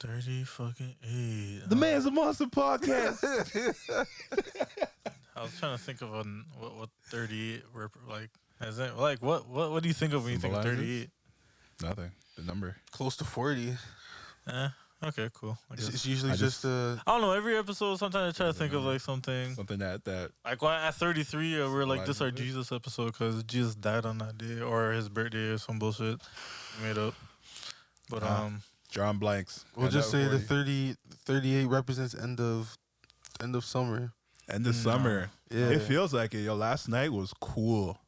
30 fucking 8. The Man's a Monster podcast. I was trying to think of what 38 were like. As in, like what do you think of when you think of 38? Nothing. The number. Close to 40. Okay, cool. It's usually just I don't know. Every episode, sometimes I try to think of like something that like when at 33, we're like, this is our Jesus episode because Jesus died on that day or his birthday or some bullshit we made up. But drawing blanks. We'll just say the 38 represents end of summer. End of summer. Yeah. It feels like it. Yo, last night was cool.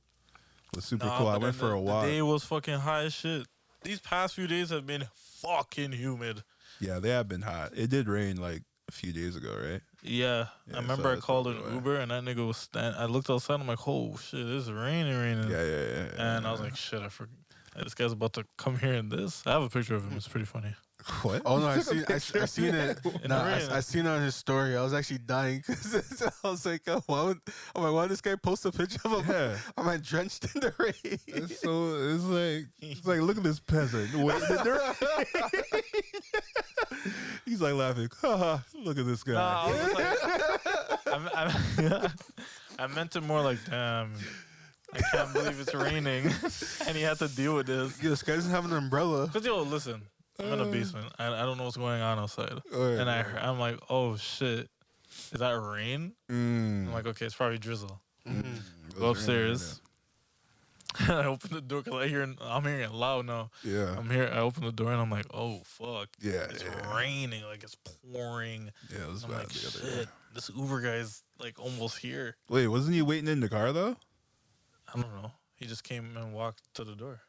It was super cool. I went for a walk. The day was fucking hot as shit. These past few days have been fucking humid. Yeah, they have been hot. It did rain like a few days ago, right? Yeah. I remember I called an Uber and that nigga was I looked outside. I'm like, oh shit, it's raining. Yeah. And I was like, shit, I forgot. This guy's about to come here in this. I have a picture of him. It's pretty funny. What? Oh no, I seen it. I seen it on his story. I was actually dying because I was like, why would this guy post a picture of him? Yeah. I'm drenched in the rain. It's like look at this peasant. He's like laughing. Look at this guy. I meant it more like, damn, I can't believe it's raining and he had to deal with this. Yeah, this guy doesn't have an umbrella. Because listen. I'm in the basement. I don't know what's going on outside. Oh, yeah, and I'm like, oh shit, is that rain? I'm like, okay, it's probably drizzle. Go upstairs. I open the door because I'm hearing it loud now. Yeah. I open the door and I'm like, oh fuck. Yeah. It's raining, like it's pouring. Yeah, it was I'm bad like, the other shit, day. this Uber guy's like almost here. Wait, wasn't he waiting in the car though? I don't know. He just came and walked to the door.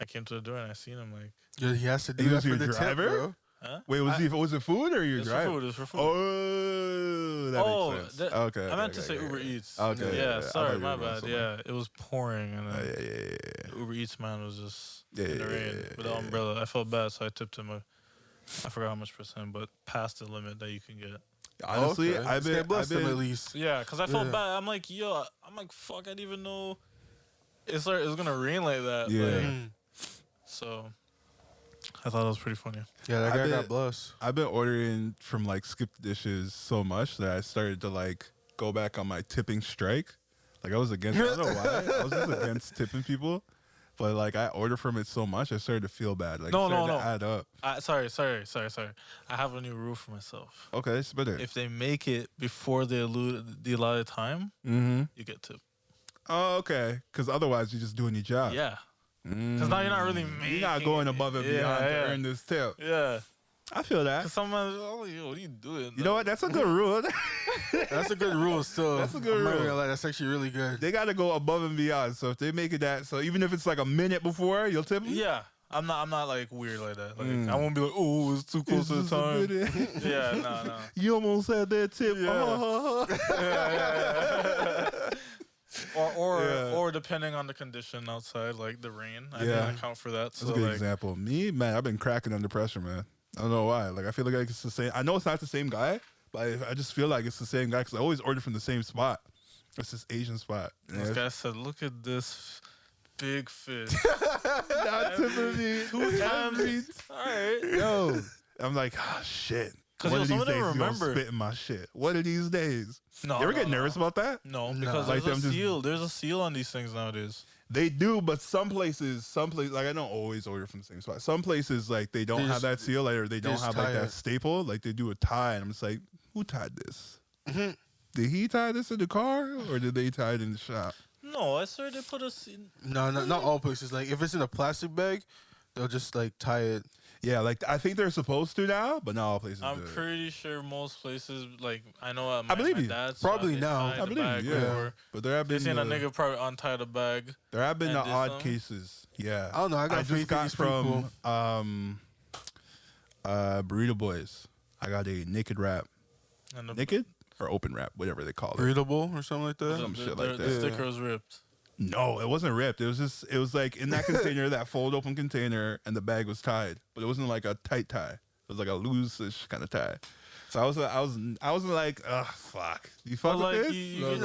I came to the door and I seen him like. Yeah, he has to do He that was for your the driver? tip, bro. Huh? Wait, was it food or your driver? It was for food. Oh, that makes sense. Okay. I meant to say Uber Eats. Okay. Yeah, sorry, my bad. Yeah, it was pouring and then yeah. Uber Eats man was just Yeah, in the rain with the umbrella. I felt bad, so I tipped him I forgot how much percent, but past the limit that you can get. Honestly, I've been at least. Yeah, because I felt bad. I'm like, fuck, I didn't even know it's gonna rain like that. Yeah. Like, so I thought it was pretty funny. Yeah, that guy got blessed. I've been ordering from like Skip Dishes so much that I started to like go back on my tipping strike. Like I was against, I don't know why. I was just against tipping people. But like I order from it so much, I started to feel bad. Like No. to add up. Sorry. I have a new rule for myself. Okay, spit it. If they make it before the allotted time, you get tipped. Oh, okay. Because otherwise you're just doing your job. Yeah. Because now you're not really making. You're not going above and beyond to earn this tip. Yeah. I feel that. Because someone's what are you doing? You know what? That's a good rule. That's a good rule still. That's a good rule. That's actually really good. They got to go above and beyond. So if they make it that, so even if it's like a minute before, you'll tip them? Yeah. I'm not like weird like that. Like I won't be like, oh, it's too close to the time. Yeah, no. You almost had that tip. Yeah. Or depending on the condition outside, like the rain, I didn't account for that. That's a good example. Me, man, I've been cracking under pressure, man. I don't know why. Like I feel like it's the same. I know it's not the same guy, but I just feel like it's the same guy because I always order from the same spot. It's this Asian spot. This guy said, "Look at this big fish." Not tipping me 2 times. All right, yo. I'm like, oh shit. One of these days you gonna spit in my shit. One of these days. No, you ever get nervous about that? No, because like there's a seal. There's a seal on these things nowadays. They do, but some places, like I don't always order from the same spot. Some places, like they don't have that seal, or they don't have like that staple. Like they do a tie, and I'm just like, who tied this? Did he tie this in the car, or did they tie it in the shop? No, I swear they put a seal. No, not all places. Like if it's in a plastic bag, they'll just like tie it. Yeah, like I think they're supposed to now, but not all places. I'm pretty sure most places, like I know at my dad's probably now. I believe you, yeah. But there have been seen a nigga probably untie the bag. There have been the odd cases. Yeah, I don't know. I just got from Burrito Boys. I got a naked wrap. Naked or open wrap, whatever they call it. Burrito bowl or something like that. Some shit like that. The sticker was ripped. No, it wasn't ripped. It was like in that container, that fold open container, and the bag was tied. But it wasn't like a tight tie. It was like a loose-ish kind of tie. So I was like, ugh, fuck. You fuck with this?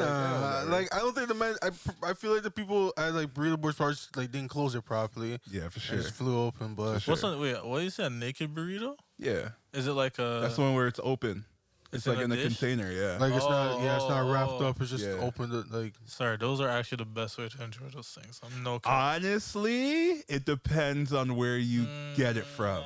Like I don't think the man. I feel like the people at like Burrito Boys parts like didn't close it properly. Yeah, for sure. It just flew open, but What do you say? A naked burrito? Yeah. Is it like a? That's the one where it's open. It's like in a container, yeah. Like it's not, it's not wrapped up. It's just Yeah. open. Like, sorry, those are actually the best way to enjoy those things. I'm no. Honestly, it depends on where you get it from.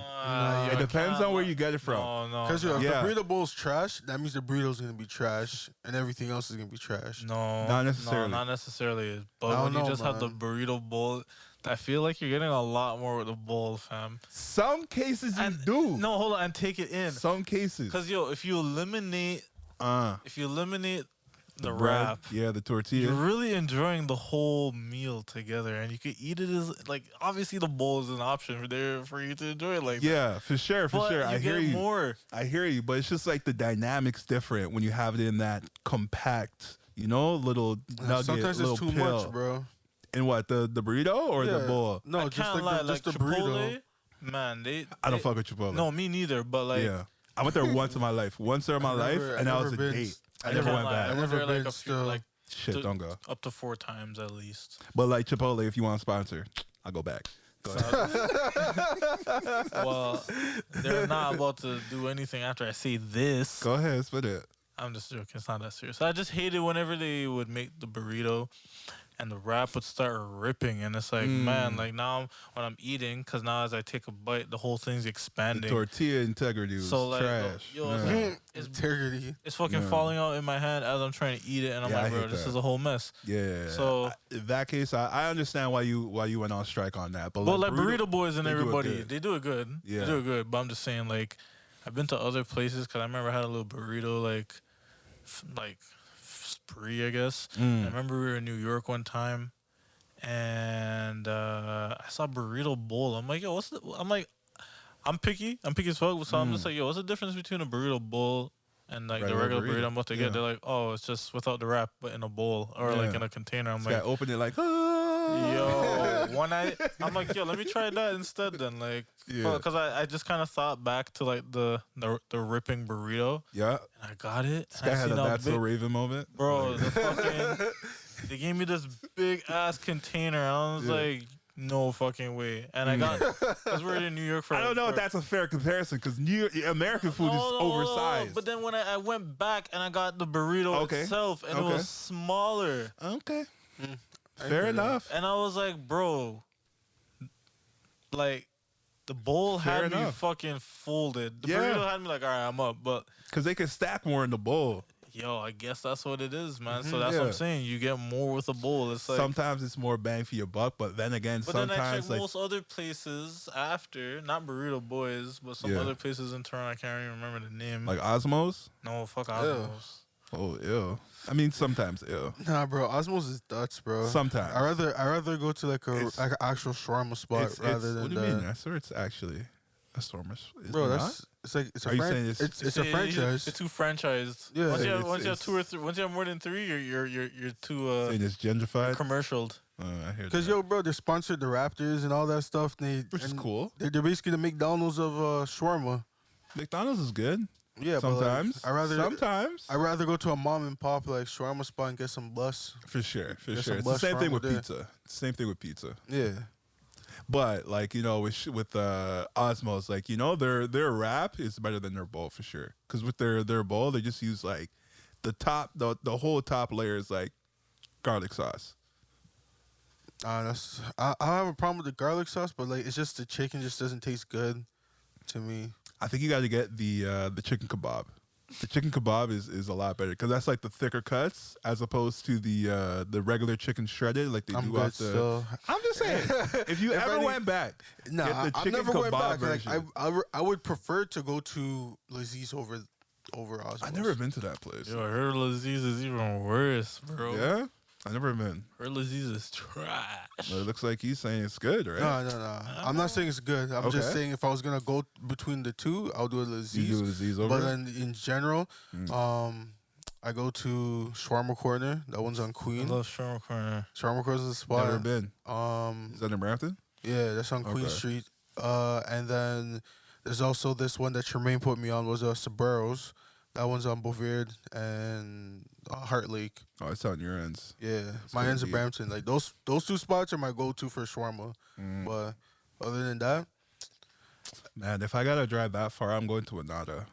It depends on where you get it from. No, because if the burrito bowl's trash, that means the burrito's gonna be trash, and everything else is gonna be trash. No, not necessarily. No, not necessarily. But when you just have the burrito bowl, I feel like you're getting a lot more with the bowl, fam. Some cases you do. No, hold on, and take it in. Some cases. Because if you eliminate the bread, wrap, the tortilla, you're really enjoying the whole meal together, and you could eat it as like obviously the bowl is an option for you to enjoy it like that. For sure. I hear you. More. I hear you, but it's just like the dynamics different when you have it in that compact, little nugget. Sometimes it's too much, bro. In what, the burrito or the bowl? No, just the burrito. Man, I don't fuck with Chipotle. No, me neither. But like, I went there once in my life. Once there in my life, and that was a date. I never went back. I went there like a few, like shit, don't go. Up to 4 times at least. But like Chipotle, if you want to sponsor, I'll go back. Go ahead. Well, they're not about to do anything after I say this. Go ahead, spit it. I'm just joking. It's not that serious. I just hated whenever they would make the burrito and the wrap would start ripping. And it's like, man, like now when I'm eating, because now as I take a bite, the whole thing's expanding. The tortilla integrity was trash. It's integrity. It's fucking falling out in my hand as I'm trying to eat it. And I'm like, bro, this is a whole mess. Yeah. So in that case, I understand why you went on strike on that. But like Burrito Boys and everybody, they do it good. Yeah. They do it good. But I'm just saying, like, I've been to other places because I remember I had a little burrito, like spree, I guess. I remember we were in New York one time, and I saw burrito bowl. I'm like, yo, I'm picky as fuck. So I'm just like, yo, what's the difference between a burrito bowl and like the regular burrito I'm about to get? They're like, oh, it's just without the wrap, but in a bowl or like in a container. I'm like, open it like, yo, I'm like, yo, let me try that instead then, like, because I just kind of thought back to like the ripping burrito. Yeah, and I got it. This guy had a That's So Raven moment, bro. The fucking they gave me this big ass container. I was like, no fucking way. And I got because we're in New York for. I don't know if that's a fair comparison because American food is oversized. But then when I went back and I got the burrito itself, and it was smaller. Okay. Fair enough. And I was like, bro, like, the bowl had me fucking folded. The burrito had me like, all right, I'm up. But because they can stack more in the bowl. Yo, I guess that's what it is, man. So that's what I'm saying. You get more with a bowl. It's like sometimes it's more bang for your buck, but then again, sometimes then I checked most other places after, not Burrito Boys, but some other places in Toronto. I can't even remember the name. Like Osmos? No, fuck Osmos. Oh, ew. I mean, sometimes ew. Nah, bro, Osmos is nuts, bro. Sometimes. I rather go to like an actual shawarma spot rather than. What do you mean? I swear it's actually a shawarma. Bro, it's a franchise. It's a franchise. It's too franchised. Yeah. Once you have 2 or 3, once you have more than 3, you're too. Saying it's gentrified. Commercialed. I hear that. Because bro, they sponsored the Raptors and all that stuff. Which is cool. They're basically the McDonald's of shawarma. McDonald's is good. Yeah, sometimes. But like, I'd rather go to a mom and pop like shawarma spot and get some bus. For sure. It's the same thing with pizza. Same thing with pizza. Yeah. But like with Osmos, like their wrap is better than their bowl for sure. Because with their bowl, they just use like the whole top layer is like garlic sauce. I have a problem with the garlic sauce, but like it's just the chicken just doesn't taste good to me. I think you got to get the chicken kebab. The chicken kebab is a lot better because that's like the thicker cuts as opposed to the regular chicken shredded like they do off the. Still. I'm just saying, if you ever went back, I never went back. Like, I would prefer to go to Laziz over Osmos. I've never been to that place. Yo, I heard Laziz is even worse, bro. Yeah. I never been. Her Laziz is trash. Well, it looks like he's saying it's good, right? No. I'm not saying it's good. I'm just saying if I was gonna go between the two, I'll do a Laziz. You do Laziz over. But then in general, I go to Shawarma Corner. That one's on Queen. I love Shawarma Corner. Shawarma Corner is a spot. Never been. Is that in Brampton? Yeah, that's on Queen Street. And then there's also this one that Tremaine put me on was Saberos. That one's on Bovaird and Heart Lake. Oh, it's on your ends. Yeah, my ends are Brampton. Like those 2 spots are my go-to for shawarma. But other than that, Man, if I gotta drive that far, I'm going to Anada.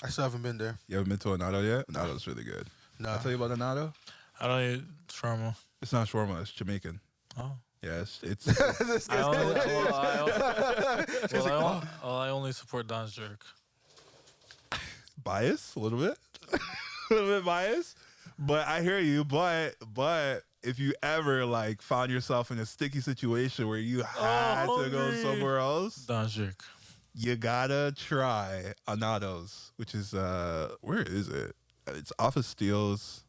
I still haven't been there. You haven't been to Anada yet? Anada's really good. No. I'll tell you about Anada. I don't eat shawarma. It's not shawarma. It's Jamaican. Oh. Yeah, it's I only support Don's jerk. biased a little bit. A little bit biased. But I hear you. But if you ever like found yourself in a sticky situation where you had to go somewhere else, Don's jerk. You gotta try Anados, which is where is it? It's off of Steels,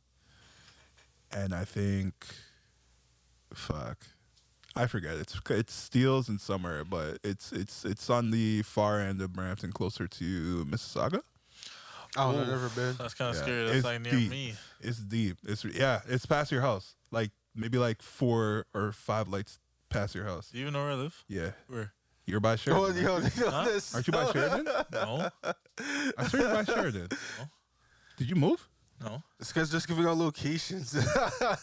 and I think, I forget. It's Steels and somewhere, but it's on the far end of Brampton, closer to Mississauga. Oh, I've never been. That's kind of scary. That's like near deep. me. It's deep. It's past your house. Like maybe like 4 or 5 lights past your house. Do you even know where I live? Yeah. Where? You're by Sheridan. Aren't you by Sheridan? No. I swear you're by Sheridan. No. Did you move? No. This guy's just giving out locations. I'm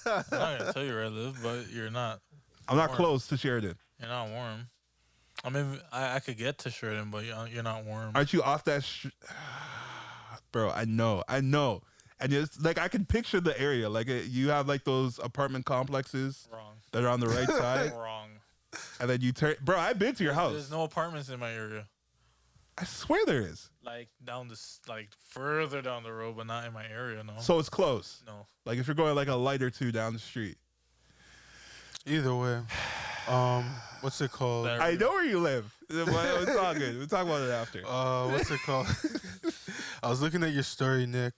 not gonna tell you where I live, but you're not. I'm not close to Sheridan. You're not warm. I mean, I could get to Sheridan, but you're not warm. Aren't you off that? Bro, I know. And it's like I can picture the area. Like you have like those apartment complexes Wrong. that are on the right side. Wrong. And then you turn. Bro, I've been to your house. There's no apartments in my area. I swear there is. Like down this, like further down the road, but not in my area. No. So it's close. No. Like if you're going like a light or two down the street. Either way, what's it called? I know where you live. It's all good. We'll talk about it after. What's it called? I was looking at your story, Nick,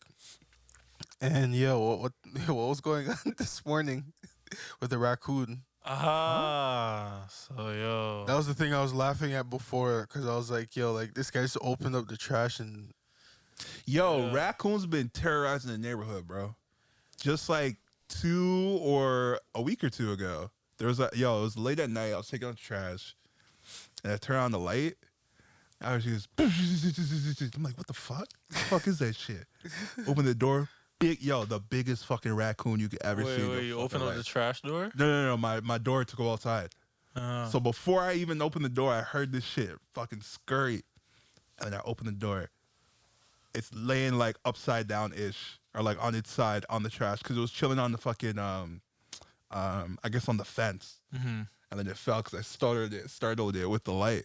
and what was going on this morning with the raccoon? So yo. That was the thing I was laughing at before, because I was like, like this guy just opened up the trash and. Raccoons been terrorizing the neighborhood, bro. Just like 2 or a week or 2 ago, there was it was late at night. I was taking out the trash, and I turned on the light. I was just, I'm like, what the fuck? The fuck is that shit? Open the door. The biggest fucking raccoon you could ever see. Wait, you open up the trash door? No. My door to go outside. So before I even opened the door, I heard this shit fucking scurry. And then I opened the door. It's laying like upside down ish, or like on its side on the trash, because it was chilling on the fucking I guess on the fence. Mm-hmm. And then it fell because I startled it with the light.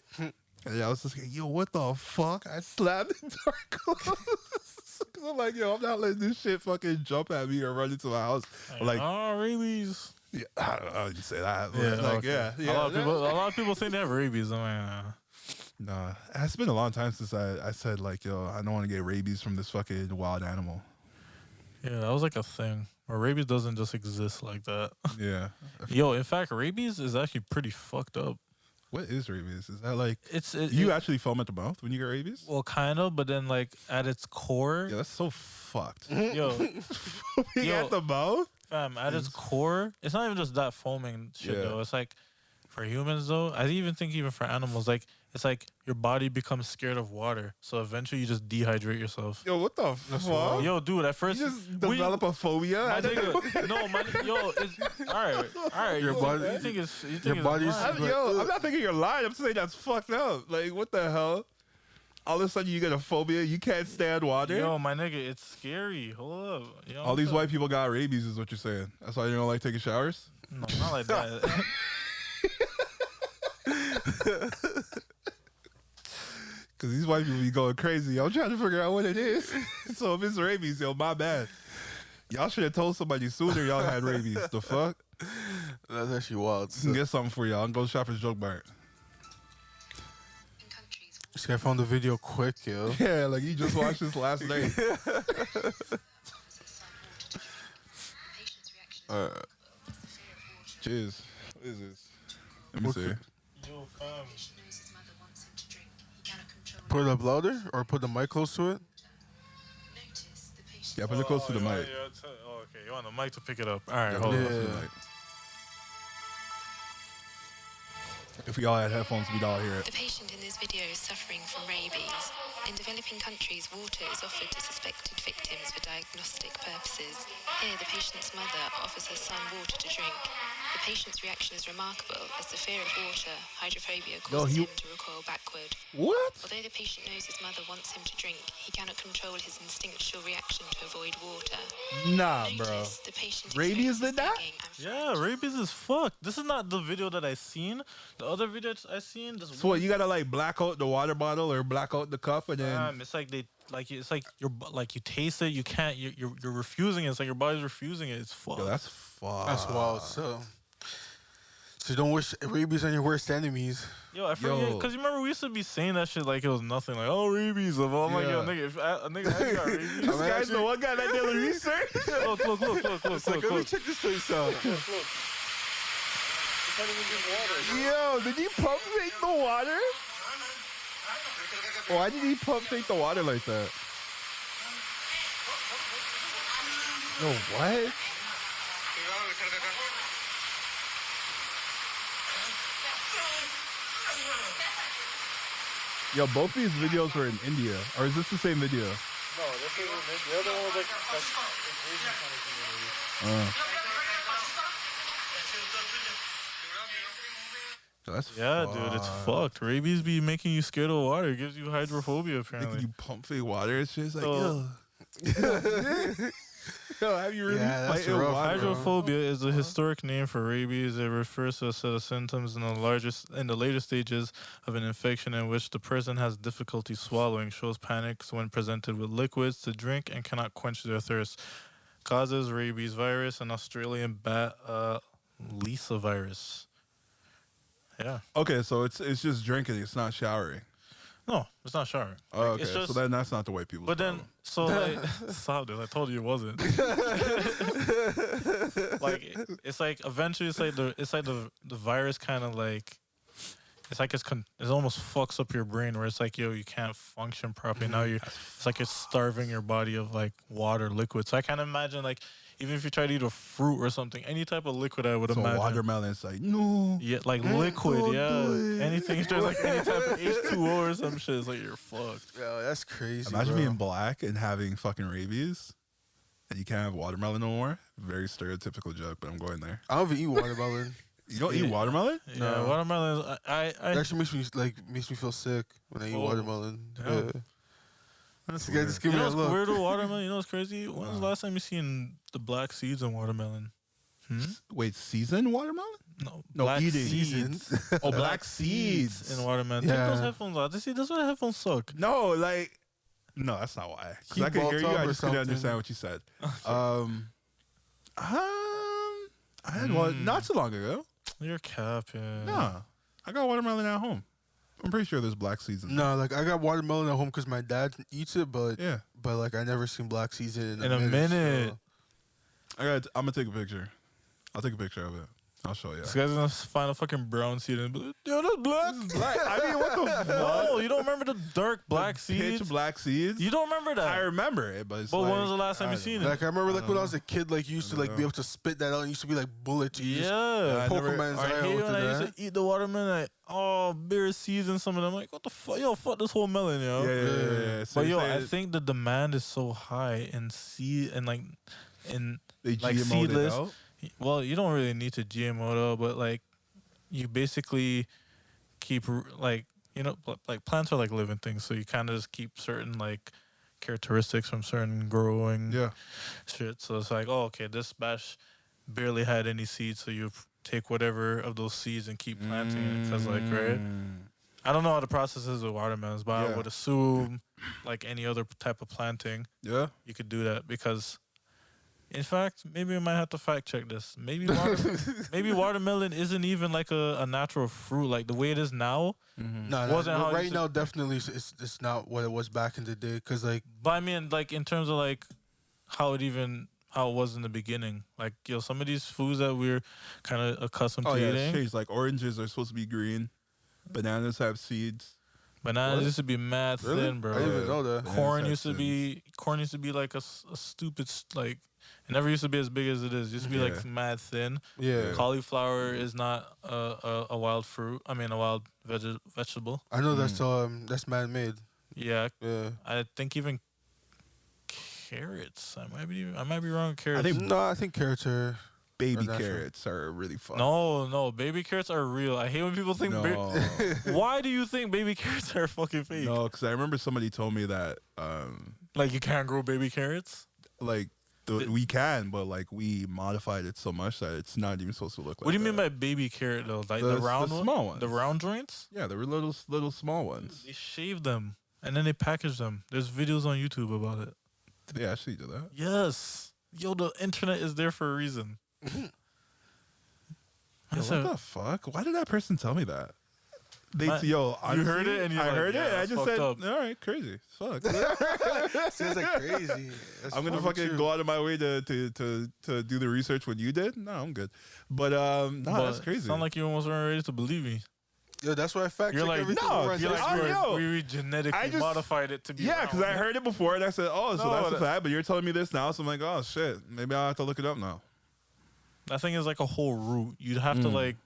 And I was just like, what the fuck? I slammed the door closed. I'm like, I'm not letting this shit fucking jump at me or run into my house. Like, rabies. Yeah, I didn't say that. Yeah, A lot of people think they have rabies. I'm like, nah. It's been a long time since I said like, I don't want to get rabies from this fucking wild animal. Yeah, that was like a thing. Or rabies doesn't just exist like that. Yeah. In fact, rabies is actually pretty fucked up. What is rabies? Is that like you actually foam at the mouth when you get rabies? Well, kind of, but then like at its core, yeah, that's so fucked. Foaming at the mouth, fam. At its core, it's not even just that foaming shit though. It's like for humans though. I even think even for animals, like it's like your body becomes scared of water, so eventually you just dehydrate yourself. What the fuck? Dude, at first you just develop a phobia. It's all right. Your body, you think it's your body's. I'm not thinking you're lying. I'm saying that's fucked up. Like, what the hell? All of a sudden you get a phobia. You can't stand water. My nigga, it's scary. Hold up. All these white people got rabies, is what you're saying. That's why you don't like taking showers. No, not like that. Because these white people be going crazy. I'm trying to figure out what it is. So if it's rabies, my bad. Y'all should have told somebody sooner y'all had rabies. The fuck? That's actually wild. I can get something for y'all. I'm going to shop at Joke Mart. This guy found the video quick, yo. Yeah, like he just watched this last night. Cheers. What is this? Let me see. Put it up louder or put the mic close to it? Yeah, put it close to the mic. Okay, you want the mic to pick it up. All right, hold on. If we all had headphones, we'd all hear it. The patient in this video is suffering from rabies. In developing countries, water is offered to suspected victims for diagnostic purposes. Here, the patient's mother offers her son water to drink. The patient's reaction is remarkable, as the fear of water, hydrophobia, causes him to recoil backward. What? Although the patient knows his mother wants him to drink, he cannot control his instinctual reaction to avoid water. Nah, bro. The patient Rabies did that? Yeah, rabies is fucked. This is not the video that I seen. The other video I seen. This So what? You gotta like black out the water bottle or black out the cup, and then it's like it's like you taste it. You can't. You're refusing it. It's like your body's refusing it. It's fucked. Yo, that's fucked. That's wild. So don't wish rabies on your worst enemies. Yo, I forget because you remember we used to be saying that shit like it was nothing. Like, oh, rabies. I'm like, yo, nigga, if a nigga actually got rabies, this guy's the one guy that did the research. Look. Let me check this place out. Yo, did he pump fake the water? Why did he pump fake the water like that? No, what? Yo, both these videos were in India. Or is this the same video? No, this is the other one was like Asian kind of community. That's fucked. Dude, it's fucked. Rabies be making you scared of water. It gives you hydrophobia, apparently. Making you pump fake water. It's just like, yo, have you really fighting water? Hydrophobia is a historic name for rabies. It refers to a set of symptoms in the later stages of an infection in which the person has difficulty swallowing, shows panics when presented with liquids to drink, and cannot quench their thirst. Causes rabies virus and Australian bat Lisa virus. Yeah. Okay, so it's just drinking. It's not showering. No, it's not showering. Oh, okay, so then that's not the white people. But then, so like, stop this. I told you it wasn't. Like, it's like eventually, it's like the virus kind of like, it's like it almost fucks up your brain where it's like, yo, you can't function properly. Now it's like it's starving your body of like water, liquid. So I can't imagine like, even if you try to eat a fruit or something, any type of liquid, I would imagine. Watermelon's like, no. Yeah, like liquid, yeah. Anything, if there's like any type of H2O or some shit, it's like you're fucked. Yo, that's crazy. Imagine being black and having fucking rabies, and you can't have watermelon no more. Very stereotypical joke, but I'm going there. I don't even eat watermelon. You don't eat watermelon? Yeah, no. Watermelon. It actually makes me feel sick when I eat watermelon. Yeah. That's weird. Just give me a look. Weird with watermelon. You know what's crazy? When was the last time you seen the black seeds in watermelon? Wait, seasoned watermelon? No, black eating seeds. Oh, black seeds in watermelon. Yeah. Take those headphones off. See, that's why the headphones suck. No, that's not why. Because I could hear you. I just couldn't understand what you said. I had one not too long ago. You're capping. Nah, I got watermelon at home. I'm pretty sure there's black seeds in there. No, like I got watermelon at home because my dad eats it, but like I never seen black seeds in a minute. So. I'm gonna take a picture. I'll take a picture of it. I'll show you. This guy's gonna find a fucking brown seed and be like, yo, that's black. I mean, what the fuck? No, you don't remember the dark black seeds? Pitch black seeds? You don't remember that? I remember it, but when was the last time you seen it? Like I remember like when I was a kid, like you used to like be able to spit that out and used to be like bullets. Yeah. Pokemon's I hate when I used to eat the watermelon, like, bare seeds and some of them. I'm like, what the fuck? Yo, fuck this whole melon, yo. Yeah. So but yo, I think the demand is so high in seed and like seedless. Well, you don't really need to GMO though, but like you basically keep like, you know, like plants are like living things, so you kind of just keep certain like characteristics from certain growing shit. So it's like, oh, okay, this batch barely had any seeds, so you take whatever of those seeds and keep planting it. Because like, right? I don't know how the process is with watermelons, but I would assume like any other type of planting, you could do that because. In fact, maybe I might have to fact check this. Maybe watermelon isn't even like a natural fruit like the way it is now. No, right now definitely it's not what it was back in the day. Because like, but I mean, like in terms of like how it was in the beginning. Like some of these foods that we're kind of accustomed to eating. Changed. Like oranges are supposed to be green, bananas have seeds. Bananas used to be mad thin, bro. I didn't even know that. Corn used to be like a stupid like. It never used to be as big as it is. It used to be like mad thin. Yeah. Cauliflower is not a wild fruit. I mean, a wild vegetable. I know that's man-made. Yeah. Yeah. I think even carrots. I might be wrong with carrots. I think carrots are Baby carrots are really fun. No, baby carrots are real. I hate when people think. No. Why do you think baby carrots are fucking fake? No, because I remember somebody told me that, like you can't grow baby carrots. like we can, but like we modified it so much that it's not even supposed to look like. What do you mean by baby carrot though? Like the round small ones, the round joints? Yeah, they were little small ones. They shave them and then they package them. There's videos on YouTube about it. Did they actually do that? Yes. Yo, the internet is there for a reason. What the fuck? Why did that person tell me that? Honestly, you heard it and I heard it. And I just said, up. all right, crazy. Fuck. Sounds like crazy. I'm gonna fucking go out of my way to do the research when you did. No, I'm good. But that's crazy. Sound like you almost weren't ready to believe me. Yo, that's why I fact check everything. We genetically modified it to be. Yeah, because I heard it before and I said, oh, so that's a fact. But you're telling me this now, so I'm like, oh shit, maybe I'll have to look it up now. That thing is like a whole root. You'd have to like.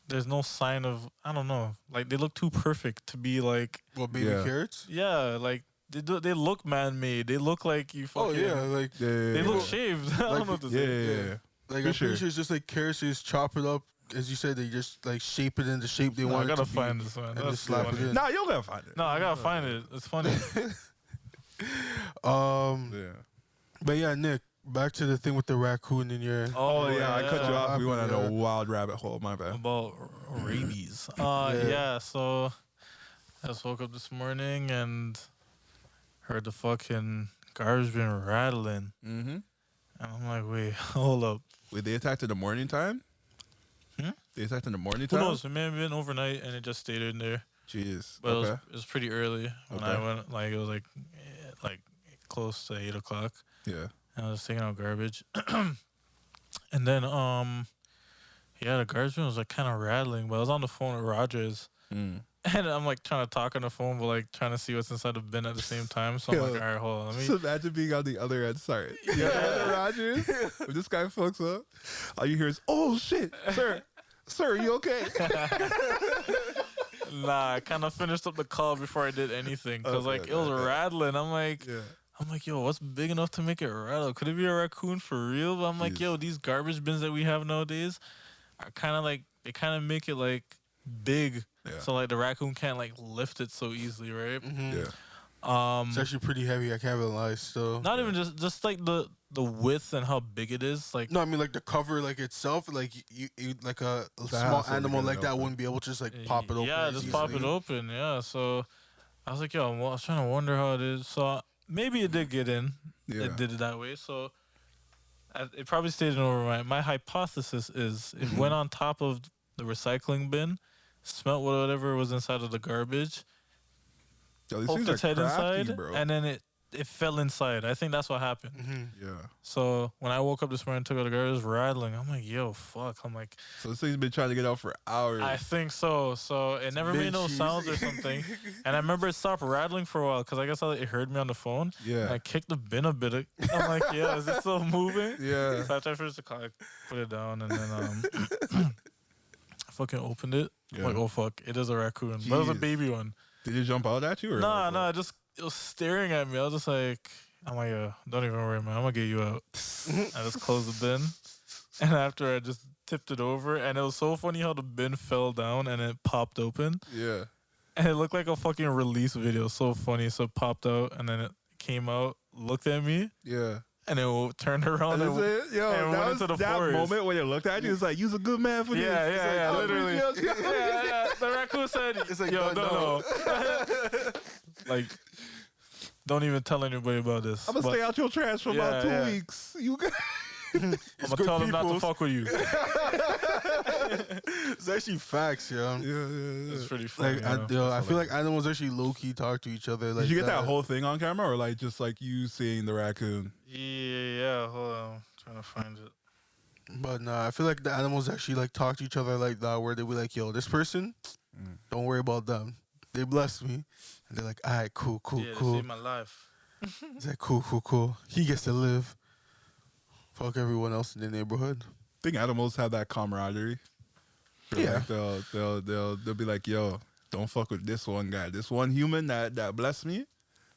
There's no sign of, I don't know. Like they look too perfect to be like. What, baby carrots? Yeah, like they look man-made. They look like you fucking. Oh yeah, like they look shaved. I don't know what to say. Yeah. Like I'm pretty sure it's just like carrots. You just chop it up. As you said, they just like shape it in the shape they want. I gotta it to find be, this one. And just slap it in. Nah, you don't gotta find it. No, I gotta find it. It's funny. Yeah. But yeah, Nick, back to the thing with the raccoon in your. Oh yeah, I cut you off. We went on a wild rabbit hole. My bad. About rabies. Yeah. So I just woke up this morning and heard the fucking garbage bin rattling. Mm-hmm. And I'm like, wait, hold up. Wait, they attacked in the morning time? They attacked in the morning Who time? knows? It may have been overnight and it just stayed in there. Jeez. But it was pretty early when I went. Like it was like close to 8 o'clock. Yeah. And I was taking out garbage, and then the garbage bin was like kind of rattling. But I was on the phone with Rogers, and I'm like trying to talk on the phone, but like trying to see what's inside the bin at the same time. So I'm like, all right, hold on. Let me. Just imagine being on the other end. Sorry. Yeah, Rogers. When this guy fucks up, all you hear is, "Oh shit, sir, are you okay?" Nah, I kind of finished up the call before I did anything because it was rattling. I'm like, yo, what's big enough to make it rattle? Could it be a raccoon for real? But I'm like, yo, these garbage bins that we have nowadays are kind of like they kind of make it like big, so like the raccoon can't like lift it so easily, right? Mm-hmm. Yeah. It's actually pretty heavy. I can't even lie. Still, not even just like the width and how big it is. Like no, I mean like the cover, like itself, like you like a small animal like that wouldn't be able to just like pop it open. Yeah, just pop it open. Yeah, so I was like, yo, I was trying to wonder how it is. So maybe it did get in. Yeah. It did it that way. So it probably stayed in over my hypothesis is it went on top of the recycling bin, smelt whatever was inside of the garbage. Yo, poked its head crafty, inside, bro. and then it fell inside. I think that's what happened. Mm-hmm. Yeah. So when I woke up this morning, took out the garbage, it was rattling. I'm like, yo, fuck. I'm like, So this thing's been trying to get out for hours. I think so. So it never made no sounds or something. And I remember it stopped rattling for a while because I guess it heard me on the phone. Yeah. And I kicked the bin a bit. I'm like, yeah, is it still moving? Yeah. So after I finished the call, I put it down and then I fucking opened it. I'm like, oh fuck, it is a raccoon. But it was a Jeez. baby one. Did it jump out at you? Or Nah, it was staring at me. I was just like, I'm like, don't even worry, man. I'm gonna get you out. I just closed the bin. And after I just tipped it over, and it was so funny how the bin fell down and it popped open. Yeah. And it looked like a fucking release video. So funny. So it popped out and then it came out, looked at me, Yeah. and it turned around and Yo, and that went was into the that forest. moment when it looked at you. It's like, you's a good man for this. Yeah, It's like, literally. Yeah. The raccoon said, It's like, yo, no. Like, don't even tell anybody about this. I'm gonna stay out your trash for about 2 yeah. weeks. You got I'm gonna tell them not to fuck with you. It's actually facts, yo. It's pretty funny. Like, I feel like animals actually low key talk to each other. Like, Did you get that whole thing on camera, or like just like you seeing the raccoon? Yeah. Hold on, I'm trying to find it. But nah, I feel like the animals actually like talk to each other like that, where they be like, "Yo, this person, don't worry about them. They blessed me," and they're like, "All right, cool." Yeah, they saved my life. It's like, cool. He gets to live. Fuck everyone else in the neighborhood. I think animals have that camaraderie. Yeah. Like they'll be like, yo, don't fuck with this one guy. This one human that blessed me,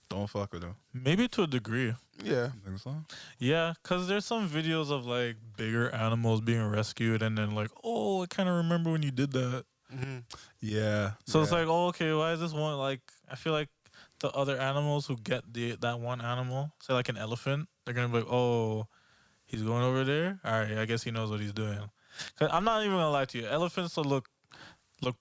don't fuck with him. Maybe to a degree. Yeah. I think so. Yeah, because there's some videos of like bigger animals being rescued and then like, oh, I kind of remember when you did that. Mm-hmm. Yeah. So it's like, oh, okay, why is this one like? I feel like the other animals who get that one animal, say like an elephant, they're gonna be like, oh, he's going over there. All right, I guess he knows what he's doing. Cause I'm not even gonna lie to you, elephants will look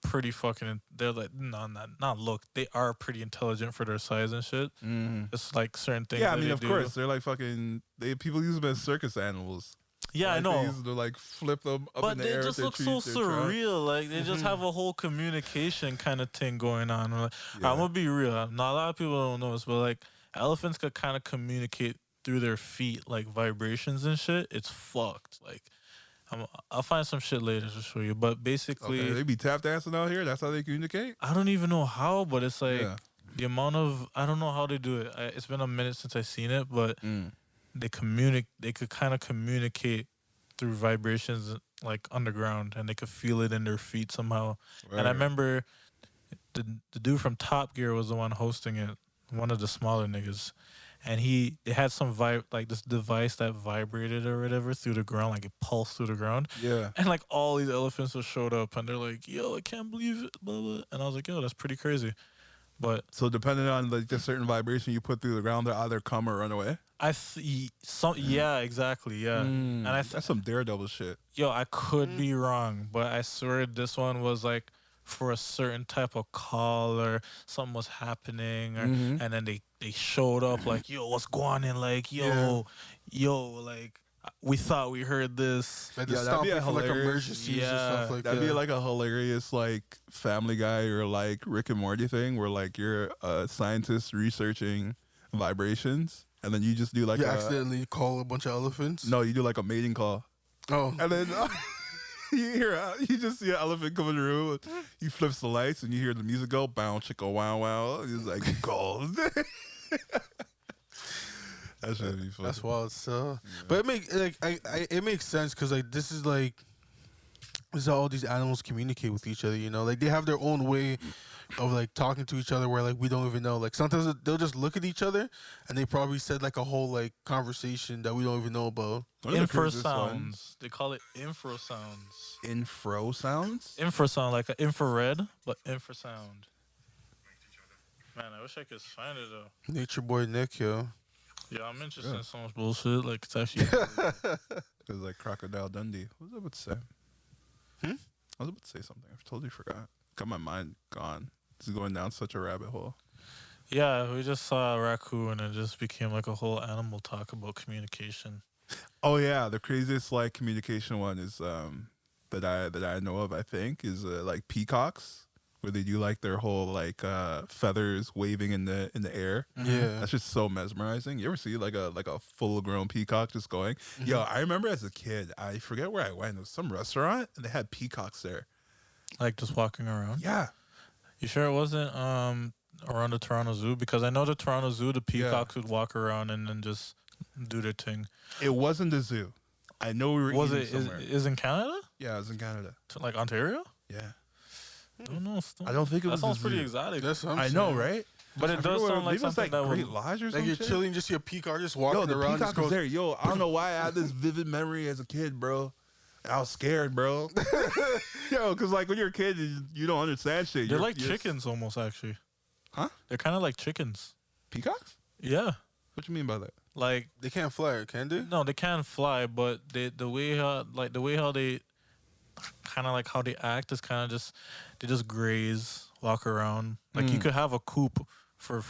pretty fucking. They're like not look. They are pretty intelligent for their size and shit. Mm-hmm. It's like certain things. Yeah, I mean, they of do. course, they're like fucking. People use them as circus animals. Yeah, like, I know. They use them to like flip them up But in the they air. just look so surreal. Like they just have a whole communication kind of thing going on. Like, Yeah. I'm gonna be real. Not a lot of people don't know this, but like elephants could kind of communicate through their feet, like vibrations and shit. It's fucked. Like I'll find some shit later to show you. But basically, Okay, they be tap dancing out here. That's how they communicate. I don't even know how, but it's like Yeah. the amount of I don't know how they do it. It's been a minute since I've seen it, but they communicate. They could kind of communicate through vibrations like underground, and they could feel it in their feet somehow. Right. And I remember the dude from Top Gear was the one hosting it, one of the smaller niggas, and they had some like this device that vibrated or whatever through the ground, like it pulsed through the ground. Yeah. And like all these elephants just showed up, and they're like, "Yo, I can't believe it," blah blah. And I was like, "Yo, that's pretty crazy." But So depending on like the certain vibration you put through the ground, they either come or run away. I see some, yeah, exactly, yeah. And That's some daredevil shit. Yo, I could be wrong, but I swear this one was like for a certain type of call or something was happening, or and then they showed up like, yo, what's going on? Like, yo, like we thought we heard this. Like Yeah, the that'd be stopping a for like hilarious- emergencies and stuff like That'd that. be like a hilarious like Family Guy or like Rick and Morty thing where like you're a scientist researching vibrations and then you just do like you accidentally call a bunch of elephants. no, you do like a mating call Oh. and then you just see an elephant come in the room. He flips the lights and you hear the music go bow chicka wow wow. He's like gold. That should be fun. That's wild. So, but it makes like it makes sense because like this is how all these animals communicate with each other. You know, like they have their own way of like talking to each other where like we don't even know. Like sometimes they'll just look at each other and they probably said like a whole like conversation that we don't even know about. One of the craziest Infrasounds. They call it infrasounds. Infro sounds? Infrasound, like an infrared, but infrasound. Man, I wish I could find it though. Nature Boy Nick, yo. Yeah, I'm interested in so much bullshit. Like it's actually. It was like Crocodile Dundee. What was I about to say? I was about to say something. I totally forgot. Got my mind gone. This is going down such a rabbit hole. Yeah, we just saw a raccoon and it just became like a whole animal talk about communication. Oh yeah, the craziest like communication one is that I know of. I think is like peacocks, where they do like their whole like feathers waving in the air. Yeah. That's just so mesmerizing. You ever see like a full grown peacock just going? Yo, I remember as a kid, I forget where I went. It was some restaurant and they had peacocks there. Like just walking around. Yeah. You sure it wasn't around the Toronto Zoo? Because I know the Toronto Zoo, the peacocks would walk around and then just do their thing. It wasn't the zoo. I know we were Was eating it somewhere. is in Canada? Yeah, it was in Canada. Like Ontario? Yeah. Don't know. I don't think it That was sounds the pretty zoo. exotic. That's what I'm I saying. know, right? But it does sound like maybe it was something like that Great would. Lodge or Like something. you're chilling, just see a peacock just walking Yo, the around. peacock was there. Yo, I don't know why I had this vivid memory as a kid, bro. I was scared, bro. Yo, because like when you're a kid, you don't understand shit. They're You're- like you're- chickens almost, actually. Huh? They're kind of like chickens. Peacocks? Yeah. What you mean by that? Like They can't fly, can they? no, they can't fly, but the way how they kind of like how they act is kind of just they just graze, walk around. Like you could have a coop for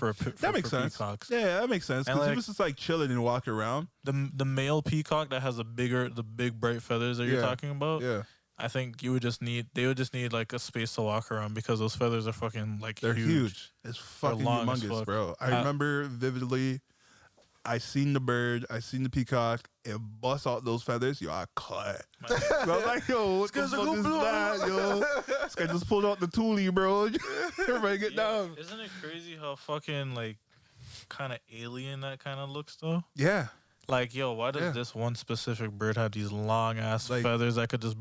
That makes sense. peacocks. Yeah, that makes sense. And, Because like- he was just like chilling and walking around. The male peacock that has the big bright feathers that you're Yeah. talking about. Yeah, I think they would just need like a space to walk around because those feathers are fucking like they're huge. It's fucking long as humongous, fuck. bro. I remember vividly. I seen the bird. I seen the peacock. It bust out those feathers. Yo, I cut. So I was like, yo, what the guy's fuck like, is "Oh, that, yo? This guy just pulled out the toolie, bro. Everybody get down. Isn't it crazy how fucking like kind of alien that kind of looks though. Yeah. Like, yo, why does this one specific bird have these long ass feathers that could just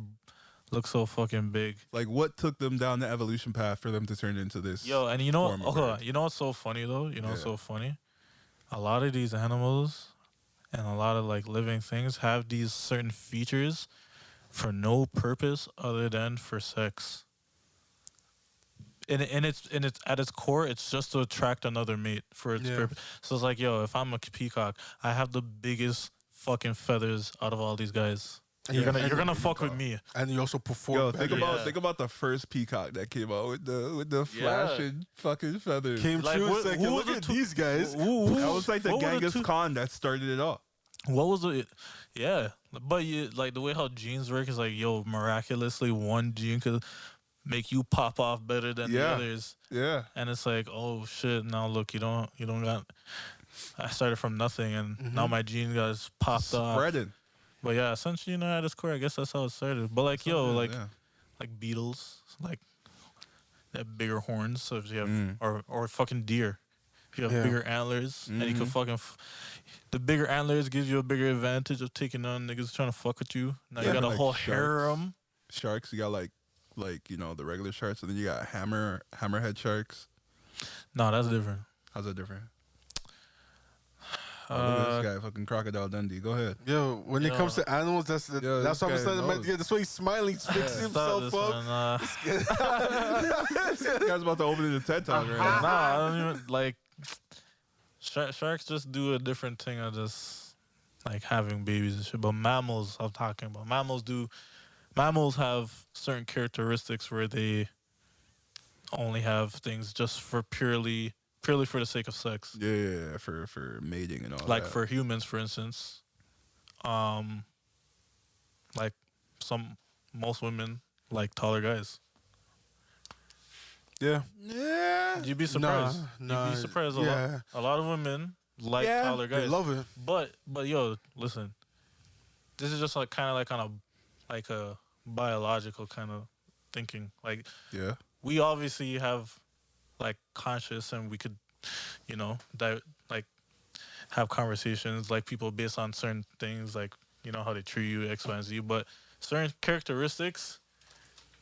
look so fucking big? Like, what took them down the evolution path for them to turn into this? Yo, and you know, you know what's so funny though? You know what's so funny? A lot of these animals and a lot of like living things have these certain features for no purpose other than for sex. And it's at its core, it's just to attract another mate for its purpose. So it's like, yo, if I'm a peacock, I have the biggest fucking feathers out of all these guys. And you're gonna fuck with me. And you also perform. Yo, think about the first peacock that came out with the flashing fucking feathers. Came like, true. what, Like, look at these guys. That was like the Genghis Khan that started it all. What was it? Yeah, but you like the way how genes work is like, yo, miraculously one gene could make you pop off better than the others. Yeah. And it's like, oh shit, now look, you don't got. I started from nothing, and now my gene got popped off. Spreading. But yeah, essentially, at its core, I guess that's how it started. But like, yo, like beetles, like they have bigger horns. So if you have, or fucking deer, if you have bigger antlers, and you can fucking, the bigger antlers gives you a bigger advantage of taking on niggas trying to fuck with you. Now you got a like whole sharks. harem. Sharks, you got like you know the regular sharks, and then you got hammerhead sharks. No, that's different. How's that different? Look at this guy, fucking Crocodile Dundee. Go ahead. Yo, when it comes to animals, that's what I'm saying. That's why he's smiling, he's fixing himself up. This guy's about to open his TED Talk right now. Nah, I don't even like. Sharks just do a different thing of just like having babies and shit. But mammals, I'm talking about. Mammals have certain characteristics where they only have things just for purely for the sake of sex. Yeah, for mating and all like that. for humans, for instance, like most women like taller guys. Yeah. You'd be surprised. Nah, You'd be surprised a lot of women like taller guys. They love it. But yo, listen. This is just like kind of like on a biological kind of thinking. Like we obviously have like conscious, and we could, you know, like have conversations like people based on certain things, like, you know, how they treat you, X, Y, and Z. But certain characteristics,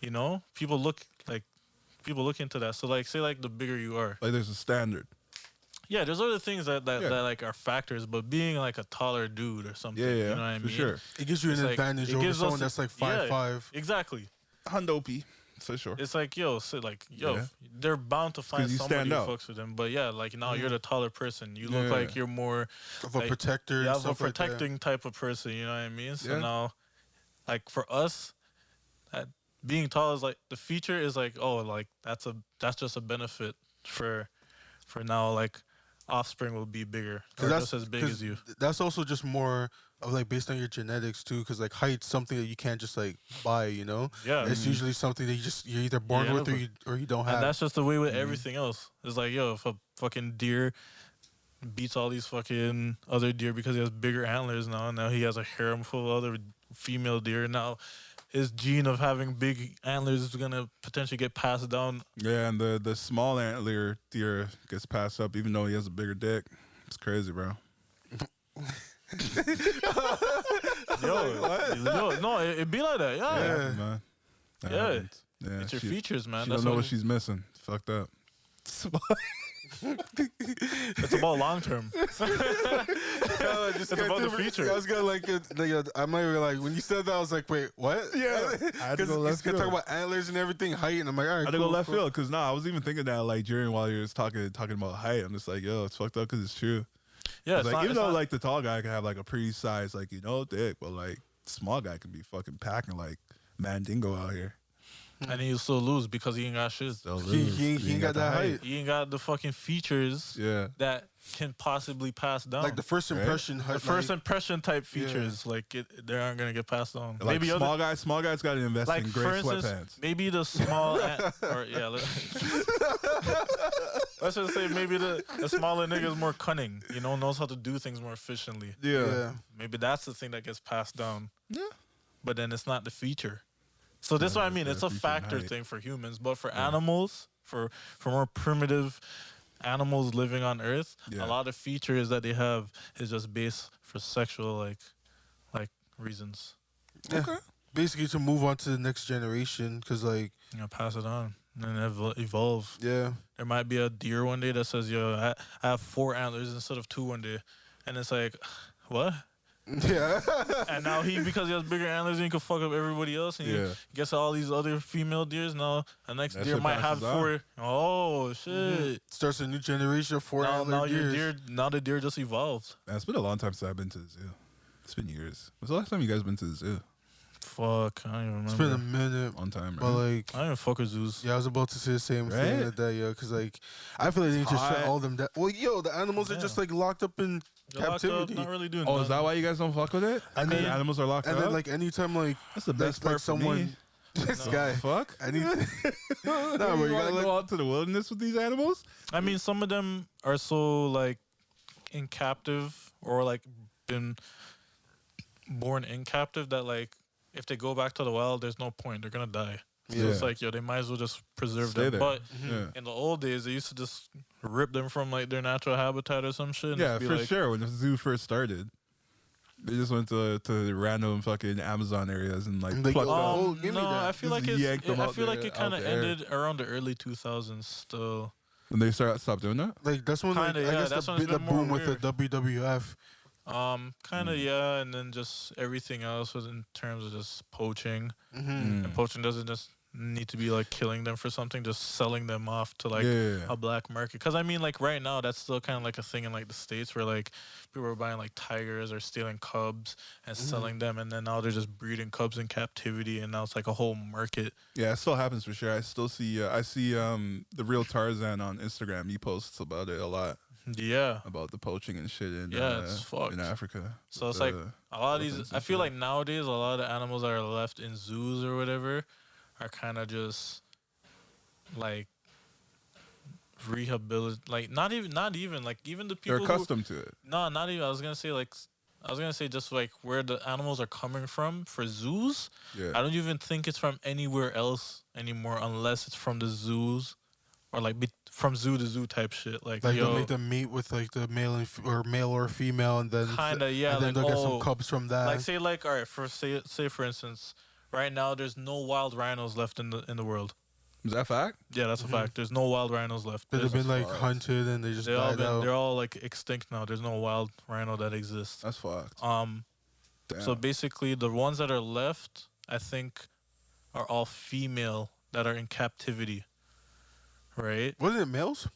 you know, people look into that. So like, say like the bigger you are, like there's a standard. Yeah, there's other things that like are factors, but being like a taller dude or something, you know what I mean? For sure. It gives you an advantage over someone that's like 5'5". Exactly. Handopy. For sure. It's like, they're bound to find somebody who fucks with them. But yeah, like now you're the taller person. You look like you're more of a protector. Yeah, of a protecting type of person. You know what I mean? So now, like for us, being tall is like the feature is like, oh, like that's just a benefit for now. Like offspring will be bigger, or just as big as you. That's also just more of like based on your genetics too, because like height's something that you can't just like buy, you know. Yeah, it's usually something that you're either born with or you don't have. And that's just the way with everything else. It's like, yo, if a fucking deer beats all these fucking other deer because he has bigger antlers now he has a harem full of other female deer. Now his gene of having big antlers is gonna potentially get passed down. Yeah, and the small antler deer gets passed up even though he has a bigger dick. It's crazy, bro. It be like that. Yeah, man. Yeah, it's your features, man. She don't know what she's missing. It's fucked up. It's about long term. It's about the feature. I was gonna I'm not even like when you said that I was like, wait, what? Yeah, I had to go left field. Talk about antlers and everything, height, and I'm like, all right, I had to go left field because I was even thinking that like while you was talking about height, I'm just like, yo, it's fucked up because it's true. Yeah, like even though like the tall guy can have like a pretty size like dick, but like small guy can be fucking packing like Mandingo out here. And he'll still lose because he ain't got shit. He ain't got that height. He ain't got the fucking features that can possibly pass down. Like the first impression. The first impression type features, they aren't going to get passed on. Like maybe small guys got to invest like in gray sweatpants. Maybe the small, let's just say maybe the smaller nigga is more cunning, knows how to do things more efficiently. Yeah. Maybe that's the thing that gets passed down. Yeah. But then it's not the feature. So this is what I mean. It's a factor thing for humans, but for animals, for more primitive animals living on Earth, Yeah. a lot of features that they have is just based for sexual like reasons. Yeah. Basically, to move on to the next generation, because like Pass it on and evolve. yeah, There might be a deer one day that says, "Yo, I have 4 antlers instead of 2 one day," and it's like, what? yeah. And now because he has bigger antlers, he can fuck up everybody else, and he gets all these other female deers. Now the next That deer shit might have passes on. 4. Oh shit! Starts a new generation of four Now antler your deers. deer, now the deer just evolved. Man, it's been a long time since I've been to the zoo. It's been years. When's the last time you guys been to the zoo? Fuck, I don't even remember. It's been a minute. Long time, right? But like, I don't even fuck with zoos. yeah, I was about to say the same thing Right? like that, yo, because like, I feel like they need to shut hot. all them down. Well, yo, the animals are Yeah. just like locked up in They're locked up, captivity. not really doing. Oh, is nothing. that why you guys don't fuck with it? And The then- animals are locked And up? then like anytime like That's the best part for someone, me. this No. guy, Fuck? I need. Nah, bro, you you gotta gotta look- go out to the wilderness with these animals? I mean, some of them are so like in captive or like been born in captive that like if they go back to the wild, there's no point. They're gonna die. So it's Yeah. like, yo, they might as well just preserve Stay them. there. But Yeah. in the old days, they used to just rip them from like their natural habitat or some shit. And Yeah, just be for like, sure. When the zoo first started, they just went to random fucking Amazon areas and like Like, plucked oh, them. give me no, that. I feel Just like yanked them I out feel like there- it kind of out there. ended around the early 2000s. Still, And they stopped doing that? Like that's when like, Kinda, I yeah, guess that's the, when it's the been more boom with the weird. WWF. kind of yeah, and then just everything else was in terms of just poaching. Mm-hmm. And poaching doesn't just need to be like killing them for something, just selling them off to like Yeah. a black market. Because I mean, like right now, that's still kind of like a thing in like the States where like people are buying like tigers or stealing cubs and selling them, and then now they're just breeding cubs in captivity, and now it's like a whole market. Yeah, it still happens for sure. I still see I see the real Tarzan on Instagram. He posts about it a lot, Yeah. about the poaching and shit in Yeah, it's fucked. in Africa. So with it's like the a lot of elephants these. and I feel shit. like nowadays a lot of the animals that are left in zoos or whatever are kind of just like rehabilitate. Like not even like even the they're people. who- accustomed to it. No, not even. I was gonna say just like where the animals are coming from for zoos. Yeah. I don't even think it's from anywhere else anymore unless it's from the zoos or like from zoo to zoo type shit. Like, Like yo, they'll make them meet with like the male or female, and then kinda, yeah, and then like, they'll get oh, some cubs from that. like say like all right, say for instance, right now there's no wild rhinos left in the world. Is that fact? Yeah, that's a fact. There's no wild rhinos left. But they've There's- been like fucked. hunted and they just died out. they're all like extinct now. There's no wild rhino that exists. That's fucked. Um, Damn. so basically the ones that are left, I think, are all female that are in captivity. Right? Wasn't it males?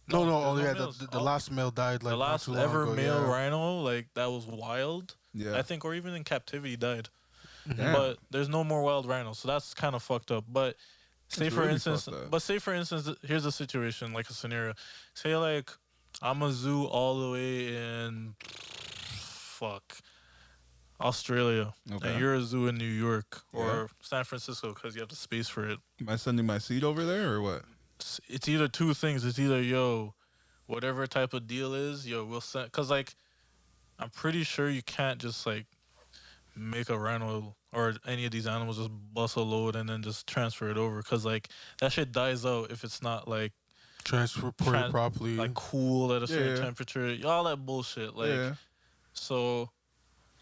No, No. Oh there's no yeah, males. the Oh. last male died like The not last too long ever ago, male yeah. rhino, like that was wild. yeah. I think, or even in captivity, died. Damn. But there's no more wild rhinos, so that's kind of fucked up. But say That's for really instance, fucked up. here's a situation, like a scenario. Say like I'm a zoo all the way in Australia, Okay. and you're a zoo in New York or Yeah. San Francisco because you have the space for it. Am I sending my seed over there or what? It's either two things. It's either yo, whatever type of deal is, yo, we'll send. Cause like, I'm pretty sure you can't just like make a rhino or any of these animals just bust a load and then just transfer it over. Cause like that shit dies out if it's not like Transported properly. like cool at a certain Yeah. temperature. All that bullshit. Like yeah. so,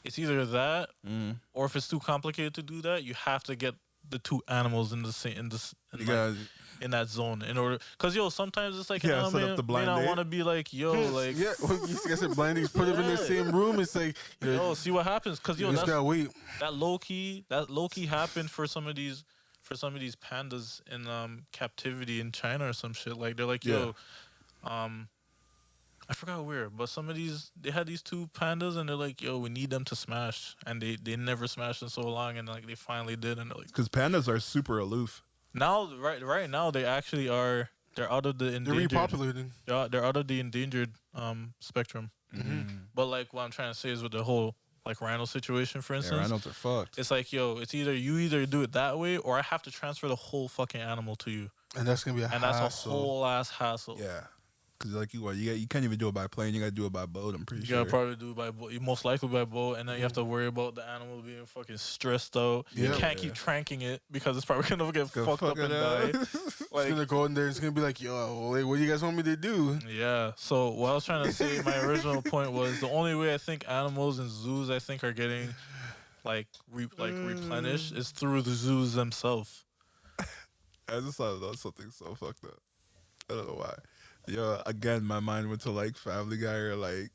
it's either that Mm. or if it's too complicated to do that, you have to get the two animals in the same You gotta, in that zone in order, cause yo, sometimes it's like Yeah, an set up animal the blind may not date. want to be like yo, like yeah, well, you guys said blindings. Put them in the Yeah. same room. It's like yo, see what happens, cause you yo, just that's, gotta wait. that low key happened for some of these pandas in captivity in China or some shit. Like they're like yo, I forgot where, but some of these they had these two pandas and they're like yo, we need them to smash, and they never smashed in so long, and like they finally did, and they're like because pandas are super aloof. now right now they actually are. They're out of the They're endangered. repopulating. They're out of the endangered spectrum. But like what I'm trying to say is with the whole like rhino situation, for Yeah, instance, rhinos are fucked. it's like yo, it's either you do it that way or I have to transfer the whole fucking animal to you, And that's gonna be a and hassle. that's a whole ass hassle. Yeah. Because like you can't even do it by plane. You gotta do it by boat. I'm pretty You sure. gotta probably do it by boat. You most likely by boat, and then you have to worry about the animal being fucking stressed out. You can't keep tranking it because it's probably gonna get fucked up and die. Like, it's gonna go in there. It's gonna be like, yo, like, what do you guys want me to do? Yeah. So what I was trying to say, my original point was the only way I think animals and zoos are getting replenished is through the zoos themselves. I just thought about something so fucked up. I don't know why. Yo, again, my mind went to like Family Guy or like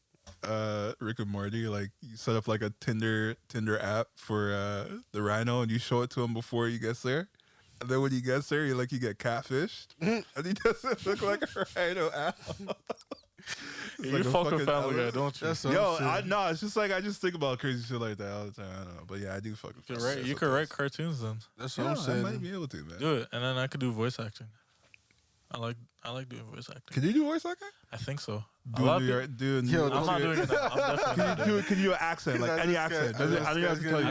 Rick and Morty. Like you set up like a Tinder app for the rhino, and you show it to him before he gets there. And then when he gets there, you get catfished, and he doesn't look like a rhino app. You fuck with Family Guy, don't you? No, it's just like I just think about crazy shit like that all the time. I don't know, but yeah, I do fuck with Family Guy. You could write cartoons then. That's what I'm saying. I might be able to, man. Do it, and then I could do voice acting. I like doing voice acting. Can you do voice acting? I think so. I'm not doing it now. I'm definitely can you do an accent, like any accent? I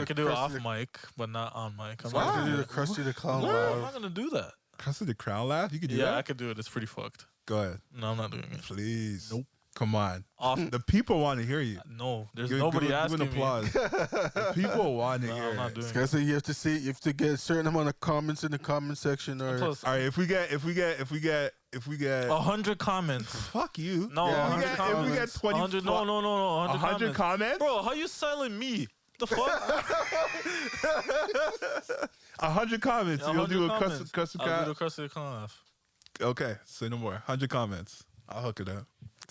can do it off mic, but not on mic. I'm not gonna do the Krusty the Clown laugh. laugh. I'm not gonna do that. Krusty the Clown laugh? You can do that? Yeah, I could do it. It's pretty fucked. Go ahead. No, I'm not doing it. Please. Nope. Come on. The people want to hear you. No, there's nobody asking me. Applause. The people want to hear. I'm not doing it. You have to get a certain amount of comments in the comment section, or all right. If we get 100 comments. Fuck you. No, 100 comments. If we get 20. 100. No. 100 comments. Bro, how you selling me? The fuck? 100 comments. You'll do a Krusty I'll do the Krusty the Clown laugh. Okay, say no more. 100 comments. I'll hook it up.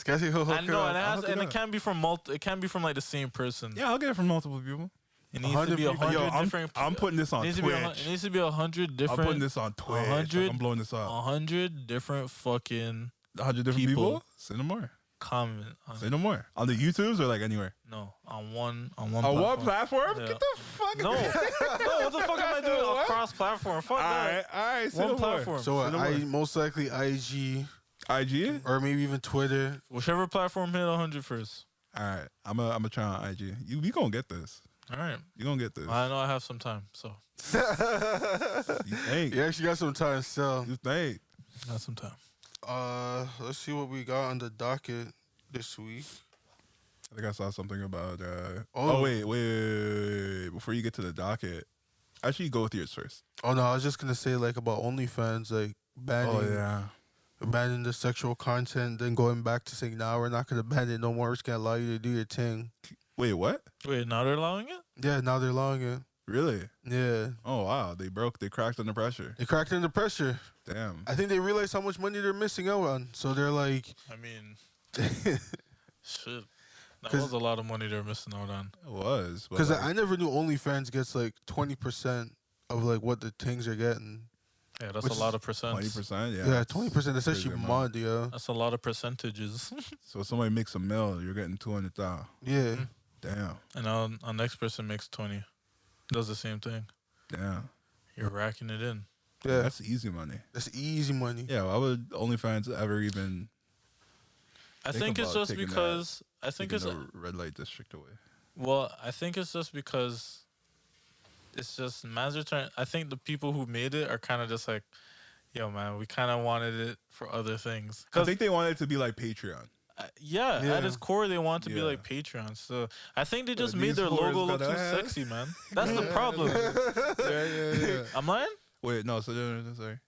And it can't be from like the same person. Yeah, I'll get it from multiple people. It needs to be 100 different. I'm putting this on Twitch. It needs to be 100 different. I'm putting this on Twitch. 100. I'm blowing this up. 100 different fucking. 100 different people. Say no more. Comment. Say no more. On the YouTubes or like anywhere? No, on one. On one platform? Yeah. Get the fuck. No, what the fuck am I doing across platform? Fuck that. All right. Say one no platform. So I most likely IG, or maybe even Twitter. Whichever platform hit 100 first. All right, I'm gonna try on IG. You gonna get this. All right, you gonna get this. I know I have some time, so. You think? You actually got some time still. You think? Got some time. Let's see what we got on the docket this week. I think I saw something about. Wait. Before you get to the docket, actually go with yours first. Oh no, I was just gonna say like about OnlyFans, like banning. Oh yeah. Banning the sexual content, then going back to saying, "Nah, we're not gonna ban it no more. We're just gonna allow you to do your thing." Wait, what? Wait, now they're allowing it? Yeah, now they're allowing it. Really? Yeah. Oh wow, they cracked under pressure. They cracked under pressure. Damn. I think they realized how much money they're missing out on, so they're like, I mean, shit. That was a lot of money they're missing out on. It was. Because I never knew OnlyFans gets like 20% of like what the things are getting. Yeah, that's a lot of percent. 20%, yeah. Yeah, 20%. That's actually mad, yeah. That's a lot of percentages. So if somebody makes $1 million, you're getting 200,000. Yeah. Damn. And our next person makes 20. Does the same thing. Damn. You're racking it in. Yeah. That's easy money. That's easy money. Yeah, why would OnlyFans ever even I think it's just because I think it's the red light district away. Well, I think it's just because it's just man's return. I think the people who made it are kind of just like, yo, man, we kind of wanted it for other things. I think they wanted it to be like Patreon. Yeah, at its core, they want to be like Patreon. So I think they just made their logo look too sexy, man. That's the problem. Yeah. I'm lying? Wait, no, sorry.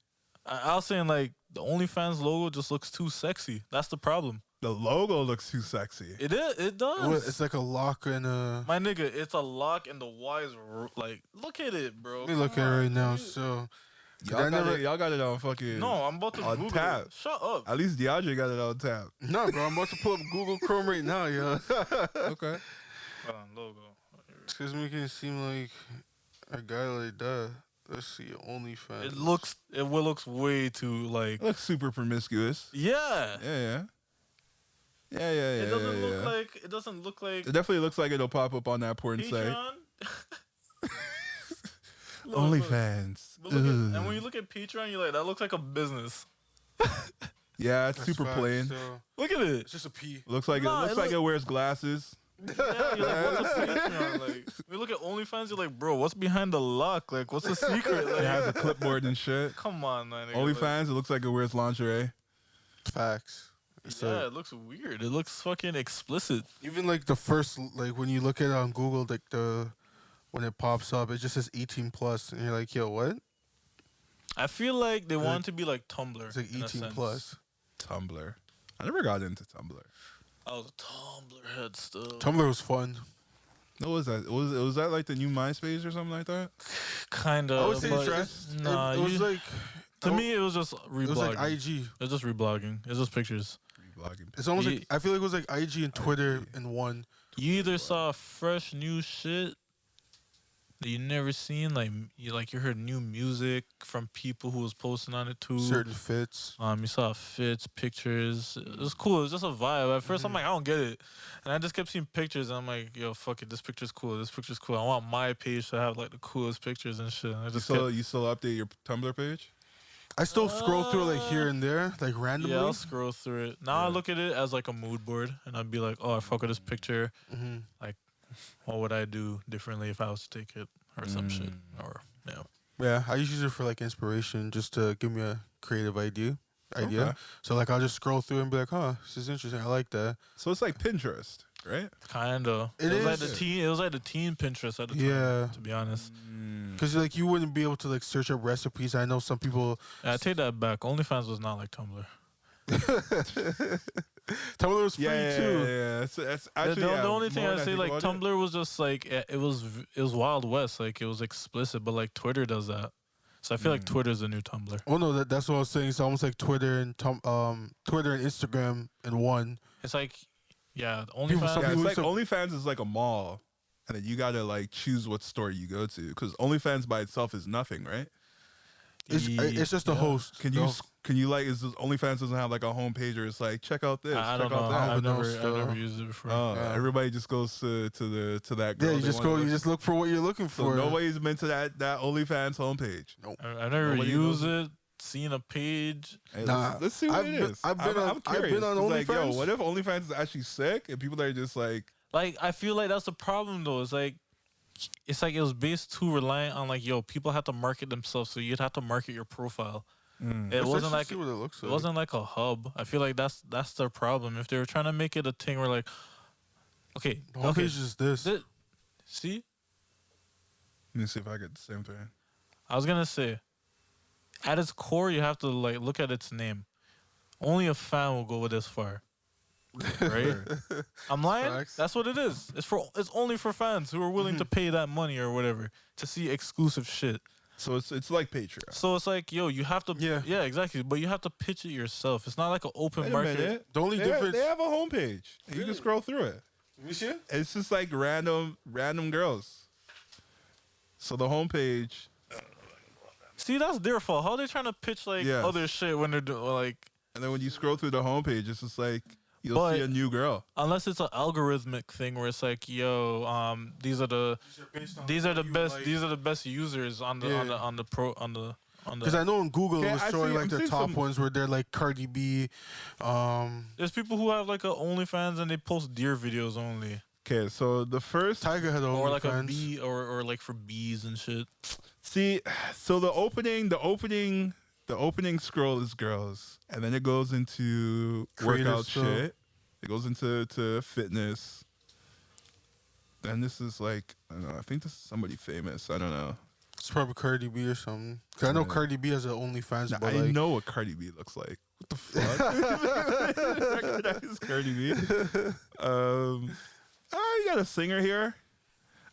I was saying, like, the OnlyFans logo just looks too sexy. That's the problem. The logo looks too sexy. It is. It does. What, it's like a lock and a... My nigga, it's a lock and the Y is like, look at it, bro. Let me look at it right now. So, y'all got it on fucking... No, I'm about to Google tap. it. Shut up. At least DeAndre got it on tap. No, bro, I'm about to pull up Google Chrome right now, yo. Okay. Hold on, logo. It's making it seem like a guy like that. Let's see, OnlyFans. It looks way too like... It looks super promiscuous. Yeah. Yeah. It doesn't look like. It definitely looks like it'll pop up on that porn site. OnlyFans. And when you look at Patreon, you're like, that looks like a business. Yeah, it's super plain. So, look at it. it's just a P. Looks like it wears glasses. Yeah, you're like, what's the Patreon? Like, we look at OnlyFans, you're like, bro, what's behind the lock? Like, what's the secret? Like, It has a clipboard and shit. Come on, man. OnlyFans, it looks like it wears lingerie. Facts. Yeah, it looks weird. It looks fucking explicit. Even like the first, like when you look at it on Google, like when it pops up, it just says 18 plus, and you're like, yo, what? I feel like they want to be like Tumblr. It's like in a 18 sense. plus. Tumblr. I never got into Tumblr. I was a Tumblr head still. Tumblr was fun. What was that? Was that like the new MySpace or something like that? Kind of. I would say Nah, it was like to me, it was just reblogging. it was like IG. It was just reblogging. It's just pictures. Reblogging. It's almost like I feel like it was like IG and Twitter in one. You either saw fresh new shit that you never seen, like you heard new music from people who was posting on it too. Certain fits. You saw fits, pictures. It was cool. It was just a vibe. At first, I'm like, I don't get it, and I just kept seeing pictures. And I'm like, yo, fuck it. This picture's cool. This picture's cool. I want my page to have like the coolest pictures and shit. And I just You still update your Tumblr page? I still scroll through like here and there, like randomly. Yeah, I'll scroll through it. Now I look at it as like a mood board, and I'd be like, oh, I fuck with this picture. Like, what would I do differently if I was to take it or some shit? Or Yeah, I use it for like inspiration, just to give me a creative idea. Okay. So like I'll just scroll through and be like, huh, this is interesting. I like that. So it's like Pinterest, right? kinda. It was like the teen. It was like the teen Pinterest at the time. Yeah. To be honest. Because like you wouldn't be able to like search up recipes. I know some people. Yeah, I take that back. OnlyFans was not like Tumblr. Tumblr was free too. Yeah. That's actually The only thing I say like Tumblr was just like it was Wild West. Like it was explicit, but like Twitter does that. So I feel like Twitter's the new Tumblr. Oh no, that's what I was saying. It's almost like Twitter and Twitter and Instagram in one. It's like, yeah, Yeah, OnlyFans. it's like OnlyFans is like a mall, and then you gotta like choose what store you go to because OnlyFans by itself is nothing, right? It's just a host. Can you like is OnlyFans doesn't have like a homepage or it's like check out this, I check don't out know. that. I've never used it before. Everybody just goes to that girl. Yeah, you just go. You just look for what you're looking for. So nobody's been to that OnlyFans homepage. Nope. I never used it. Seen a page. Hey, Nah, let's see what it is. I'm curious. I've been on OnlyFans. like, yo, what if OnlyFans is actually sick and people are just like I feel like that's the problem though. It's like it was based too reliant on like, yo, people have to market themselves, so you'd have to market your profile. It wasn't like what it looks like. It wasn't like a hub. I feel like that's their problem. If they were trying to make it a thing where like, okay, The homepage is this. See, let me see if I get the same thing. I was gonna say, at its core, you have to like look at its name. Only a fan will go this far, right? I'm lying. Facts. That's what it is. It's only for fans who are willing to pay that money or whatever to see exclusive shit. So it's like Patreon. So it's like, yo, you have to, yeah, exactly. But you have to pitch it yourself. It's not like an open Wait a market. minute. The only They difference. have a homepage. And you can scroll through it. You see it? It's just like random girls. So the homepage. See, that's their fault. How are they trying to pitch like Yes. other shit when they're doing like? And then when you scroll through the homepage, it's just like you'll see a new girl. Unless it's an algorithmic thing where it's like, yo, these are the best users on the. Because I know in Google it was I showing see- like I'm their seeing top some- ones where they're like Cardi B. There's people who have like a OnlyFans and they post deer videos only, Okay, so the first Tyga had or like a OnlyFans. bee, or like for bees and shit. see, so the opening scroll is girls, and then it goes into Creative workout stuff. shit. It goes into fitness. Then this is like I don't know. I think this is somebody famous. I don't know. It's probably Cardi B or something. Cause I know Cardi B has an OnlyFans, Nah, but I like, know what Cardi B looks like. What the fuck? Recognize Cardi B. You got a singer here.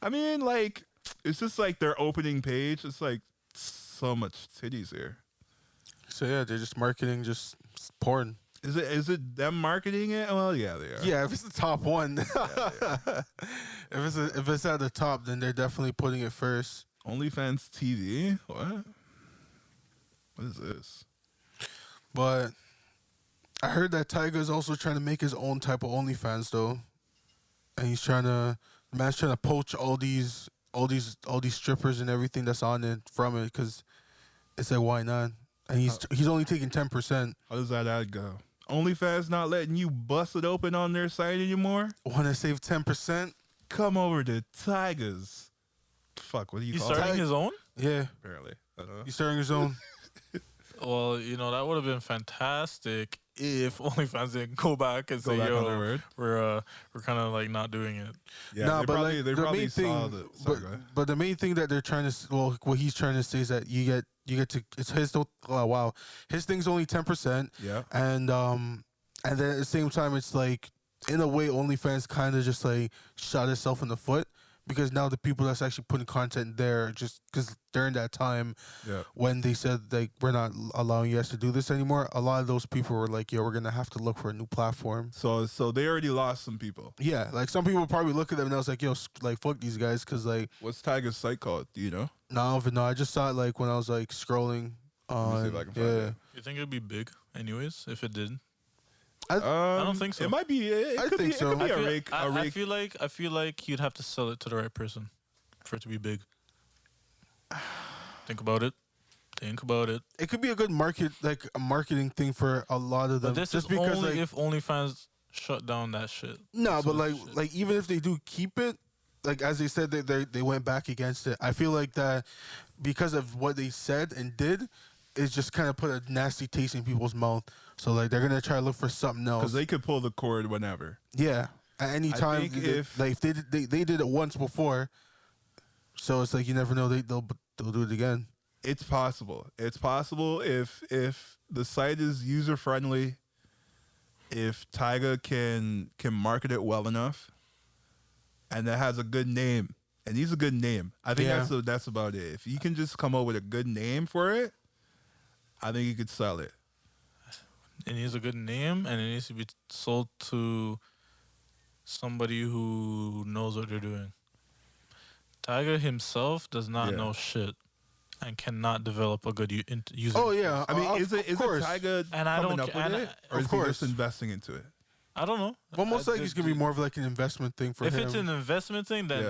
I mean, like, it's just like their opening page. It's like so much titties here. so yeah, they're just marketing just porn. Is it them marketing it? Well, yeah, they are. Yeah, if it's the top one, if it's at the top, then they're definitely putting it first. OnlyFans TV. What is this? But I heard that Tyga is also trying to make his own type of OnlyFans though, and the man's trying to poach all these strippers and everything that's on it from it, because it's like, why not? And he's only taking 10%. How does that ad go? OnlyFans not letting you bust it open on their site anymore? Want to save 10%? Come over to Tyga's. Fuck, what do you He's call it? starting his own. Yeah, Apparently. I don't know. he's starting his own. Well, that would have been fantastic if OnlyFans didn't go back and say, back on their yo, word. we're kind of like not doing it. Yeah, Nah, they but probably, like, they the probably main saw thing, the. Sorry, go ahead. but the main thing that they're trying to, well, what he's trying to say is that you get to, it's his. Oh wow, his thing's only 10%. Yeah. And then at the same time, it's like in a way, OnlyFans kind of just like shot itself in the foot because now the people that's actually putting content there, just because during that time when they said like we're not allowing you guys to do this anymore, a lot of those people were like, yo, we're gonna have to look for a new platform. So they already lost some people. Yeah, like some people probably look at them and I was like, yo, like fuck these guys, because like, what's Tyga's site called? Do you know? no, I just saw it like when I was like scrolling Let me see on. if I can find it. You think it'd be big, anyways, if it did? I don't think so. It might be. It could think be, so. It could be I a feel, rake. I feel like you'd have to sell it to the right person for it to be big. Think about it. It could be a good marketing thing for a lot of them. But this just is because only like, if OnlyFans shut down that shit. no, So but shit. like even if they do keep it, like as they said, they went back against it. I feel like that because of what they said and did, it's just kind of put a nasty taste in people's mouth. So like they're gonna try to look for something else. Because they could pull the cord whenever. Yeah, at any time. think If they did it once before, so it's like you never know they'll do it again. It's possible. It's possible if the site is user friendly, if Tyga can market it well enough, and that has a good name, and he's a good name. I think that's about it. If you can just come up with a good name for it, I think you could sell it. It needs a good name, and it needs to be sold to somebody who knows what they're doing. Tyga himself does not know shit and cannot develop a good user. Oh yeah, I mean, is it course. Tyga And I coming don't up ca- with and it, I- or of is he course. just investing into it? I don't know. Well, most likely it's gonna be more of like an investment thing for if him. it's an investment thing, then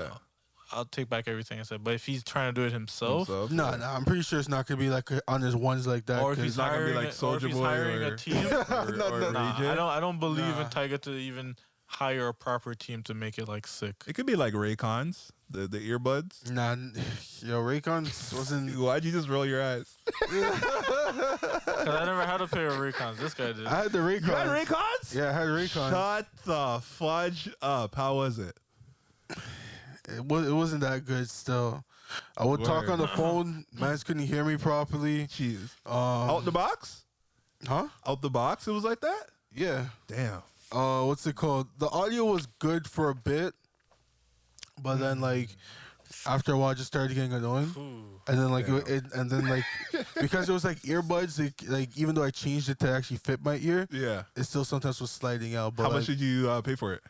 I'll take back everything I said. But if he's trying to do it himself, No, I'm pretty sure it's not gonna be like on his ones like that. or if 'cause- he's not gonna be hiring, like Soulja Boy a or- team, or nah, Ray J. I don't believe in Nah. Tyga to even hire a proper team to make it like sick. It could be like Raycons, the earbuds. Nah, yo, Raycon wasn't. Why'd you just roll your eyes? Cause I never had a pair of Raycons. This guy did. I had the Raycon. You had Raycons? Yeah, I had Raycon. Shut the fudge up. How was it? It wasn't that good. Still, I would talk Word. on the phone. Mans couldn't hear me properly. Jeez. Out the box? Huh? Out the box? It was like that? Yeah. Damn. What's it called? The audio was good for a bit, but then like after a while, it just started getting annoying. And then like and then like because it was like earbuds, like even though I changed it to actually fit my ear, Yeah. it still sometimes was sliding out. But How like, much did you pay for it?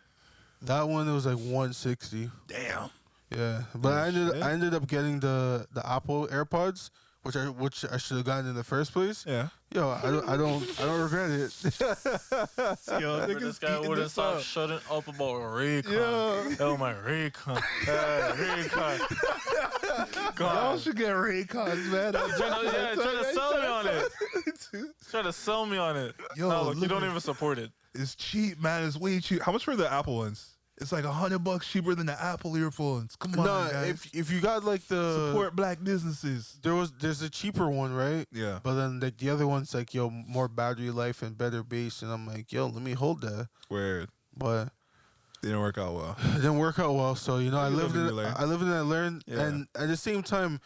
that one? It was like $160. Damn. Yeah, but I shit. ended up getting the Apple AirPods, which I should have gotten in the first place. Yeah. Yo, I don't regret it. Yo, This guy wouldn't stop shutting up about Raycon. Yeah. Oh my Raycon. Raycon. Y'all should get Raycons, man. Trying to sell me on it. Trying to sell me on it. Yo, No, look, you look don't at- even support it. It's cheap, man. It's way cheap. How much were the Apple ones? It's like $100 cheaper than the Apple earphones. Come on, No, guys. if you got like the Support black businesses. there's a cheaper one, right? Yeah. But then like the other one's like, yo, more battery life and better bass, and I'm like, yo, let me hold that. Where But they didn't work out well. it didn't work out well. So I You lived live and in you learn. I lived and I learned, Yeah. and at the same time,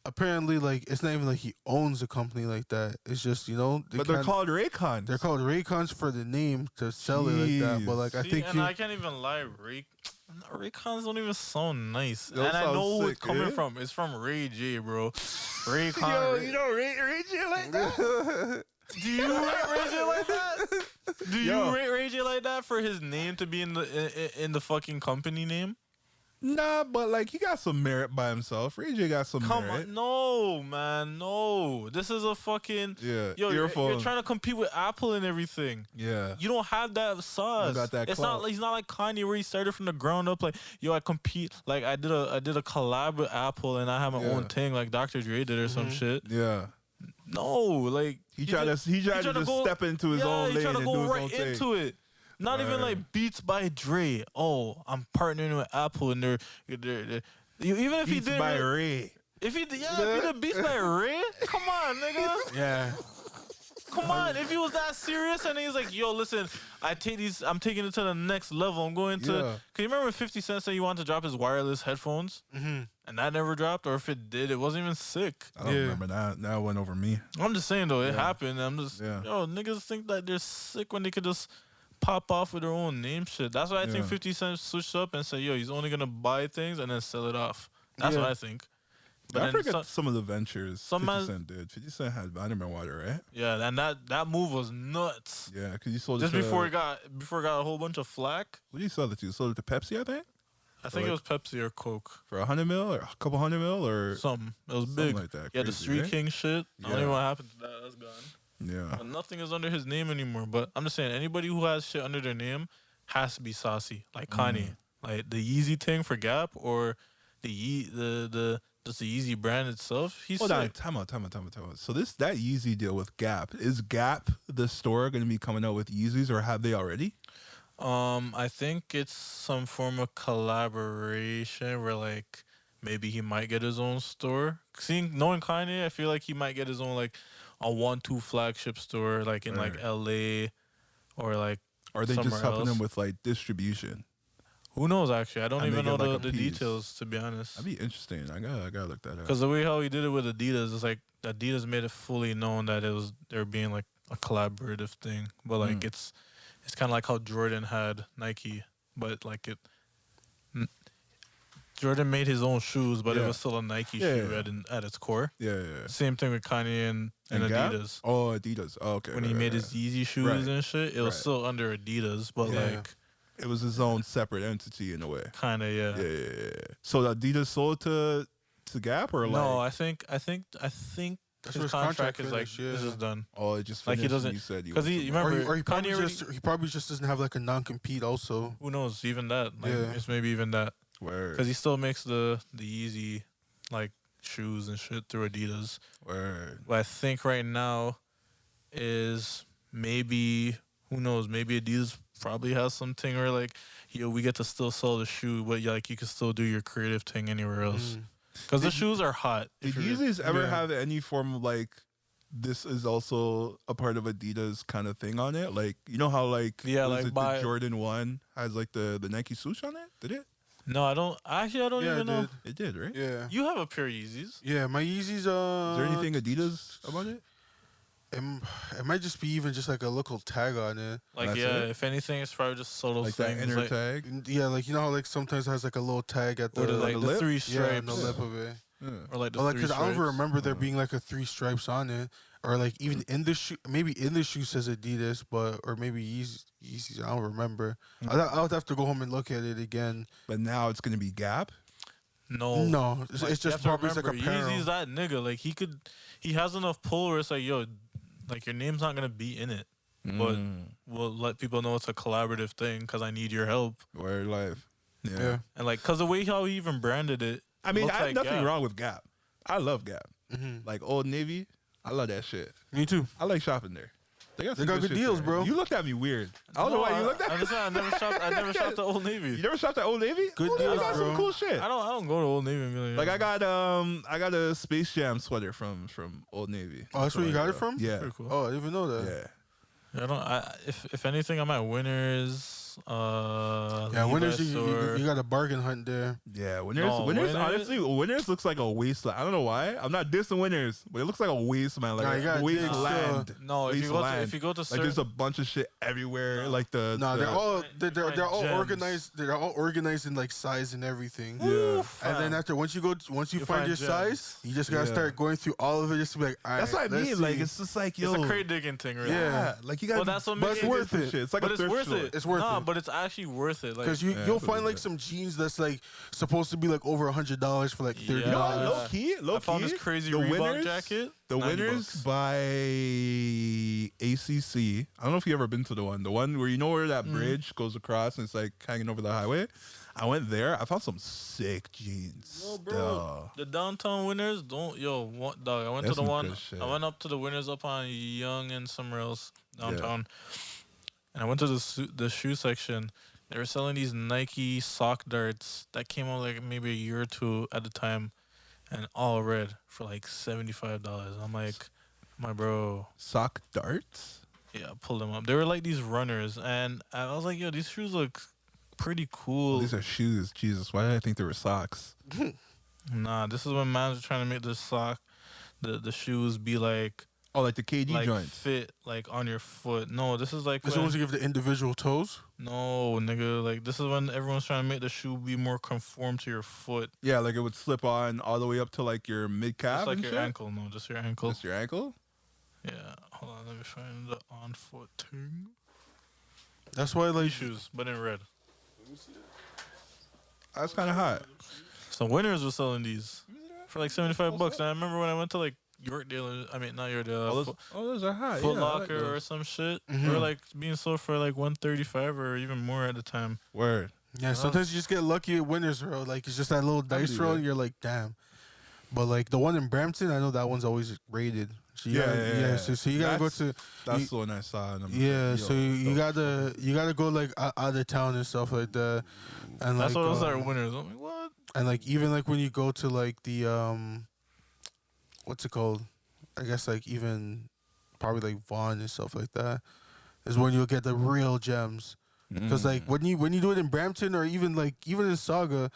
apparently like it's not even like he owns a company like that. It's just But they're called Raycons. they're called Raycons for the name to sell it like that. But like I See, think and I can't even lie, Raycons don't even sound nice. They don't And I sound know who it's sick, coming eh? from. It's from Ray J, bro. Raycon. know Ray J like that? Do you rate Ray J like that? Do you Yo. rate Ray J like that for his name to be in the fucking company name? Nah, but like he got some merit by himself. Ray J got some Come merit. on, no, man, no. This is a fucking Yeah, You're earphone. trying to compete with Apple and everything. Yeah. You don't have that sauce. got that it's clout. not. He's not like Kanye where he started from the ground up. Like, yo, I compete. Like, I did a collab with Apple and I have my Yeah. own thing, like Dr. Dre did or some shit. Yeah. No, like He tried to just go- step into his own he lane tried to and go do his right own thing. into it. Not even Right. like Beats by Dre. Oh, I'm partnering with Apple and they're even if he Beats did by Ray. if he did Beats by Ray, come on, nigga. yeah. come on. If he was that serious and he's like, yo, listen, I'm taking it to the next level. I'm going to. Yeah. Cause you remember when 50 Cent said he wanted to drop his wireless headphones, and that never dropped, or if it did, it wasn't even sick. I don't remember that. That went over me. I'm just saying though, it happened. I'm just, yo, niggas think that they're sick when they could just pop off with their own name shit. That's why I think 50 Cent switched up and said, yo, he's only gonna buy things and then sell it off. That's what I think. But I forget some of the ventures 50 Cent did. 50 Cent had vitamin water, right? Yeah, and that move was nuts. Yeah, because you sold just it before it got a whole bunch of flack. What did you sell it to? You sold it to Pepsi, I think. I think it was Pepsi or Coke for 100 mil or a couple hundred mil or something. It was big. Like that. Yeah, the Street King shit. I don't know what happened to that. That's gone. Yeah, but nothing is under his name anymore. But I'm just saying, anybody who has shit under their name has to be saucy, like Kanye, like the Yeezy thing for Gap or the just the Yeezy brand itself. Hold on, time out. So that Yeezy deal with Gap, is Gap the store going to be coming out with Yeezys, or have they already? I think it's some form of collaboration where like maybe he might get his own store. Knowing Kanye, I feel like he might get his own like a 1-2 flagship store like in like LA or like. Or are they just helping him with like distribution? Who knows? Actually, I don't even know the details. To be honest, that'd be interesting. I gotta look that up. Because the way how he did it with Adidas, it's like Adidas made it fully known that they're being like a collaborative thing. But like it's kind of like how Jordan had Nike, but like Jordan made his own shoes, but it was still a Nike shoe at its core. Yeah. Same thing with Kanye and Adidas. Oh, Adidas. Oh, okay. When he made his Yeezy shoes and shit, it was still under Adidas, but like. It was his own separate entity in a way. Kind of, yeah. Yeah. So Adidas sold to Gap or like? No, I think his contract is like this is done. Oh, it just finished like he doesn't. You said because he remember or he probably just doesn't have like a non-compete also. Who knows? Even that. Like, it's maybe even that. Because he still makes the Yeezy like shoes and shit through Adidas. Word. But I think right now is maybe, who knows? Maybe Adidas probably has something where like, yo, we get to still sell the shoe, but like you can still do your creative thing anywhere else. Because the shoes are hot. Did Yeezys ever have any form of like, this is also a part of Adidas kind of thing on it? Like, you know how like, the Jordan 1 has like the Nike swoosh on it? Did it? No, I don't. Actually, I don't even know. It did, right? Yeah. You have a pair of Yeezys. Yeah, my Yeezys. Is there anything Adidas about it? It might just be even just like a local tag on it. Like, if anything, it's probably just subtle like things. That inner tag? Yeah, like, you know how like sometimes it has like a little tag at the, or like the 3 stripes. Yeah, on the lip of it. Yeah. Or like the 3 because stripes. I don't even remember there being like a 3 stripes on it. Or like even in the shoe, maybe in the shoe says Adidas, or maybe Yeezys. I don't remember. I'll have to go home and look at it again. But now it's gonna be Gap. No, it's just probably like a Yeezy's that nigga. Like he has enough pull where it's like, yo, like your name's not gonna be in it, but we'll let people know it's a collaborative thing because I need your help. Word life. Yeah. And like, cause the way how he even branded it. I mean, I have like nothing wrong with Gap. I love Gap. Like Old Navy. I love that shit. Me too. I like shopping there. They got good deals, bro. You looked at me weird. I don't know why you looked at me. I never shopped at Old Navy. You never shopped at Old Navy? Good deals, I got bro. some cool shit. I don't go to Old Navy. Really, like I got a Space Jam sweater from Old Navy. Oh, that's where you got it from? Yeah. Pretty cool. Oh, I didn't even know that. Yeah. If anything, I'm at Winners. Winners. You got a bargain hunt there. Yeah, Winners. Honestly, Winners looks like a wasteland. I don't know why. I'm not dissing Winners, but it looks like a wasteland. Like a wasteland. If you go to like there's a bunch of shit everywhere. Like they're all organized. They're all organized in like size and everything. Yeah. And then once you find your size, you just gotta start going through all of it just to be like, all right, that's what I mean. Like it's just like it's a crate digging thing, really. Yeah. Like you got. Well, that's what makes it worth it. It's like a thrift store. It's worth it. But it's actually worth it. Because you'll find like some jeans that's like supposed to be like over $100 for like $30. Low key. I found this crazy Reebok jacket. The Winners by ACC. I don't know if you ever been to the one where you know where that bridge goes across and it's like hanging over the highway. I went there. I found some sick jeans. Yo, bro, the downtown Winners dog. I went to the one. I went up to the Winners up on Young and somewhere else downtown. Yeah. And I went to the shoe section. They were selling these Nike sock darts that came out like maybe a year or two at the time, and all red for like $75. I'm like, My bro. Sock darts? Yeah, I pulled them up. They were like these runners, and I was like, yo, these shoes look pretty cool. Oh, these are shoes. Jesus, why did I think they were socks? Nah, this is when mans are trying to make the sock, the shoes be like, Oh, like the KD like joints. fit like on your foot. No, this is like This one's to give the individual toes. no, nigga. Like this is when everyone's trying to make the shoe be more conform to your foot. Yeah, like it would slip on all the way up to like your mid calf. Just like and your shit? ankle. No, just your ankle. Just your ankle? Yeah. Hold on, let me find the on foot thing. That's why, like, These shoes, but in red. That's kind of hot. So Winners was selling these for like $75. And I remember when I went to like Yorkdale. I mean, not Yorkdale. Those are hot. Foot yeah, I like Locker or those. some shit. Mhm. Or like being sold for like $135 or even more at the time. Word. yeah, sometimes you just get lucky at winners, bro. Like, it's just that little dice believe roll, it. and you're like, damn. But like the one in Brampton, I know that one's always rated. So you gotta, so you gotta go to. That's the one I saw. And I'm Yeah, like, so yo, you dope. gotta go like out of town and stuff like that, and That's like what was our Winners. I'm like, what? and like even like when you go to like the what's it called? I guess like even probably like Vaughn and stuff like that is when you'll get the real gems. Because like when you do it in Brampton or even in Saga,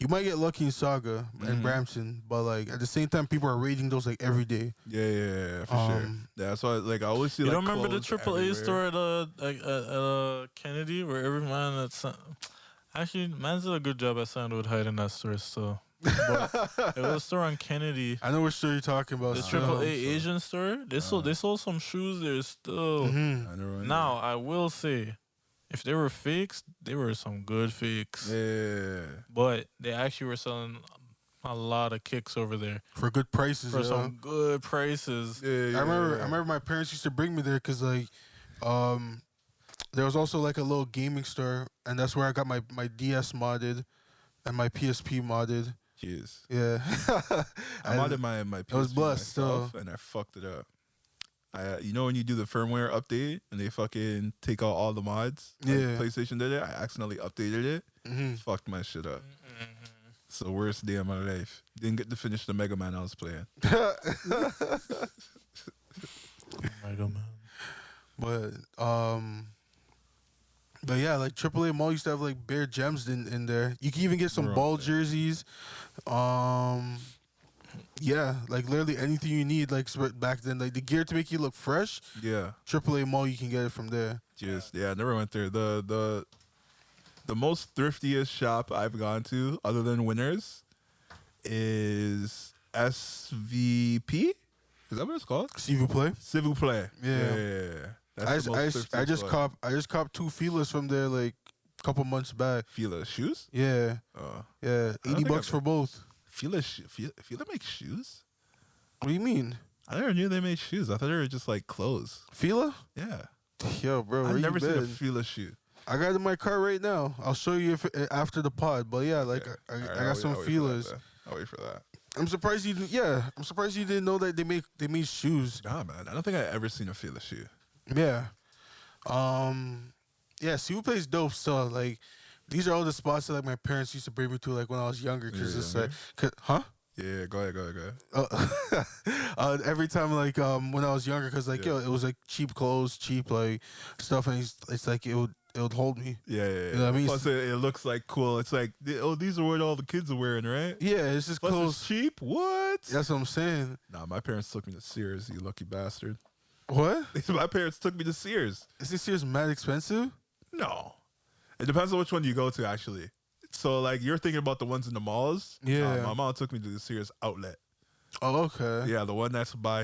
you might get lucky in Saga and Brampton, but like at the same time people are rating those like every day. Yeah, for sure. Yeah, that's why like I always see. You like, don't remember the clothes AAA everywhere. store at Kennedy where every man that's actually man's did a good job at Sandwood hiding that store still. But it was a store on Kennedy. I know which store you're talking about. The still. AAA Asian store. They sold some shoes there still. Mhm. I never went Now I will say, if they were fakes, they were some good fakes. there. But they actually were selling a lot of kicks over there For good prices. for yeah. some good prices. Yeah. I remember my parents used to bring me there because like there was also like a little gaming store, and that's where I got my DS modded and my PSP modded. Jeez. Yeah. I modded my PSP was blessed, myself, and I fucked it up. You know when you do the firmware update and they fucking take out all the mods? Like Yeah. PlayStation did it. I accidentally updated it. Mhm. Fucked my shit up. It's the worst day of my life. Didn't get to finish the Mega Man I was playing. Mega Man. But yeah, like AAA Mall used to have like bare gems in there. You can even get some Right. ball jerseys. Yeah, like literally anything you need. Like back then, like the gear to make you look fresh. Yeah. AAA Mall, you can get it from there. Just I never went there. The most thriftiest shop I've gone to, other than Winners, is SVP. Is that what it's called? See if you play. S'il vous plaît. Yeah. That's the most I just thriftiest one. copped 2 feelers from there like a couple months back. Fila shoes. Yeah, yeah, don't think $80 I've- for both. Fila makes shoes. What do you mean, I never knew they made shoes. I thought they were just like clothes. Fila? Yeah, Yo, bro, where I've you never seen a been? Fila shoe. I got it in my car right now. I'll show you after the pod. But yeah, like I got some feelers. I'll wait for that. I'm surprised you. I'm surprised you didn't know that they made shoes. Nah, man. I don't think I ever seen a Fila shoe. Yeah. Yeah. Super Play's dope. So like, these are all the spots that like my parents used to bring me to like when I was younger. Cause it's like, huh? Yeah, go ahead. Every time like when I was younger, cause like Yeah. yo, it was like cheap clothes, cheap like stuff, and it's like it would hold me. Yeah. You know what I mean? Plus, it looks like cool. It's like, oh, these are what all the kids are wearing, right? Yeah, it's just Plus, clothes. it's cheap. What? That's what I'm saying. Nah, my parents took me to Sears. You lucky bastard. What? My parents took me to Sears. Is this year's mad expensive? No, it depends on which one you go to, actually. So, like, you're thinking about the ones in the malls. Yeah. My mom took me to the Sears outlet. Oh, okay. Yeah, the one that's by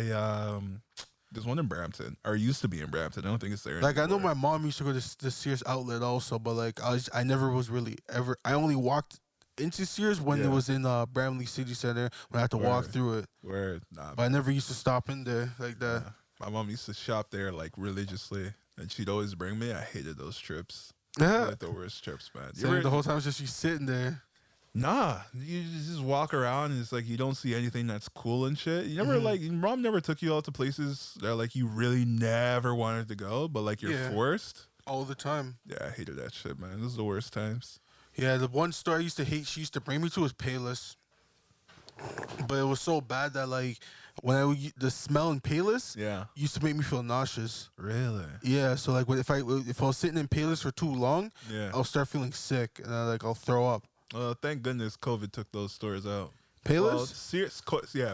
there's one in Brampton, or used to be in Brampton. I don't think it's there. Like I know anymore. my mom used to go to the Sears outlet also, but like I never was really ever. I only walked into Sears when it Yeah. was in Bramley City Center when I had to walk Word. through it. Where nah, But I never used to stop in there like that. my mom used to shop there like religiously, and she'd always bring me. I hated those trips. Yeah. Like the worst trips, man. You So ever- the whole time it's just you sitting there. Nah, you just walk around and it's like you don't see anything that's cool and shit. You never like your mom never took you out to places that like you really never wanted to go, but like you're Yeah. forced. All the time. Yeah, I hated that shit, man. This is the worst times. Yeah, the one store I used to hate, she used to bring me to was Payless. But it was so bad that like when the smell in Payless used to make me feel nauseous. Really? Yeah. So like if I was sitting in Payless for too long, I'll start feeling sick and I'll throw up. Well, thank goodness COVID took those stores out. Payless? Well,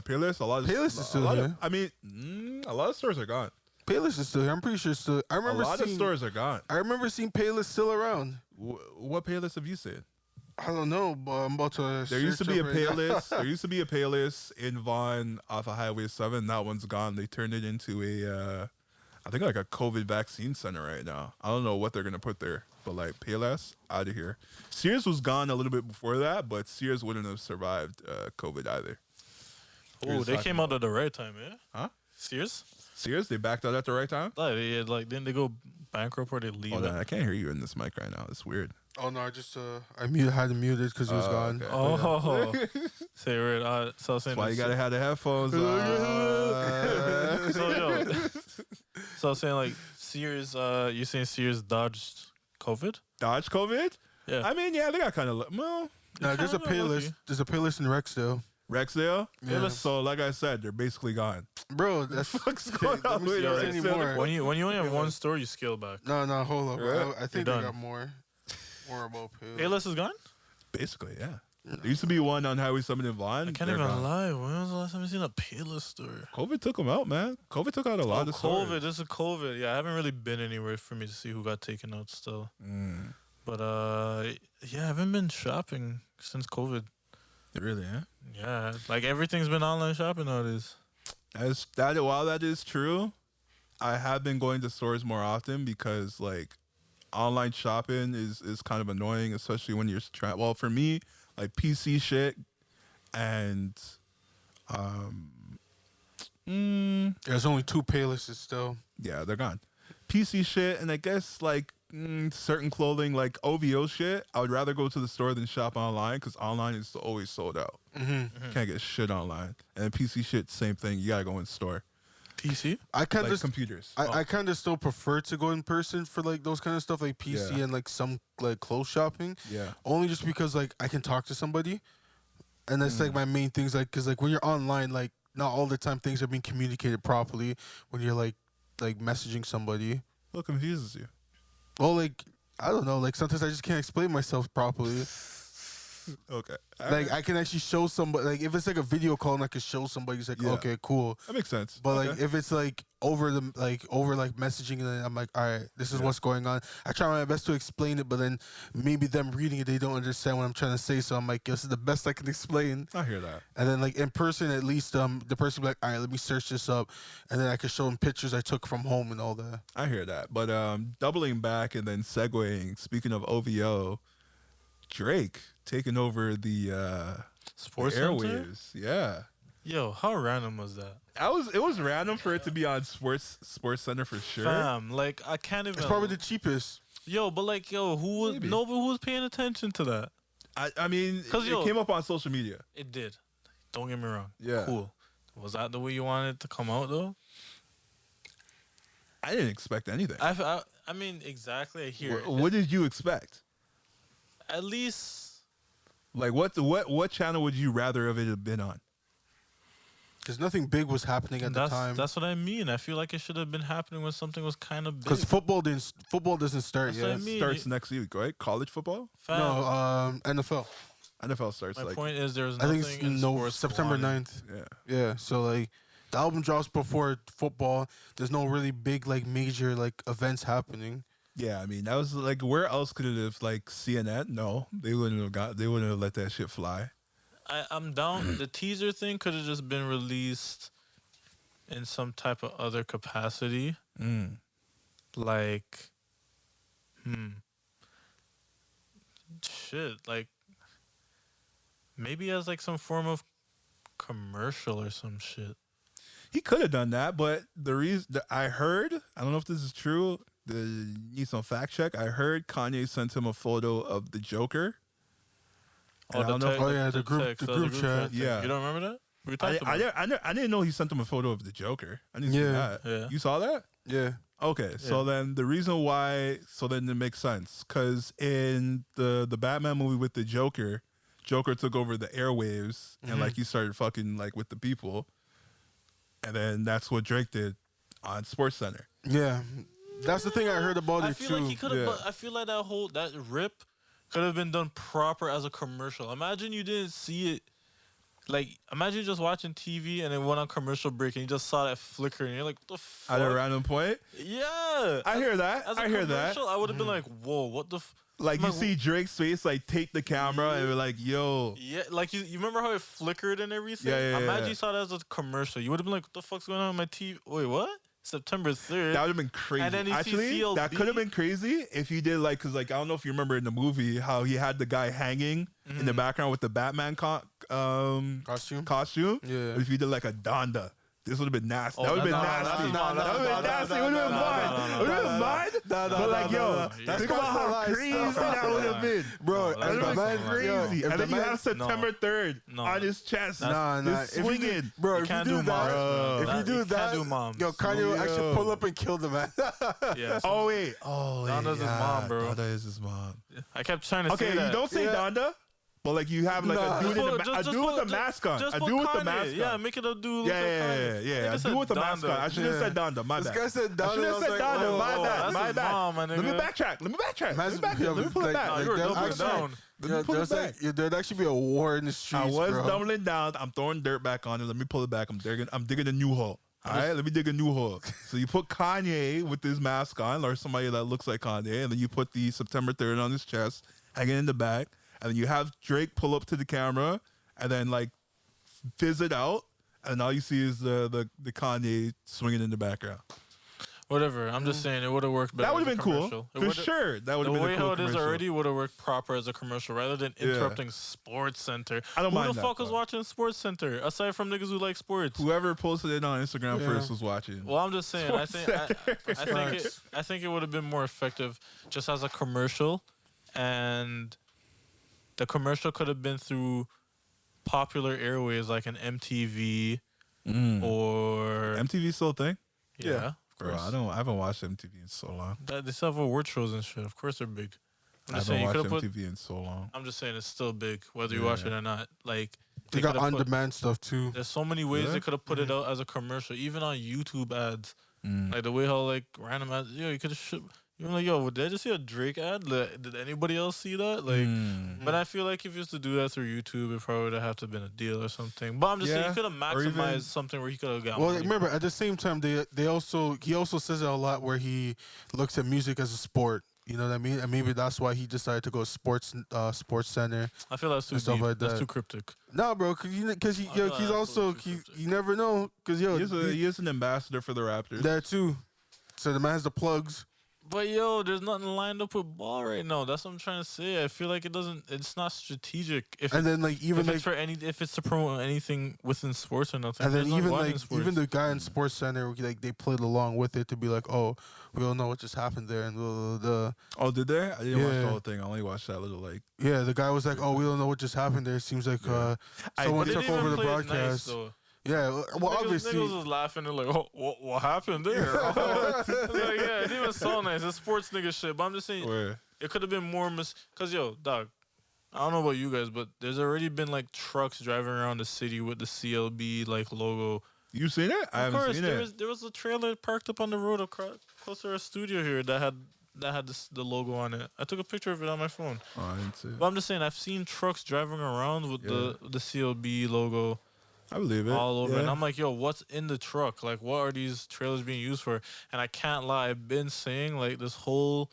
Payless. A lot of Payless is still here. A lot of stores are gone. Payless is still here. I'm pretty sure it's still. I remember a lot of stores are gone. I remember seeing Payless still around. What Payless have you seen? I don't know, but I'm about to. There used to be a Payless. There used to be a Payless in Vaughan off of Highway 7. That one's gone. They turned it into I think like a COVID vaccine center right now. I don't know what they're gonna put there, but like Payless out of here. Sears was gone a little bit before that, but Sears wouldn't have survived COVID either. Oh, they came out at the right time, yeah? Huh? Sears, they backed out at the right time? Didn't they go bankrupt or they leave? Hold on, I can't hear you in this mic right now. It's weird. Oh no, I just had to mute it because he was gone. Okay. Oh, say weird. So saying That's why you gotta have the headphones on. So I was saying like Sears. You saying Sears dodged COVID? Dodge COVID? Yeah. I mean, yeah, they got kind of well. No, there's a kinda Payless. lucky. There's a Payless in Rexdale. Rexdale? Yeah. So like I said, they're basically gone. Bro, that's What's going on with Yo, Rexdale? anymore. When you only have one store, you scale back. No, hold on. Right? I think You're they done. got more. More about Payless. Payless is gone. Basically, yeah. There used to be one on Highway 7 in Vaughan. I can't They're even gone. lie. When was the last time you seen a Payless store? COVID took them out, man. COVID took out a lot of stores. COVID. This is COVID. Yeah, I haven't really been anywhere for me to see who got taken out still. But yeah, I haven't been shopping since COVID. Really, huh? Yeah, like everything's been online shopping nowadays. While that is true, I have been going to stores more often because like online shopping is kind of annoying, especially when you're trying. Well, for me, like PC shit and There's only 2 Paylesses still. yeah, they're gone. PC shit and I guess like certain clothing like OVO shit. I would rather go to the store than shop online because online is always sold out. Can't get shit online. And PC shit, same thing. You gotta go in store. PC? I kind Like of computers. I kind of still prefer to go in person for like those kind of stuff, like PC Yeah. and like some like clothes shopping. Yeah. Only just because like I can talk to somebody, and that's like my main things. Like, cause like when you're online, like not all the time things are being communicated properly. When you're like messaging somebody, What confuses you? well, like I don't know, like sometimes I just can't explain myself properly. Okay. Like I can actually show somebody, like if it's like a video call and I can show somebody, it's like Yeah. okay, cool. That makes sense. But Okay. like if it's like over messaging, and then I'm like, all right, this is what's going on. I try my best to explain it, but then maybe them reading it, they don't understand what I'm trying to say. So I'm like, this is the best I can explain. I hear that. And then like in person, at least the person will be like, all right, let me search this up, and then I can show them pictures I took from home and all that. I hear that. But doubling back and then segueing, speaking of OVO, Drake taking over the Sports the Center? airwaves. Yeah. Yo, how random was that? It was random for it to be on Sports Center for sure. Fam, like I can't even. It's probably the cheapest. Yo, but like yo, who was Maybe. nobody who was paying attention to that? I mean, 'Cause, it yo- came up on social media. It did. Don't get me wrong. Yeah. Cool. Was that the way you wanted it to come out though? I didn't expect anything. I mean exactly. I hear it. What did you expect? At least Like what channel would you rather have it have been on? Because nothing big was happening at the time. that's what I mean. I feel like it should have been happening when something was kind of big. Because football doesn't start That's what yet. I mean. Starts next week, right? College football? Fam, No, NFL. NFL starts my like point is there's I nothing think in it's sports September wanting- 9th. yeah. Yeah, so like the album drops before football. There's no really big like major like events happening. Yeah, I mean that was like where else could it have like CNN? No, they wouldn't have let that shit fly. I'm down. The teaser thing could have just been released in some type of other capacity. Like, shit. Like, maybe as like some form of commercial or some shit. He could have done that, but the reason I heard, I don't know if this is true. Need some fact check. I heard Kanye sent him a photo of the Joker. And I don't know if- the group chat. thing. Yeah. You don't remember that? We I, talked about it. I didn't know he sent him a photo of the Joker. I didn't see Yeah. that. Yeah. You saw that? Yeah. Okay, so then the reason why, so then it makes sense, because in the Batman movie with the Joker took over the airwaves and like he started fucking like with the people. And then that's what Drake did on Sports Center. Yeah, that's the thing I heard about I it feel too. like he could have. Yeah. I feel like that rip could have been done proper as a commercial. Imagine you didn't see it. Like, imagine you just watching TV and it went on commercial break and you just saw that flicker and you're like, what the fuck? At a random point. Yeah. I hear that. As a I hear that. commercial, I would have been like, whoa, what the Like, you see Drake's face, like, take the camera and be like, yo. Yeah, like you remember how it flickered and everything? Yeah. Imagine you saw that as a commercial. You would have been like, what the fuck's going on with my TV? Wait, what? September 3rd. That would have been crazy. And then you see Actually, CLB. that could have been crazy if you did, like, because, like, I don't know if you remember in the movie how he had the guy hanging in the background with the Batman Costume. Yeah. If you did, like, a Donda. This would have been nasty. That would have been nasty. no, That would have been nasty. It would have been fun. It would have been fun. But, like, yo, think about how crazy that would have been. Bro, That would have been crazy. And then you man- have September 3rd No. on his chest. Nah. Just swinging. Bro, You if you can't do do that, moms. if you do You that, can't do moms. yo, Kanye will actually Yo. pull up and kill the man. Yeah. Oh, wait. Oh, Donda's his mom, bro. Donda is his mom. I kept trying to Okay, say that. you don't say Yeah. Donda, but like you have like Nah. a dude, in Just a dude with a mask on. Just A put dude with a Kanye. mask Yeah, on. make it a dude. Yeah. A dude with a mask on. I should have said Donda. My This bad. guy said I Donda. should have I was said like, Donda. oh, My bad. that's My his bad. mom, my Let me nigga. backtrack. Let me Man's- back up. Let me pull it like, back. No, like, you were there's doubling actually- down. Let me pull it back. There'd actually be a war in the streets, I was bro. doubling down. I'm throwing dirt back on it. Let me pull it back. I'm digging a new hole. All right, let me dig a new hole. So you put Kanye with his mask on, or somebody that looks like Kanye, and then you put the September 3rd on his chest, hanging in the back, and then you have Drake pull up to the camera, and then like fizz it out, and all you see is the Kanye swinging in the background. Whatever. I'm just saying it would have worked better. That would have as a been cool. commercial. It For would've- sure. That would The have been way a cool how it is commercial. already would have worked proper as a commercial rather than Yeah. interrupting Sports Center. I don't Who mind the that fuck was part. watching Sports Center aside from niggas who like sports? Whoever posted it on Instagram Yeah. first was watching. Well, I'm just saying. I think it would have been more effective just as a commercial, and the commercial could have been through popular airways like an MTV or MTV still a thing? yeah, of Bro, course. I haven't watched MTV in so long. They still have award shows and shit. Of course they're big. I'm I just haven't saying you watched could have put. MTV in so long. I'm just saying it's still big whether you watch it or not. Like They got coulda put- on-demand stuff too. There's so many ways Yeah? they could have put it out as a commercial, even on YouTube ads. Like the way how like random ads, you could have. You're like, yo, did I just see a Drake ad? Like, did anybody else see that? Like, but I feel like if you used to do that through YouTube, it probably would have to been a deal or something. But I'm just saying, Yeah, you could have or even- maximized something where he could have got. Well, money. remember at the same time, he also says it a lot where he looks at music as a sport. You know what I mean? And maybe that's why he decided to go Sports Center. I feel that's too and stuff deep. like That's that. too cryptic. Nah, bro, because I feel he's that's also too cryptic. you never know because He is an ambassador for the Raptors. that too. So the man has the plugs. But yo, there's nothing lined up with ball right now. That's what I'm trying to say. I feel like it's not strategic. And then like even like if it's to promote anything within sports or nothing. and then there's no even one in like sports. even the guy in Sports Center like they played along with it to be like, oh, we don't know what just happened there and blah, blah, blah. Oh, did they? I didn't watch Yeah. the whole thing. I only watched that little like. Yeah, the guy was like, oh, we don't know what just happened there. It seems like someone They took didn't even over the play it nice, broadcast. though. Yeah, well, Niggas obviously. was laughing. They're like, "Oh, what happened there?" It's like, yeah, it didn't even sound nice. It's sports nigga shit. But I'm just saying, Where? it could have been more cause yo, dog. I don't know about you guys, but there's already been like trucks driving around the city with the CLB like logo. You seen it? I Of haven't course, seen it. there was a trailer parked up on the road close to our studio here that had the logo on it. I took a picture of it on my phone. Oh, I didn't see it. But I'm just saying, I've seen trucks driving around with Yeah. the CLB logo I believe it. all over. Yeah. And I'm like, yo, what's in the truck? Like, what are these trailers being used for? And I can't lie, I've been saying like this whole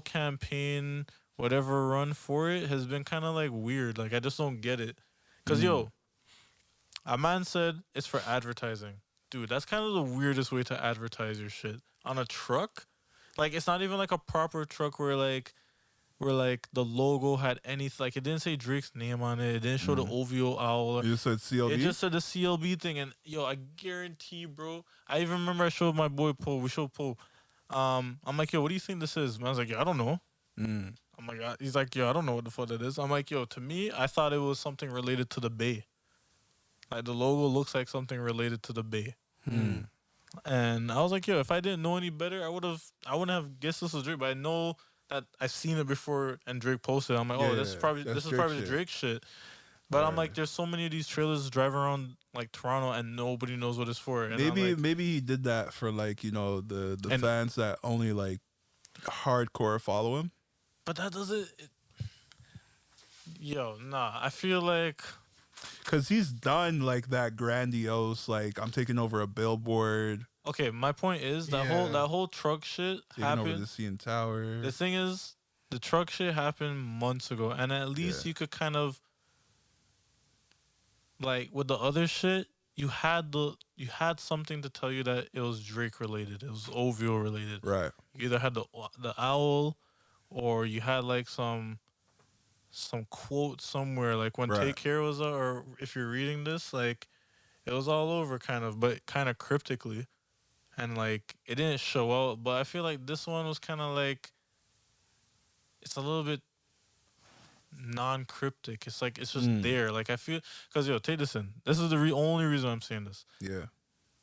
campaign, whatever run for it, has been kind of like weird. Like I just don't get it. Cause yo, a man said it's for advertising. Dude, that's kind of the weirdest way to advertise your shit. On a truck? Like it's not even like a proper truck where the logo had anything, like it didn't say Drake's name on it. It didn't show the OVO owl. You just said CLB? It just said the CLB thing, and yo, I guarantee, bro. I even remember I showed my boy Poe. We showed Poe. I'm like, yo, what do you think this is? Man's like, yo, I don't know. I'm like, he's like, yo, I don't know what the fuck that is. I'm like, yo, to me, I thought it was something related to the Bay. Like the logo looks like something related to the Bay. And I was like, yo, if I didn't know any better, I wouldn't have guessed this was Drake. But I know that I've seen it before, and Drake posted. I'm like, oh, Yeah, this is probably that's the Drake shit. Drake shit. But I'm like, there's so many of these trailers driving around like Toronto, and nobody knows what it's for. And Maybe he did that for like the fans that only like hardcore follow him. But that doesn't. Yo, nah. I feel like because he's done like that grandiose, like I'm taking over a billboard. Okay, my point is that whole truck shit taking happened. Over the CN Tower. The thing is, the truck shit happened months ago, and at least you could kind of like with the other shit, you had something to tell you that it was Drake related, it was OVO related. Right. You either had the owl, or you had like some quote somewhere, like when Take Care was or if you're reading this, like it was all over kind of, but kind of cryptically, and like it didn't show out. But I feel like this one was kind of like it's a little bit non-cryptic. It's like it's just there. Like I feel because take this in. This is the only reason I'm saying this. Yeah,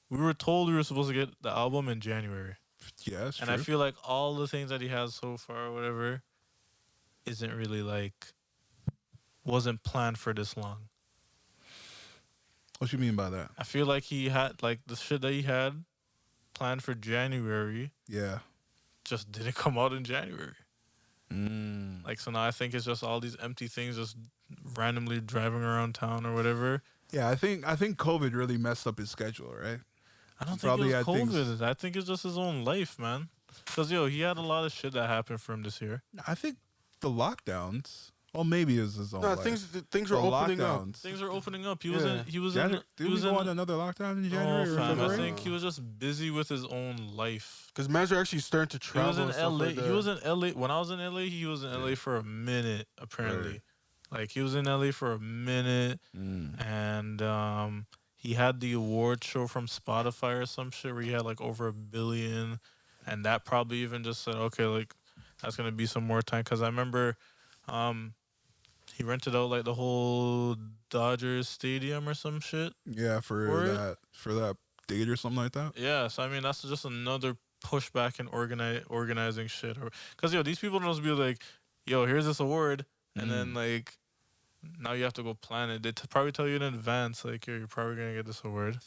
we were told we were supposed to get the album in January. Yeah, that's and true. I feel like all the things that he has so far, or whatever, isn't really like wasn't planned for this long. What you mean by that? I feel like he had like the shit that he had planned for January. Yeah, just didn't come out in January. Like, so now I think it's just all these empty things just randomly driving around town or whatever. Yeah, I think COVID really messed up his schedule, right? I don't think it was COVID. I think it's just his own life, man. Because, he had a lot of shit that happened for him this year. I think the lockdowns... Well, maybe it was his own life. Things are opening up. Things are opening up. He was in another lockdown in January? Oh, fam, I think he was just busy with his own life. Because mans are actually starting to travel. He was in LA. He was in LA. When I was in LA, he was in LA for a minute, apparently. Right. Like, he was in LA for a minute. And he had the award show from Spotify or some shit where he had like over 1 billion. And that probably even just said, okay, like, that's going to be some more time. Because I remember... he rented out like the whole Dodgers stadium or some shit. Yeah, for that date or something like that. Yeah, so I mean that's just another pushback in organizing shit. Or because these people don't just be like, here's this award, and then like now you have to go plan it. They probably tell you in advance, like you're probably gonna get this award.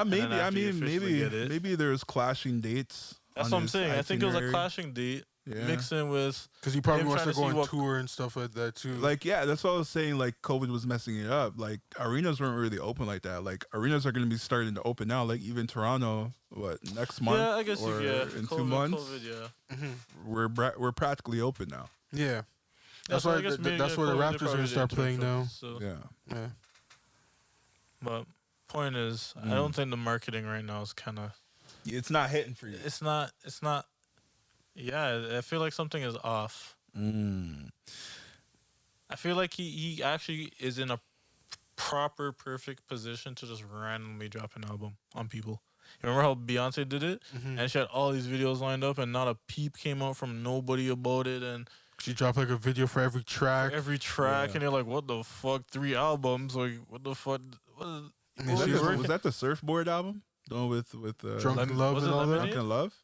Maybe there's clashing dates. That's what I'm saying. I think it was a clashing date. Yeah. Mixing with because he probably wants to go on tour and stuff like that too. Like that's what I was saying. Like COVID was messing it up. Like arenas weren't really open like that. Like arenas are going to be starting to open now. Like even Toronto, next month? Yeah, I guess in COVID, 2 months. COVID, we're practically open now. Yeah, that's why that's where the Raptors are going to start playing now. So. Yeah. But point is, I don't think the marketing right now is kind of. It's not hitting for you. It's not. Yeah, I feel like something is off. I feel like he actually is in a proper, perfect position to just randomly drop an album on people. You remember how Beyonce did it? And she had all these videos lined up, and not a peep came out from nobody about it. And she dropped like a video for every track. And you're like, what the fuck? 3 albums? Like, what the fuck? Was that the Surfboard album? The one with Drunken Love and all that? Drunken Love?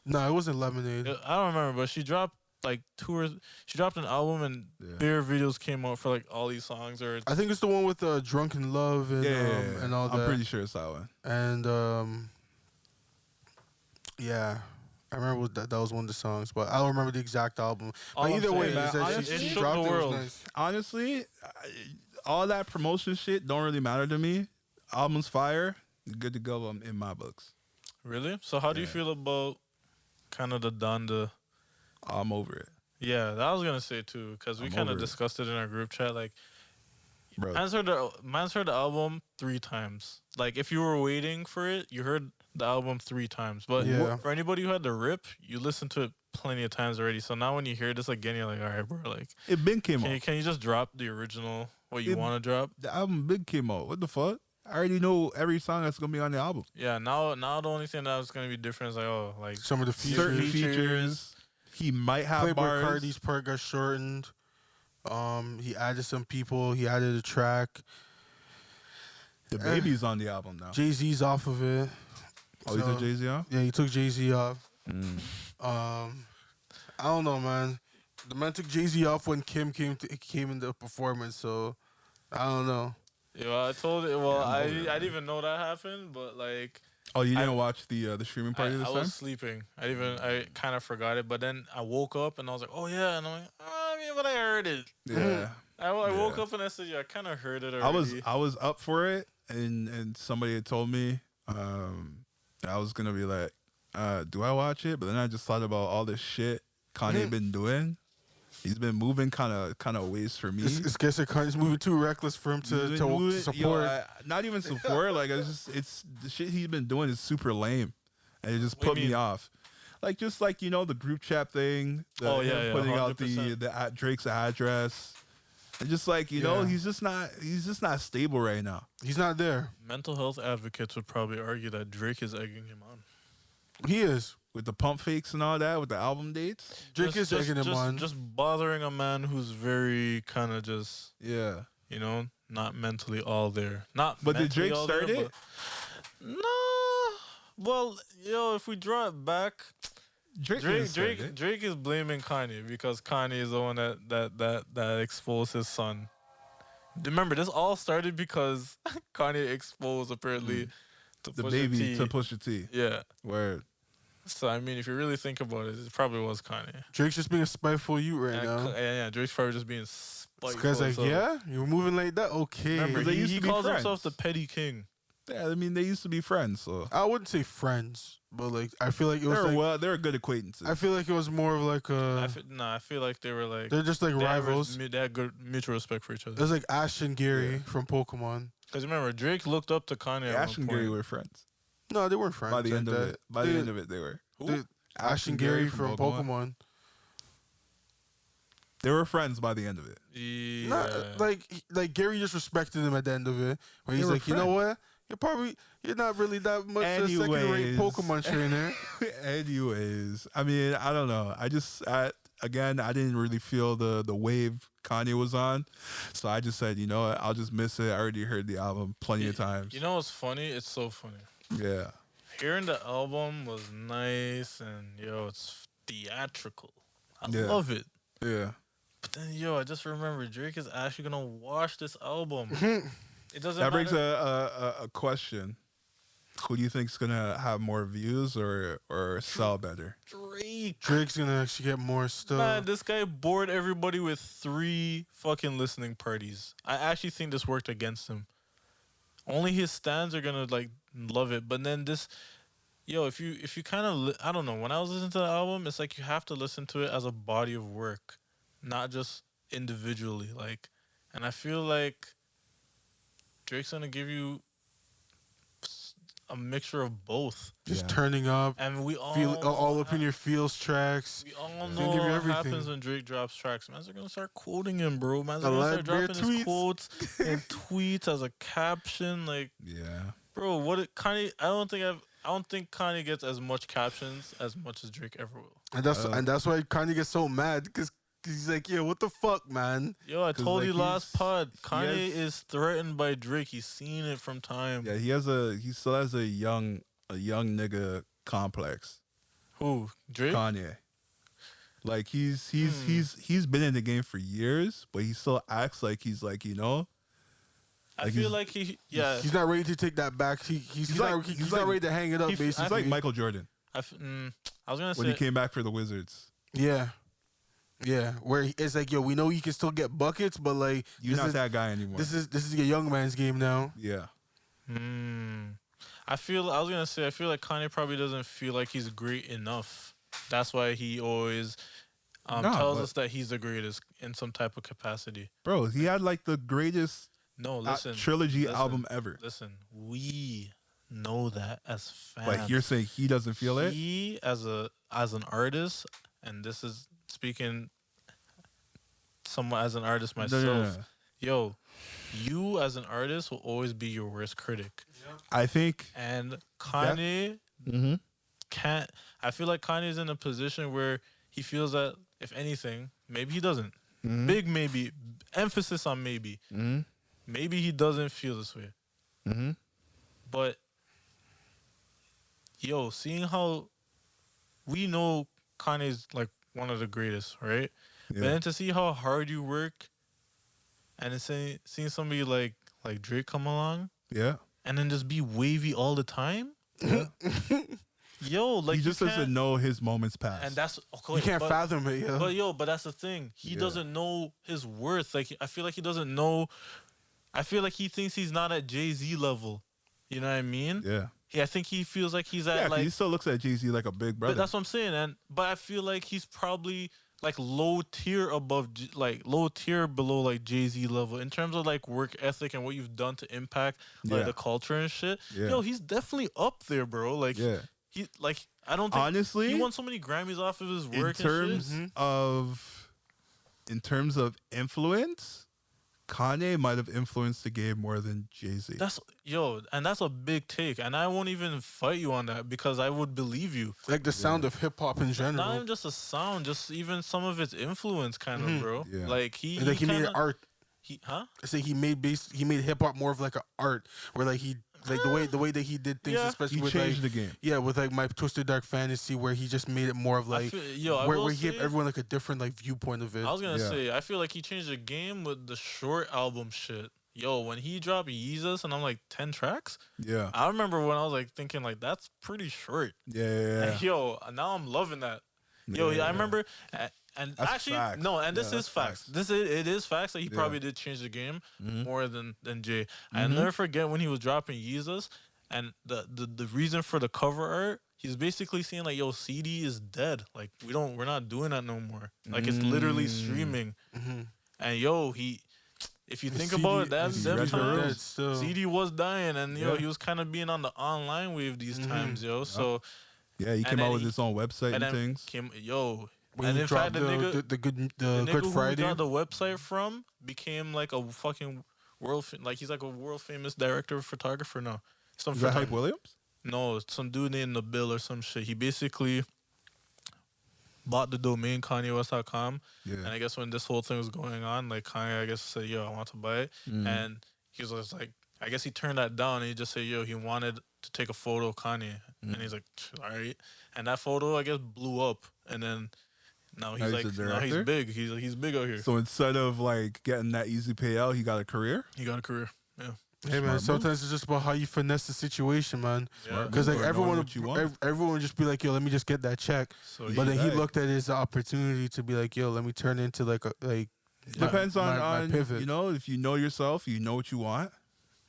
No, it wasn't Lemonade. I don't remember, but she dropped like she dropped an album and bare videos came out for like all these songs. Or I think it's the one with Drunken Love and and all that. I'm pretty sure it's that one. And I remember that was one of the songs, but I don't remember the exact album. But either way, she dropped it. Was nice. Honestly, all that promotion shit don't really matter to me. Album's fire, good to go in my books. Really? So how do you feel about kind of the Donda? I'm over it. Yeah, that I was gonna say too, because we kind of discussed it in our group chat. Like, man's heard the album 3 times. Like, if you were waiting for it, you heard the album 3 times. But for anybody who had the rip, you listened to it plenty of times already. So now when you hear this again, you're like, all right, bro, like it been came out. Can you just drop the original what you want to drop? The album been came out. What the fuck? I already know every song that's gonna be on the album. Yeah, now the only thing that's gonna be different is like some of the certain features. He might have Playboy bars. Cardi's part got shortened. He added some people. He added a track. The Baby's on the album now. Jay-Z's off of it. Oh, he took Jay-Z off? Yeah, he took Jay-Z off. I don't know, man. The man took Jay-Z off when Kim came in the performance, so I don't know. Yo, I told it. Well, Yeah, I'm I over it, didn't man. even know that happened, but like. Oh, you didn't watch the streaming party this I time? was sleeping. I kind of forgot it, but then I woke up and I was like, oh yeah, and I'm like, oh, I mean, but I heard it. Yeah. I woke up and I said, yeah, I kind of heard it I already. was up for it, and somebody had told me I was gonna be like, do I watch it? But then I just thought about all this shit Kanye been doing. He's been moving kind of ways for me. It's guess Kanye's moving too reckless for him to support. Yo, not even support. Like it's the shit he's been doing is super lame, and it just put me off. Like just like the group chat thing. Putting out 100%. the Drake's address. And just like he's just not stable right now. He's not there. Mental health advocates would probably argue that Drake is egging him on. He is. With the pump fakes and all that, with the album dates. Drake is egging him on. Just bothering a man who's very kind of just not mentally all there. But did Drake start it? No. Well, if we draw it back, Drake is blaming Kanye because Kanye is the one that exposed his son. Remember, this all started because Kanye exposed apparently to the Pusha baby T. to Pusha T. Yeah. Word. So I mean, if you really think about it, it probably was Kanye. Drake's just being a spiteful you right now. Yeah, Drake's probably just being spiteful. This guy's like, yeah, you're moving like that. Okay. Remember, They used he to be calls friends. himself the petty king. Yeah, I mean they used to be friends, so I wouldn't say friends, but like I feel like it was they're good acquaintances. I feel like it was more of like I feel like they were like they're just like rivals. They had good mutual respect for each other. There's like Ash and Gary from Pokemon. Because remember, Drake looked up to Kanye. Ash and Gary were friends. No, they weren't friends. By the end of it, the end of it, they were. Who? Ash and Gary from Pokemon. They were friends by the end of it. Yeah. Not, like Gary just respected him at the end of it. Where he's like, you know what? You're not really that much a second-rate Pokemon trainer. Anyways, I mean, I don't know. I didn't really feel the wave Kanye was on, so I just said, you know what? I'll just miss it. I already heard the album plenty of times. You know what's funny? It's so funny. Yeah. Hearing the album was nice and it's theatrical. I love it. Yeah. But then I just remember Drake is actually gonna watch this album. It doesn't. That brings a question. Who do you think's gonna have more views or sell better? Drake's gonna actually get more stuff. Man, this guy bored everybody with 3 fucking listening parties. I actually think this worked against him. Only his stans are gonna like love it, but then this, if you kind of, I don't know. When I was listening to the album, it's like you have to listen to it as a body of work, not just individually. Like, and I feel like Drake's gonna give you a mixture of both. Just turning up, and we all up in your feels tracks. We all know what happens when Drake drops tracks. Man's are gonna start quoting him, bro. Man's are gonna start dropping his quotes and tweets as a caption. Like, bro, Kanye? I don't think Kanye gets as much captions as much as Drake ever will. And that's why Kanye gets so mad because he's like, what the fuck, man? I told you last pod. Kanye is threatened by Drake. He's seen it from time. Yeah, he still has a young nigga complex. Who? Drake? Kanye. Like he's been in the game for years, but he still acts like he's like, I feel like he's not ready to take that back. He's not ready to hang it up. Basically, he's like Michael Jordan. I was gonna say when he came back for the Wizards. Yeah. Yeah, where it's like, we know you can still get buckets, but like you're not that guy anymore. This is a young man's game now. Yeah. I feel like Kanye probably doesn't feel like he's great enough. That's why he always tells us that he's the greatest in some type of capacity. Bro, he had like the greatest trilogy album ever. Listen, we know that as fans. Like you're saying he doesn't feel it? He as an artist, and this is speaking somewhat as an artist myself. No. You as an artist will always be your worst critic. I think. And Kanye can't. I feel like Kanye's in a position where he feels that, if anything, maybe he doesn't. Big maybe. Emphasis on maybe. Maybe he doesn't feel this way. But, seeing how we know Kanye's like one of the greatest, right? Yeah. But then to see how hard you work and then seeing somebody like Drake come along, Yeah. and then just be wavy all the time. Yeah. Yo, like he just doesn't know his moments past. and that's okay, You can't fathom it, yo. But that's the thing. He Yeah. doesn't know his worth. Like I feel like he doesn't know. I feel like he thinks he's not at Jay-Z level. You know what I mean? Yeah. I think he feels like he's at Yeah, 'cause like. he still looks at Jay-Z like a big brother. But that's what I'm saying, but I feel like he's probably like low tier low tier below like Jay-Z level in terms of like work ethic and what you've done to impact like the culture and shit. Yeah. Yo, he's definitely up there, bro. Like he like I don't think honestly he won so many Grammys off of his work in terms of influence. Kanye might have influenced the game more than Jay-Z. That's a big take, and I won't even fight you on that because I would believe you. Like the sound of hip hop in general. Not even just a sound, just even some of its influence, kind of, bro. Yeah. Like Like he made art. Huh? I say he made hip hop more of like an art, where like he like the way that he did things, especially he with changed like the game. Yeah, with like my Twisted Dark Fantasy, where he just made it more of like where he gave everyone like a different like viewpoint of it. I was gonna say, I feel like he changed the game with the short album shit. Yo, when he dropped Yeezus and I'm like 10 tracks. Yeah. I remember when I was like thinking like that's pretty short. Yeah. And, yo, now I'm loving that. Yo, I remember. And that's actually, facts. no, and this is facts. It is facts that he probably did change the game more than Jay. I never forget when he was dropping Yeezus, and the reason for the cover art, he's basically saying like, "Yo, CD is dead. Like we're not doing that no more. Like it's literally streaming." And yo, if you think about it, them times, CD was dying, and yo, he was kind of being on the online wave these times, yo. So yeah, he came out with his own website and things. And in fact, the Good Friday, who got the website from became like a fucking he's like a world famous director of photographer now. Is that Hype Williams? No, it's some dude named Nabil or some shit. He basically bought the domain KanyeWest.com, and I guess when this whole thing was going on, like Kanye, I guess said, "Yo, I want to buy it," and he was just like, I guess he turned that down, and he just said, "Yo, he wanted to take a photo of Kanye," and he's like, "All right," and that photo, I guess, blew up, and then. Now he's big. He's big out here. So instead of like getting that easy payout, he got a career. Yeah. Hey man, sometimes it's just about how you finesse the situation, man. Because like everyone would just be like, "Yo, let me just get that check." But then he looked at it as an opportunity to be like, "Yo, let me turn into like depends on my pivot." You know, if you know yourself, you know what you want.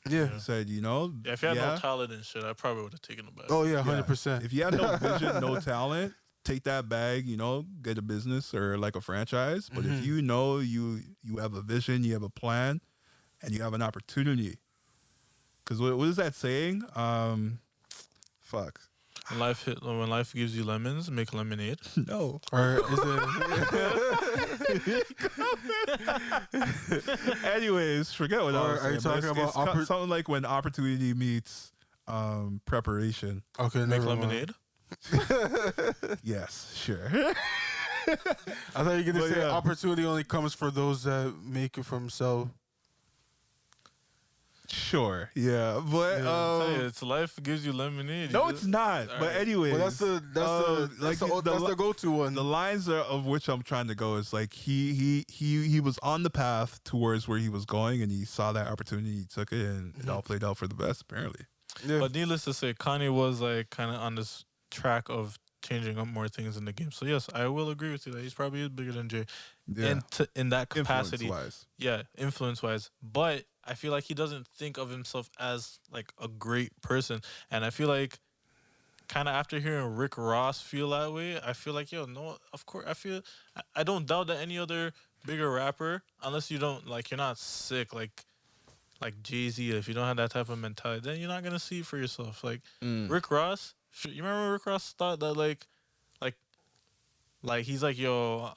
Yeah. Said, you know. Yeah, if you had no talent and shit, I probably would have taken the bag. Oh yeah, 100%. If you had no vision, no talent, take that bag, you know, get a business or like a franchise. But if you know you have a vision, you have a plan, and you have an opportunity. Because what is that saying? Fuck. When life gives you lemons, make lemonade. No. Or is it? Anyways, forget what I was saying. Are you talking about something like when opportunity meets preparation? Okay, make lemonade. Yes, sure. I thought you were gonna say opportunity only comes for those that make it for themselves. Sure, yeah, but it's life gives you lemonade. No, it's not. But anyway, that's the go-to one. The lines of which I'm trying to go is like he was on the path towards where he was going, and he saw that opportunity, he took it, and it all played out for the best, apparently. Yeah. But needless to say, Kanye was like kind of on this track of changing up more things in the game. So yes, I will agree with you that he's probably bigger than Jay in that capacity. Influence-wise. Yeah, influence-wise. But I feel like he doesn't think of himself as like a great person, and I feel like kind of after hearing Rick Ross feel that way, I feel like no, of course I don't doubt that any other bigger rapper, unless you don't like you're not sick like Jay-Z, if you don't have that type of mentality, then you're not gonna see it for yourself. Like Rick Ross. You remember Rick Ross thought that like he's like, yo,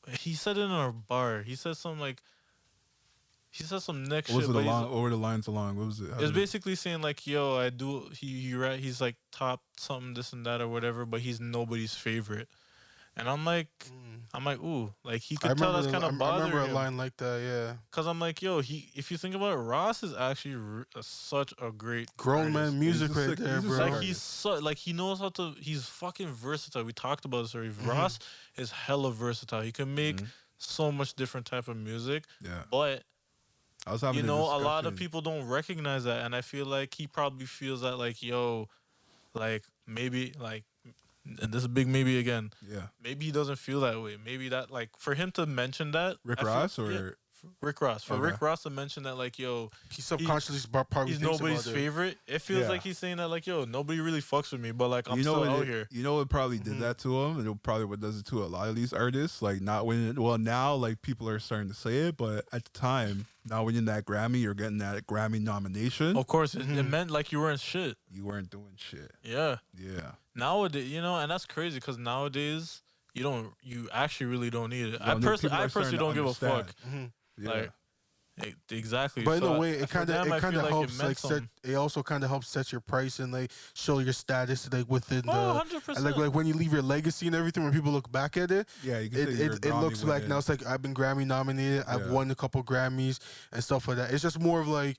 he said it in a bar. He said some next shit. Was it over the lines along? What was it? It's basically saying like, yo, I do. He's like top something, this and that or whatever, but he's nobody's favorite. And I'm like, ooh, like he could tell that's kind of bothering him. I remember a line like that, yeah. Cause I'm like, yo, if you think about it, Ross is actually such a great grown man music right there, bro. Like he knows how to. He's fucking versatile. We talked about this already. Ross is hella versatile. He can make so much different type of music. Yeah. But I was having you know, a lot of discussion. people don't recognize that, and I feel like he probably feels that like, yo, like maybe like, and this is big maybe again. Yeah. Maybe he doesn't feel that way. Maybe that like for him to mention that Rick I feel- Ross or yeah, Rick Ross. For Okay. Rick Ross to mention that like, yo, He subconsciously probably he's thinks nobody's about it. favorite. It feels Yeah. like he's saying that like, yo, nobody really fucks with me, but like I'm you know still what out it, here. You know what probably did that to him, and it probably what does it to a lot of these artists. Like not winning. Well, now like people are starting to say it, but at the time, not winning that Grammy or getting that Grammy nomination, Of course, it meant like you weren't shit. you weren't doing shit. Yeah. Yeah. Nowadays, you know, and that's crazy because nowadays you actually really don't need it. I People are personally starting to don't give a fuck. understand. Yeah. Like, exactly. But in So a way, for it them, I kind feel of like helps it meant like set. something. It also kind of helps set your price and like show your status like within Oh, the 100%. and like when you leave your legacy and everything. When people look back at it, Yeah, you can say you're a it Grammy looks like winner. now it's like I've been Grammy nominated. I've Yeah. won a couple Grammys and stuff like that. It's just more of like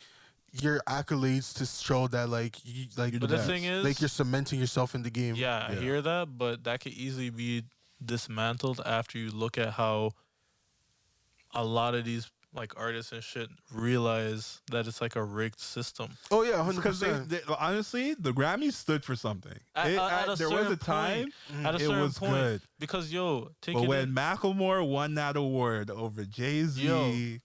your accolades to show that like you like. You're But the best. thing is, like you're cementing yourself in the game. yeah, I Yeah. hear that, but that could easily be dismantled after you look at how a lot of these like artists and shit realize that it's like a rigged system. Oh yeah, 100%. Because honestly, the Grammys stood for something. At a There was certain a time At a it certain was point, good. because yo, take But it when in, Macklemore won that award over Jay-Z, Yo,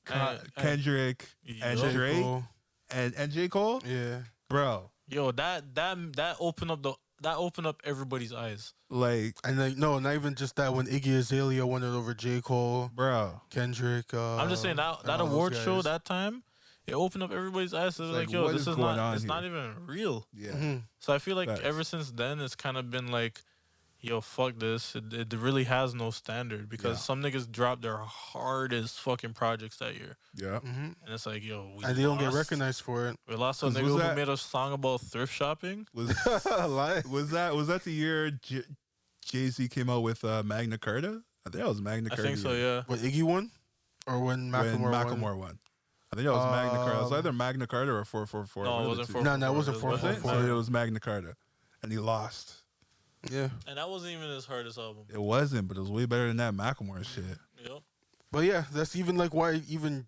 Kendrick, and Yo. Drake, Cole. and J. Cole, Yeah. bro, yo, that opened up everybody's eyes. like, And like no, not even just that. When Iggy Azalea won it over J. Cole, bro, Kendrick. I'm just saying that and all those award show guys. that time, it opened up everybody's eyes. So It's like, like, yo, what this is is going not. on It's here? not even real. yeah, Mhm. So I feel like Facts. ever since then, it's kind of been like, yo, fuck this. It really has no standard because Yeah. some niggas dropped their hardest fucking projects that year, yeah. Mhm. and it's like, yo, we And they don't get lost- recognized for it. We lost a 'Cause nigga was who that- made a song about thrift shopping. Was Like, was that the year Jay-Z came out with Magna Carta? I think that was Magna I Carta. think so, year. yeah. when Iggy won, or when When Macklemore won. Macklemore won. I think that was Magna Carta. It was Um, either Magna Carta or 444. No, it one of the wasn't two. 444. No, it wasn't was 444. So it was Magna Carta, and he lost. Yeah, And that wasn't even his hardest album. It wasn't, but it was way better than that Macklemore shit. Yep. but yeah, that's even like why even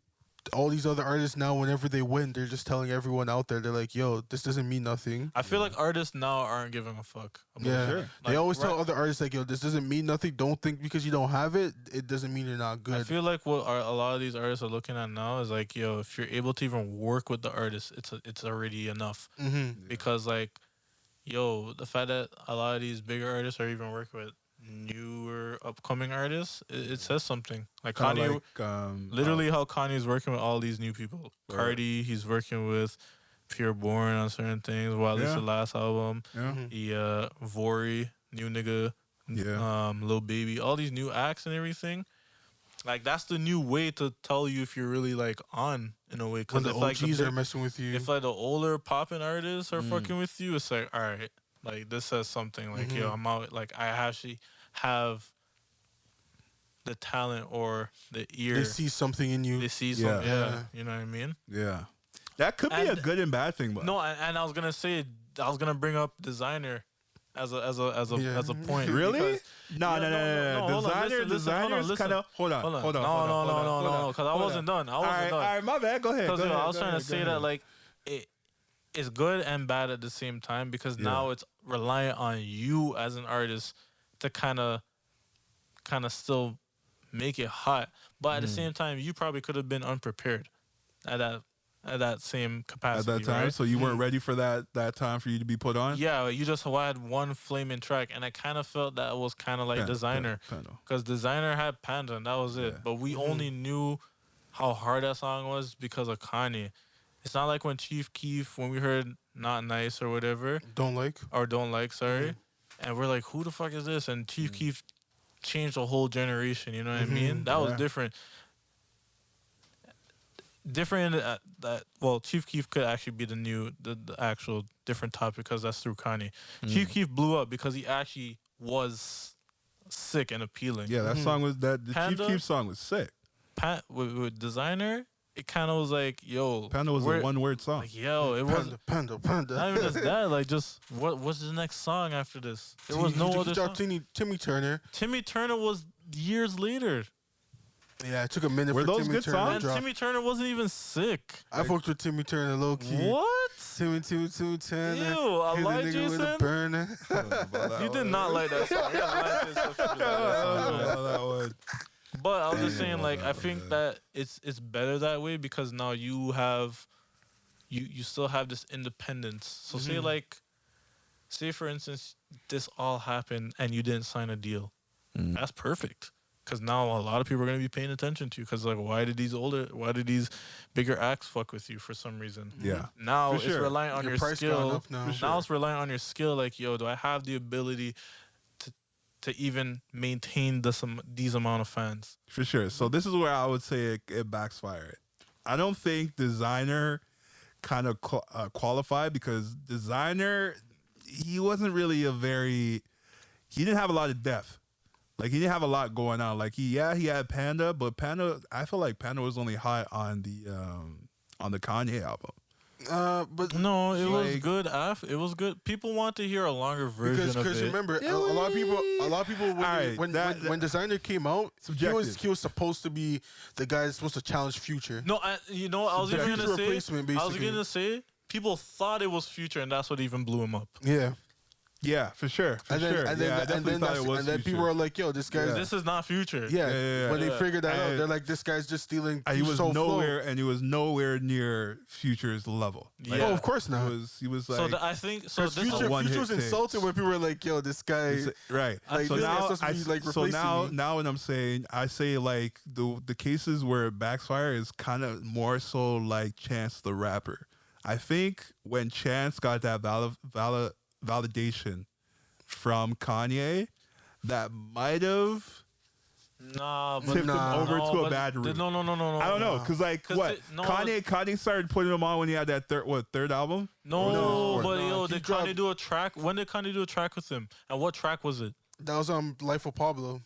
all these other artists now, whenever they win, they're just telling everyone out there, they're like, "Yo, this doesn't mean nothing." I feel like artists now aren't giving a fuck. About Yeah, it. Sure. they Like, always tell right- other artists like, "Yo, this doesn't mean nothing. Don't think because you don't have it, it doesn't mean you're not I good." feel like what a lot of these artists are looking at now is like, yo, if you're able to even work with the artist, it's already enough. Mm-hmm. Because like, yo, the fact that a lot of these bigger artists are even working with newer upcoming artists, it says something. Like Kinda Kanye, like, literally how Kanye's working with all these new people. Right. Cardi, he's working with Pure Born on certain things. Well, at least Yeah. the last album. yeah, He Vori, new nigga, yeah. Lil Baby, all these new acts and everything. Like that's the new way to tell you if you're really like on in a way. When Because the if like OGs are messing with you, if like the older popping artists are Mm. fucking with you, it's like all right, like this says something. Like yo, Mhm. I'm out. Like I actually have the talent or the ear. they see something in you. They see Yeah. something. Yeah. Yeah, you know what I mean. Yeah. That could be a And- good and bad thing, but No, and I was gonna say I was gonna bring up designer as a Yeah. point. really? because- No, Yeah, no, no. hold on, Designer, listen, designers listen. kind of. Hold on. Hold on. Hold on. No, hold on, no, hold no, on, no, hold no, on, no, 'cause I hold wasn't on. done. I wasn't all right, done. All right, my bad. Go ahead. Because Go ahead, I was go trying ahead, to go say ahead. that like it's good and bad at the same time because Yeah. now it's reliant on you as an artist to kind of still make it hot, but at the same time you probably could have been unprepared at that same At capacity. that time, right? so you weren't ready for that time for you to be put on. Yeah, you just had one flaming track, and I kind of felt that was kind of like Panda, Designer. Panda. Because Designer had Panda, and that was it. Yeah. But we only knew how hard that song was because of Kanye. It's not like when Chief Keef, when we heard Not Nice or whatever, Don't like. or Don't Like, sorry, and we're like, who the fuck is this? And Chief Keef changed a whole generation, you know what I mean? That was Yeah. different. Different that well, Chief Keef could actually be the actual different topic because that's through Kanye. Chief Keef blew up because he actually was sick and appealing. Yeah, that song was the Panda? Chief Keef song was sick. With Designer, it kind of was like, yo, Panda was a we're- one-word song. like, yo, it was Panda. not even just that. Like, just what's the next song after this? There was no other song. Timmy Turner. Timmy Turner was years later. Yeah, it took a minute Were for those Timmy good Turner songs? to Man, drop. Timmy Turner wasn't even sick. I fucked with Timmy Turner low key. What? Timmy Turner. Ew, Hit the Elijah nigga with a Jason? burner. You did not like that song. You lied to yourself if you like that song, man. that one. But I was just saying, like, I think that it's better that way because now you have, you still have this independence. So say for instance, this all happened and you didn't sign a deal. That's perfect. Because now a lot of people are going to be paying attention to you. Because like, why did these bigger acts fuck with you for some reason? Yeah. Now For it's sure. relying on your price skill. gone up now. Now it's relying on your skill. Like, yo, do I have the ability to even maintain these amount of fans? For sure. So this is where I would say it backfired. I don't think Designer kind of qualified because Designer, he wasn't really he didn't have a lot of depth. Like, he didn't have a lot going on. Like, he had Panda, but Panda, I feel like Panda was only hot on the Kanye album. But No, it was Like- good. It was good. People want to hear a longer version of because it. remember, a lot of people when Designer came out, he was supposed to be the guy that's supposed to challenge Future. No, I was even Future gonna say. replacement, I was basically. gonna say people thought it was Future, and that's what even blew him up. Yeah. Yeah, for sure. I definitely thought it was. And then people are like, "Yo, this guy's This is not Future. yeah." When they Yeah. figured that out, they're like, "This guy's just stealing." He was Future's flow. nowhere near Future's level. Like, Yeah. Oh, of course not. He was like, So I think so. Because This is a Future one-hit was thing. insulted when people were like, "Yo, this guy." right. Like, So this guy's now, supposed to be, like, replacing me. now when I'm saying, I say like the cases where it backfire is kind of more so like Chance the Rapper. I think when Chance got that validation from Kanye, that might have tipped him over to a bad route. No. I don't know, because like 'Cause what Kanye started putting him on when he had that third album. No, but No, yo, he did dropped- Kanye do a track? When did Kanye do a track with him? And what track was it? That was Life of Pablo.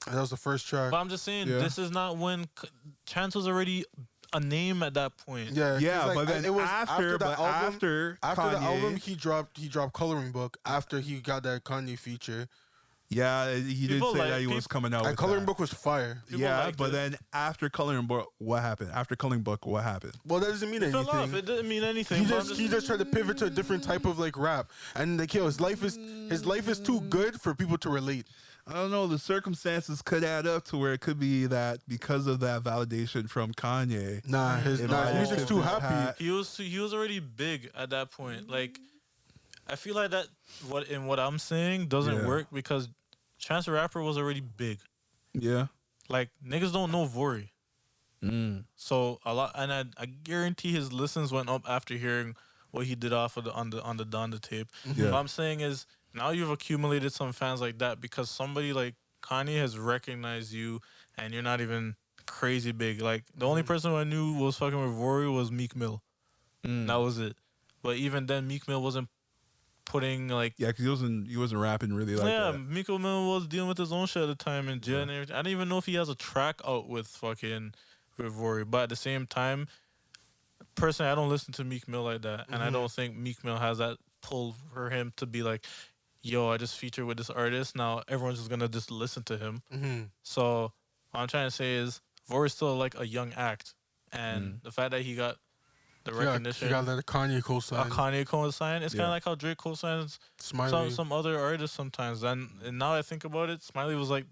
And that was the first track. But I'm just saying, Yeah. this is not when Chance was already a name at that point. Yeah, Yeah, like, but then it was after the album, Kanye, the album, he dropped Coloring Book after he got that Kanye feature. yeah, he did People say like- that he was coming out That with Coloring that. Book was fire. People Yeah, liked but it. then after Coloring Book, what happened? After Coloring Book, what happened? Well, that doesn't mean It fell off. anything. It didn't mean anything. He but I'm just tried to pivot to a different type of like rap, and like, yo, his life is too good for people to relate. I don't know. The circumstances could add up to where it could be that because of that validation from Kanye. Nah, his music's too happy. He was already big at that point. Like, I feel like that what I'm saying doesn't Yeah. work because Chance the Rapper was already big. Yeah. Like, niggas don't know Vori. So a lot, and I guarantee his listens went up after hearing what he did off of on the Donda tape. Yeah. What I'm saying is now you've accumulated some fans like that because somebody like Kanye has recognized you, and you're not even crazy big. Like, the only person who I knew was fucking with Vori was Meek Mill. That was it. But even then, Meek Mill wasn't putting like. Yeah, because he wasn't rapping really like Yeah, that. Meek Mill was dealing with his own shit at the time in jail and everything. I don't even know if he has a track out with Vori. But at the same time, personally, I don't listen to Meek Mill like that, and I don't think Meek Mill has that pull for him to be like, "Yo, I just featured with this artist. Now everyone's just gonna just listen to him." So what I'm trying to say is, Vori's still like a young act, and the fact that he got the recognition, He got that Kanye co-sign. a Kanye co-sign. It's kind of like how Drake co-signs Smiley. some other artists sometimes. And now I think about it, Smiley was like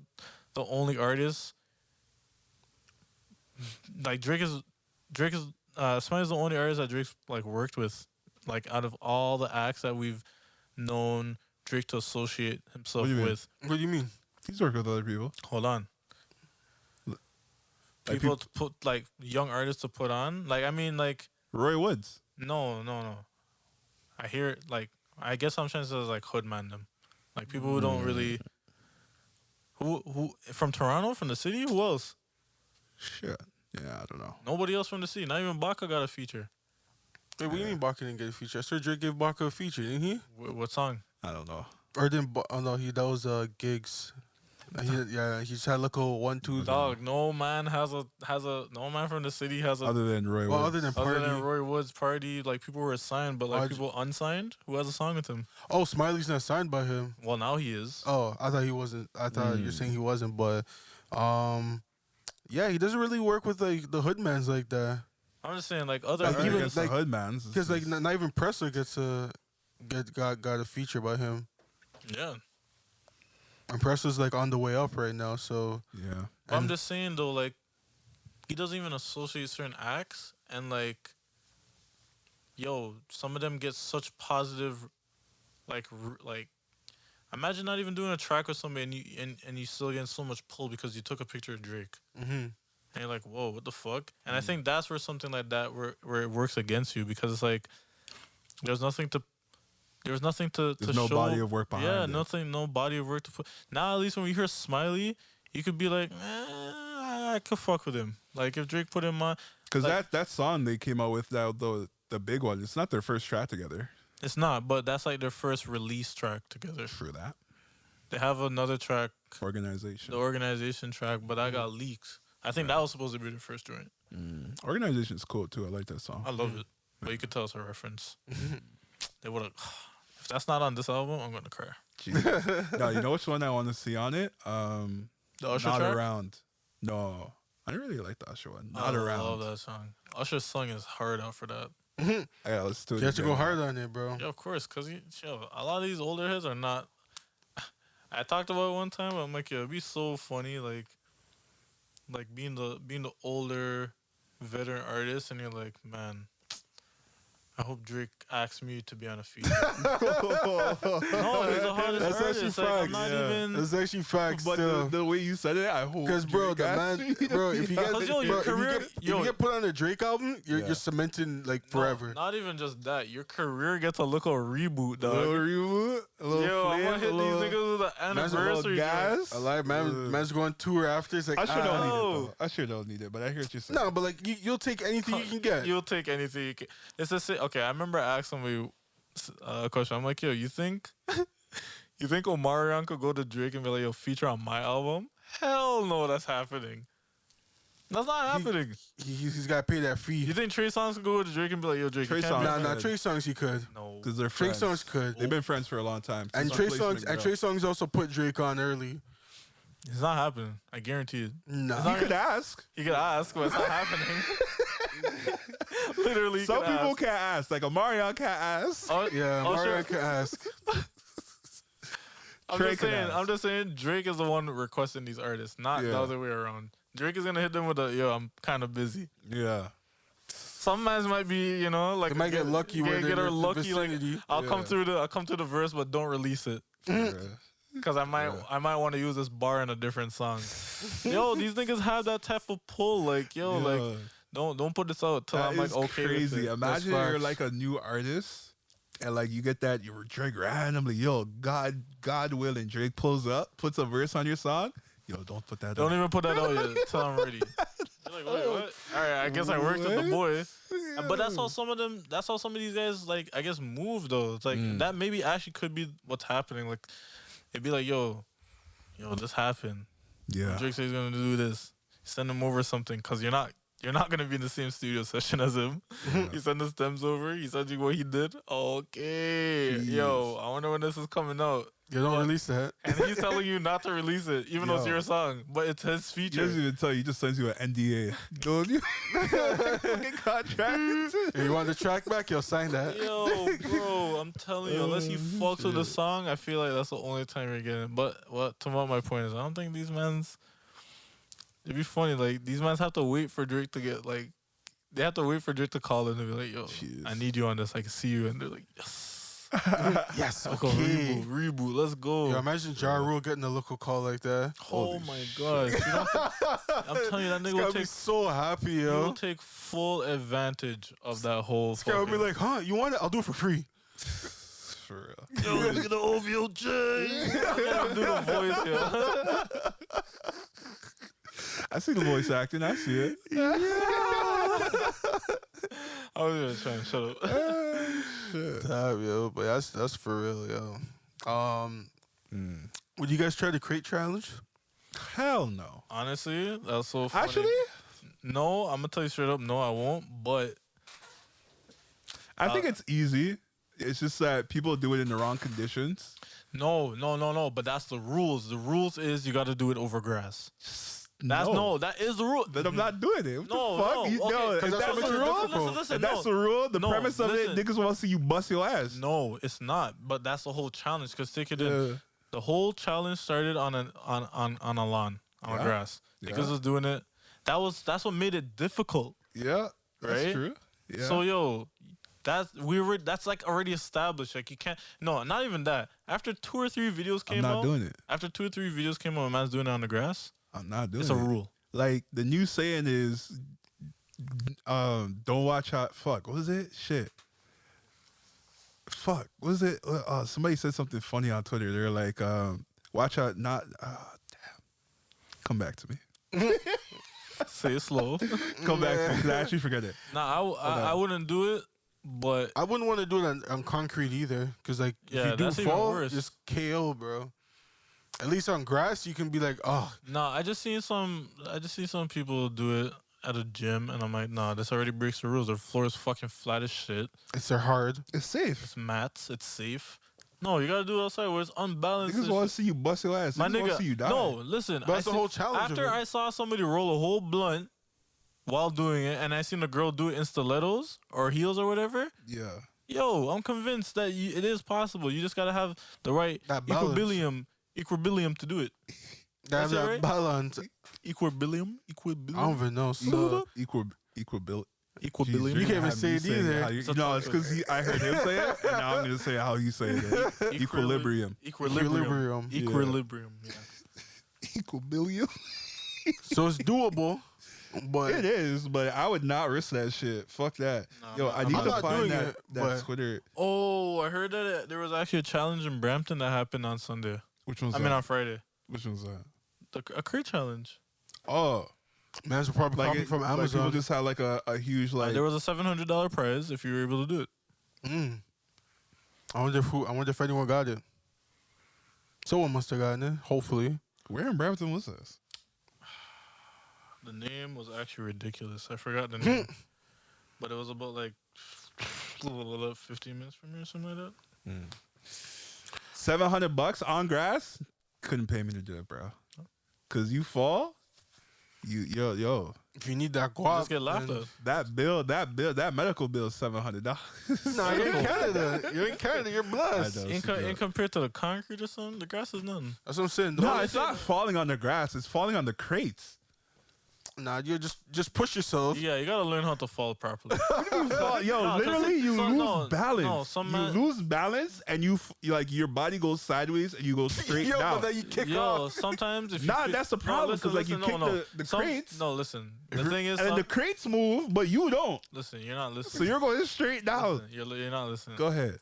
the only artist. Like Drake is Smiley's the only artist that Drake's like worked with. Like, out of all the acts that we've known Drake to associate himself What do you mean? with. What do you mean? He's worked with other people. Hold on. Like People to put like young artists to put on. Like, I mean, like, Roy Woods. no. I hear it, like, I guess I'm trying to say like hoodman them. Like, people who don't really who from Toronto, from the city, who else? Shit. Yeah, I don't know. Nobody else from the city. Not even Baca got a feature. Wait, what do you mean Baca didn't get a feature? I saw Drake gave Baca a feature, didn't he? What song? I don't know. Or didn't? Oh no, that was Gigs. He just had like a 1, 2. Dog, no man no man from the city has a Other than Roy Well, Woods. other than other Party. than Roy Woods Party, like, people were signed, but like Why'd people unsigned who has a song with him. Oh, Smiley's not signed by him. Well, now he is. Oh, I thought he wasn't. I thought you're saying he wasn't, but Yeah, he doesn't really work with like the hoodmans like that. I'm just saying, like other Like, even artists, against the Hoodmans. Because like not even Pressler got a feature by him. yeah. And Pressler's like on the way up right now. So yeah. But I'm just saying though, like he doesn't even associate certain acts, and like, yo, some of them get such positive, like imagine not even doing a track with somebody and you still getting so much pull because you took a picture of Drake. And you're like, whoa, what the fuck? And I think that's where something like that where it works against you, because it's like there's nothing to There's show. no body of work behind it. Nothing, no body of work to put. Now at least when we hear Smiley, you could be like, I could fuck with him. Like if Drake put him on, because like, that song they came out with, the big one, it's not their first track together. it's not, but that's like their first release track together. True that. They have another track, Organization. the Organization track, but that got leaked. I think that was supposed to be the first joint. Organization is cool too. I like that song. I love it, but you could tell it's a reference. They would have. If that's not on this album, I'm gonna cry. No, you know which one I want to see on it? The Usher Not track? Around. No, I didn't really like the Usher one. I Not Around. love that song. Usher's song is hard out for that. Yeah, let's do it. you have to go again. hard on it, bro. Yeah, of course, because a lot of these older heads are not. I talked about it one time. I'm like, yo, it'd be so funny, like being the older veteran artist, and you're like, man, I hope Drake asks me to be on a feature. No, he's the hardest That's artist. actually Like, I'm facts. not Yeah. even. That's actually facts. But Still. the way you said it, I hope. Because bro, the Drake man, asks me to bro, if be you get, on Cause, yo, it. your bro, career- if you get put on a Drake album, Yeah. you're cementing like No, forever. not even just that. Your career gets a little reboot, A little dog. reboot, a little Yo, I'm flame, gonna hit a little, these niggas with an man's a little anniversary. gas. A lot, man's going tour after. It's like I sure don't need it Oh. though. I sure don't need it, but I hear what you're saying. No, but like you'll take anything you can get. You'll take anything you can. It's the same. Okay, I remember I asked somebody a question. I'm like, yo, you think Omarion could go to Drake and be like, yo, feature on my album? Hell no, that's happening. That's not happening. He's got to pay that fee. You think Trey Songz could go to Drake and be like, yo, Drake, Trey you can't be Songz- on Nah, that? Trey Songz he could. No. because they're Trey friends. Songz could. They've been friends for a long time. And Since Trey Placement Songz and Girl. Trey Songz also put Drake on early. It's not happening. I guarantee it. Nah. You could ask. You could ask, but it's not happening. Literally, you Some could people ask. can't ask. Like Omarion can't ask. Oh, Yeah, oh, Mario sure. could ask. Trey could ask. I'm just saying, Drake is the one requesting these artists, not the Yeah. other way around. Drake is gonna hit them with a, yo, I'm kind of busy. Yeah. Some mans might be, you know, like They might get lucky where get they're her in the lucky. Like vicinity. I'll come Yeah. through the verse, but don't release it Yeah. because I might want to use this bar in a different song. Yo, these niggas have that type of pull. Like yo, like don't put this out till That I'm like is okay with crazy. it. Imagine That's you're facts. like a new artist and like you get that you were Drake randomly. Yo, God willing, Drake pulls up, puts a verse on your song. Yo, don't put that. Don't on. even put that out yet till I'm ready. You're like, wait, what? All right, I guess I worked with the boy. But that's how some of them. That's how some of these guys like. I guess move though. It's like that maybe actually could be what's happening. Like it'd be like, yo, this happened. Yeah. Drake says he's gonna do this. Send him over something because you're not gonna be in the same studio session as him. You send the stems over. He sends you what he did. Okay, yo, I wonder when this is coming out. You don't release that. And he's telling you not to release it, even though it's Yo. your song, but it's his He feature. doesn't even tell you. He just sends you an NDA. Don't you? Fucking contract. If you want the track back, you'll sign that. Yo, bro, I'm telling you, unless he fucks with the song, I feel like that's the only time you're getting. But to what my point is, I don't think these mans. It'd be funny, like these mans have to wait for Drake to get like, they have to wait for Drake to call in and be like, yo, Jeez. I need you on this. I can see you, and they're like, yes. Yes, Okay, okay. reboot, let's go. Yo, imagine Ja Rule getting a local call like that. Oh my gosh. I'm telling you, that nigga He's will gonna be take, so happy, he will yo. take full advantage of that whole This guy will be fucking- like, huh? You want it? I'll do it for free. For real. yo, let's get the OVO I'll do the voice, yo. I see the voice acting. I see it. I was just trying to shut up. Shit. Damn, yo, but that's for real, yo. Would you guys try the crate challenge? Hell no. Honestly, that's so funny. Actually, No, I'm gonna tell you straight up, no, I won't. But I think it's easy. It's just that people do it in the wrong conditions. no. But that's the rules. The rules is you got to do it over grass. That is the rule. Then I'm not doing it. What No, the fuck? no, You, okay, no, 'cause if that's that's what the makes it rule, difficult. Listen, if that's no. the rule, the No, premise of listen. it, niggas want to see you bust your ass. No, it's not. But that's the whole challenge. Because take it Yeah. in. The whole challenge started on a lawn, on Yeah. a grass. Yeah. Niggas was doing it. That's what made it difficult. Yeah, that's Right? true. Yeah. So that's like already established. Like you can't. No, not even that. After 2 or 3 videos I'm came not out. doing it. After 2 or 3 videos came out, a man's doing it on the grass. I'm not doing It's it. a rule. Like the new saying is, don't watch out. Fuck, what was it? Shit. Fuck, what was it? Somebody said something funny on Twitter. They're like, watch out, not. Damn. Come back to me. Say it slow. Come back to me, 'cause I actually forget it. Nah, I wouldn't do it. But I wouldn't want to do it on concrete either, because like Yeah, if you do that's even fall, worse. just KO, bro. At least on grass, you can be like, oh, nah, I just seen some people do it at a gym, and I'm like, nah, this already breaks the rules. The floor is fucking flat as shit. it's their hard. It's safe. It's mats. It's safe. No, you gotta do it outside where it's unbalanced. Niggas and want shit. to see you bust your ass. My Niggas want nigga, to see you die. no, listen. But that's the whole challenge of After it. I saw somebody roll a whole blunt while doing it, and I seen a girl do it in stilettos or heels or whatever. Yeah. Yo, I'm convinced that it is possible. You just gotta have the right That balance. equilibrium to do it. That's it that right? balance. Equilibrium. I don't even know. Equilibrium. Equilibrium. You can't even say it either. No, it's because I heard him say it, and now I'm going to say how you say it. Equilibrium. Equilibrium. Equilibrium. Equilibrium. Yeah. Equilibrium. So it's doable, but It is, but I would not risk that shit. Fuck that. No, Yo, I'm I need not to doing find it, that but- Twitter. Oh, I heard that there was actually a challenge in Brampton that happened on Sunday. Which one's I that? mean on Friday. Which one's that? A crate challenge. Oh, man's will probably like, copy from like Amazon. people just had like a huge like. There was a $700 prize if you were able to do it. I wonder if anyone got it. Someone must have gotten it. Hopefully. Where in Brampton was this? The name was actually ridiculous. I forgot the name. But it was about like 15 minutes from here or something like that. $700 on grass? Couldn't pay me to do it, bro. Cause you fall, yo. If you need that You guap, just get laughed then- at. That medical bill is $700. Nah, you're in Canada. You're in Canada. You're blessed. I know. In compared to the concrete or something, the grass is nothing. That's what I'm saying. No, Don't- it's not falling on the grass. It's falling on the crates. Nah, you just push yourself. Yeah, you gotta learn how to fall properly. Yo, No, 'cause literally, you so- lose no, balance. no, some you man- lose balance, and you like your body goes sideways, and you go straight Yo, down. but then you kick Yo, off. sometimes if you Nah, feel- that's the problem, listen, 'cause, like, you listen, kick the crates. No, listen. The thing is, and then the crates move, but you don't. listen, you're not So listening. you're going straight down. Listen, you're not listening. Go ahead.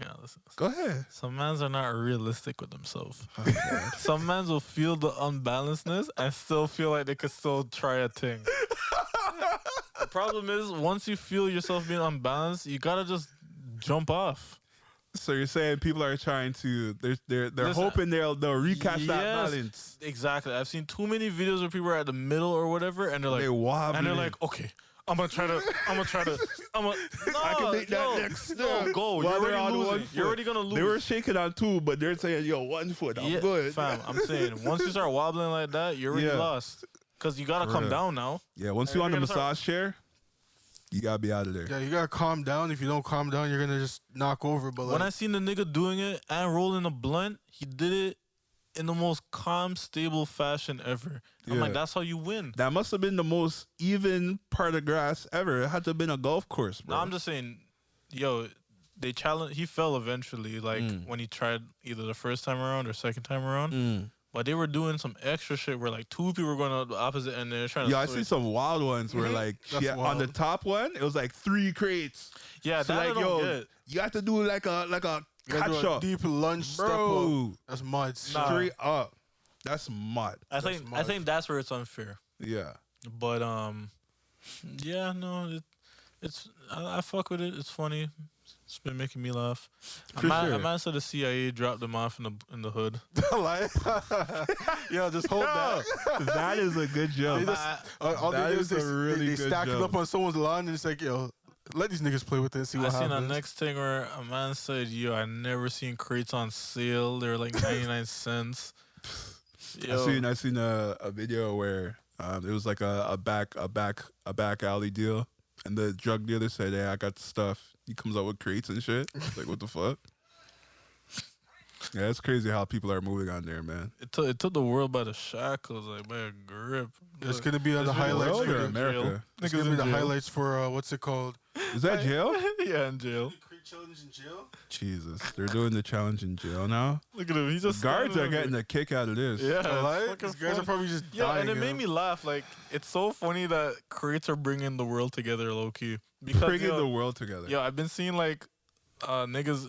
You're not listening. Go ahead. Some mans are not realistic with themselves. Some mans will feel the unbalancedness and still feel like they could still try a thing. The problem is, once you feel yourself being unbalanced, you gotta just jump off. So you're saying people are trying to? They're Listen, hoping they'll recast that yes, balance. Exactly. I've seen too many videos where people are at the middle or whatever, and they're like, They wobbling. and they're like, okay, I'm gonna try to. No, I can make that next. No, go. While You're they're on already one losing. foot. You're already gonna lose. They were shaking on two, but they're saying, "Yo, 1 foot, I'm good." Fam, I'm saying, once you start wobbling like that, you're already Yeah. lost. Because you gotta For come real. down now. Yeah, once Hey, you're on the we're gonna massage chair, you gotta be out of there. Yeah, you gotta calm down. If you don't calm down, you're gonna just knock over. But When I like, seen the nigga doing it and rolling a blunt, he did it in the most calm, stable fashion ever. I'm Yeah. like, that's how you win. That must have been the most even part of grass ever. It had to have been a golf course, bro. No, I'm just saying, yo, they challenge. He fell eventually, like when he tried either the first time around or second time around. But they were doing some extra shit where like 2 people were going out the opposite end. They're trying to. Yo, I switch. see some wild ones where like That's on the wild. top one, it was like 3 crates. Yeah, So that I like, don't yo, get. you have to do like a you gotta do catch a up, deep lunge step bro. up. That's mud. Nah. Straight up. That's mud. I That's think mad. that's where it's unfair. Yeah. But yeah, no, it's I fuck with it. It's funny. It's been making me laugh. For I sure. might said the CIA dropped them off in the hood. Like, yo, just hold that. That is a good joke. They just, all That they do is is a really they good stack it joke. up on someone's lawn, and it's like, yo, let these niggas play with it and see I what seen happens. the next thing where a man said, "Yo, I never seen crates on sale. They're like 99 cents." I seen a video where it was like a back alley deal, and the drug dealer said, "Hey, I got the stuff." He comes out with crates and shit. It's like, what the fuck? Yeah, it's crazy how people are moving on there, man. It took the world by the shackles, like by a grip. It's gonna be on the highlights World or for America? It's gonna be the highlights for what's it called? Is that jail? Yeah, in jail. Crate challenge in jail. Jesus, they're doing the challenge in jail now. Look at him. He's just Guards are standing getting a kick out of this. Yeah, These guys are probably just yeah, dying. and it made me laugh. Like, it's so funny that crates are bringing the world together, low key. Because Bringing the world together. yo, I've been seeing like niggas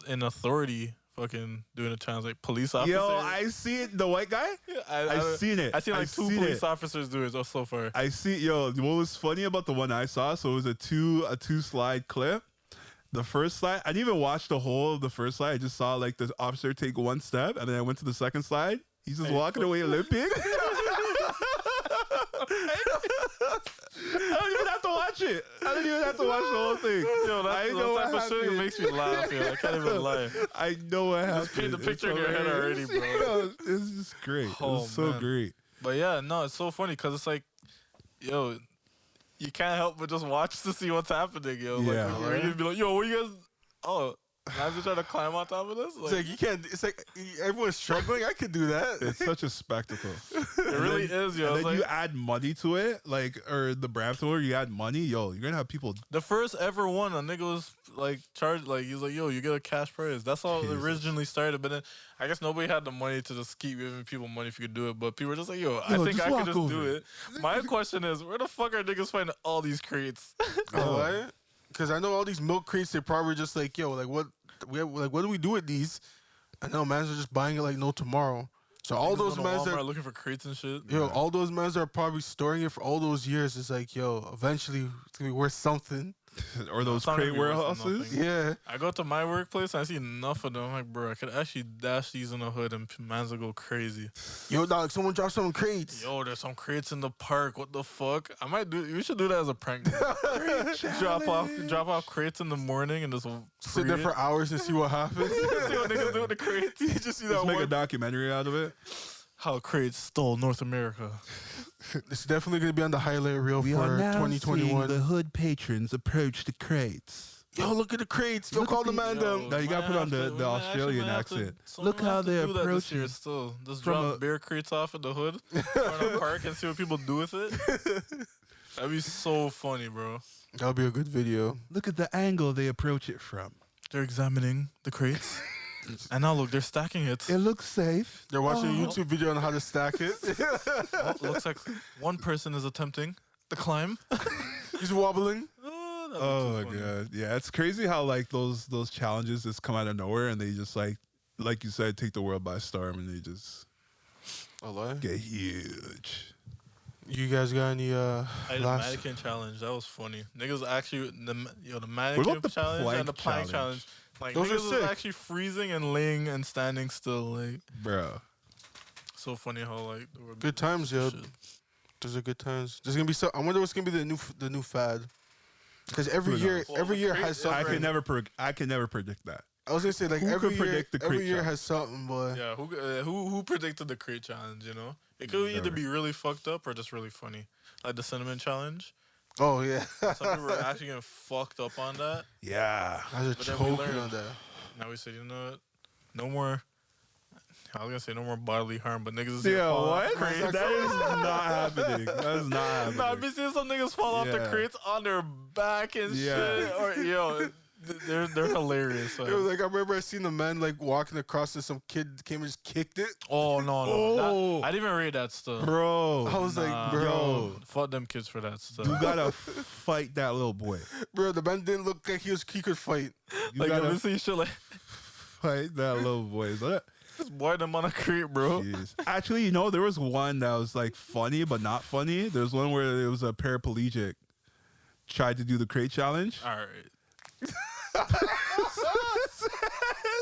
in authority fucking doing a challenge, like police officers. Yo, I see it. The white guy? I seen it. I seen like two police officers do it so far. I see. Yo, what was funny about the one I saw? So it was a two slide clip. The first slide, I didn't even watch the whole of the first slide. I just saw like the officer take one step, and then I went to the second slide. He's just walking away limping. I don't even have to watch it. I don't even have to watch the whole thing. Yo, that's the type of shit that makes me laugh. Yo, I can't even lie. I know what happened. Just paint the picture in your head already, bro. Yo, it's just great. Oh, it's so man. great. But yeah, no, it's so funny because it's like, yo, you can't help but just watch to see what's happening, yo. Yeah. Like, you're gonna be like, yo, what you guys? Oh, I'm just trying to climb on top of this. It's like you can't. It's like everyone's struggling. I could do that. It's such a spectacle. It really is, yo. And It's then you like, add money to it, like, or the brand store, you add money, yo, you're gonna have people. the first ever one, a nigga was like charged, like, he's like, yo, you get a cash prize. That's how it originally started. But then I guess nobody had the money to just keep giving people money if you could do it. But people were just like, yo, I think just I walk could just over do it. it. My question is, where the fuck are niggas finding all these crates? Oh, right? Because I know all these milk crates. They're probably just like, yo, like what do we do with these? I know mans are just buying it like no tomorrow. So all those mans are are looking for crates and shit. yo, all those mans are probably storing it for all those years. It's like, yo, eventually it's gonna be worth something. Or those It's not gonna crate be worth warehouses. nothing. Yeah. I go to my workplace and I see enough of them. I'm like, bro, I could actually dash these in the hood and mans will go crazy. Yo, dog, someone dropped some crates. Yo, there's some crates in the park. What the fuck? I might do. We should do that as a prank. drop off crates in the morning and just Sit there for hours and see what happens. see what niggas do with the crates. You just see that Let's make a one. documentary out of it. How crates stole North America. It's definitely gonna be on the highlight reel for 2021. the hood patrons approach the crates. Yo, look at the crates. Yo, call the man them. No, you gotta put on the Australian accent. Look how they approach here it. still. Just From drop a- beer crates off in the hood or in a park and see what people do with it. That'd be so funny, bro. That'll be a good video. Look at the angle they approach it from. They're examining the crates. And now look, they're stacking it. It looks safe. They're watching a YouTube video on how to stack it. Well, looks like one person is attempting the climb. He's wobbling. Oh my god, yeah, it's crazy how like those challenges just come out of nowhere and they just like you said, take the world by storm and they just get huge. You guys got any I did a last? mannequin challenge. That was funny. Niggas actually the What mannequin about the challenge plank and the plank challenge? challenge. Like Those are niggas was sick. actually freezing and laying and standing still. Like Bro, so funny how like there were Good times, yo. shit. Those are good times. There's gonna be so. I wonder what's gonna be the new fad. Because every Who year, knows? every year Well, has I something. I can never predict that. I was gonna say like Who every could year, predict the every crate year challenge? has something, boy. Yeah, who predicted the crate challenge? You know, it could either be really fucked up or just really funny, like the cinnamon challenge. Oh yeah, Some people were actually getting fucked up on that. Yeah. I was But then we choking learned. on that. Now we said, you know what? No more. I was gonna say no more bodily harm, but niggas is Yeah, gonna fall what? off the crate. That is not happening. That is not happening. Nah, I've been seeing some niggas fall off the Yeah. crates on their back and Yeah. shit. Or yo, they're hilarious. It was like I remember I seen a man like walking across and some kid came and just kicked it. oh no, Oh. I didn't even rate that stuff. Bro, I was like, Nah. bro, yo, Fuck them kids for that stuff. you gotta fight that little boy. bro, the man didn't look like he could fight. You like I've gotta been seeing shit like fight that little boy. Is that? just boy them on a crate, bro. Jeez. Actually, you know, there was one that was like funny but not funny. There's one where it was a paraplegic tried to do the crate challenge. All right.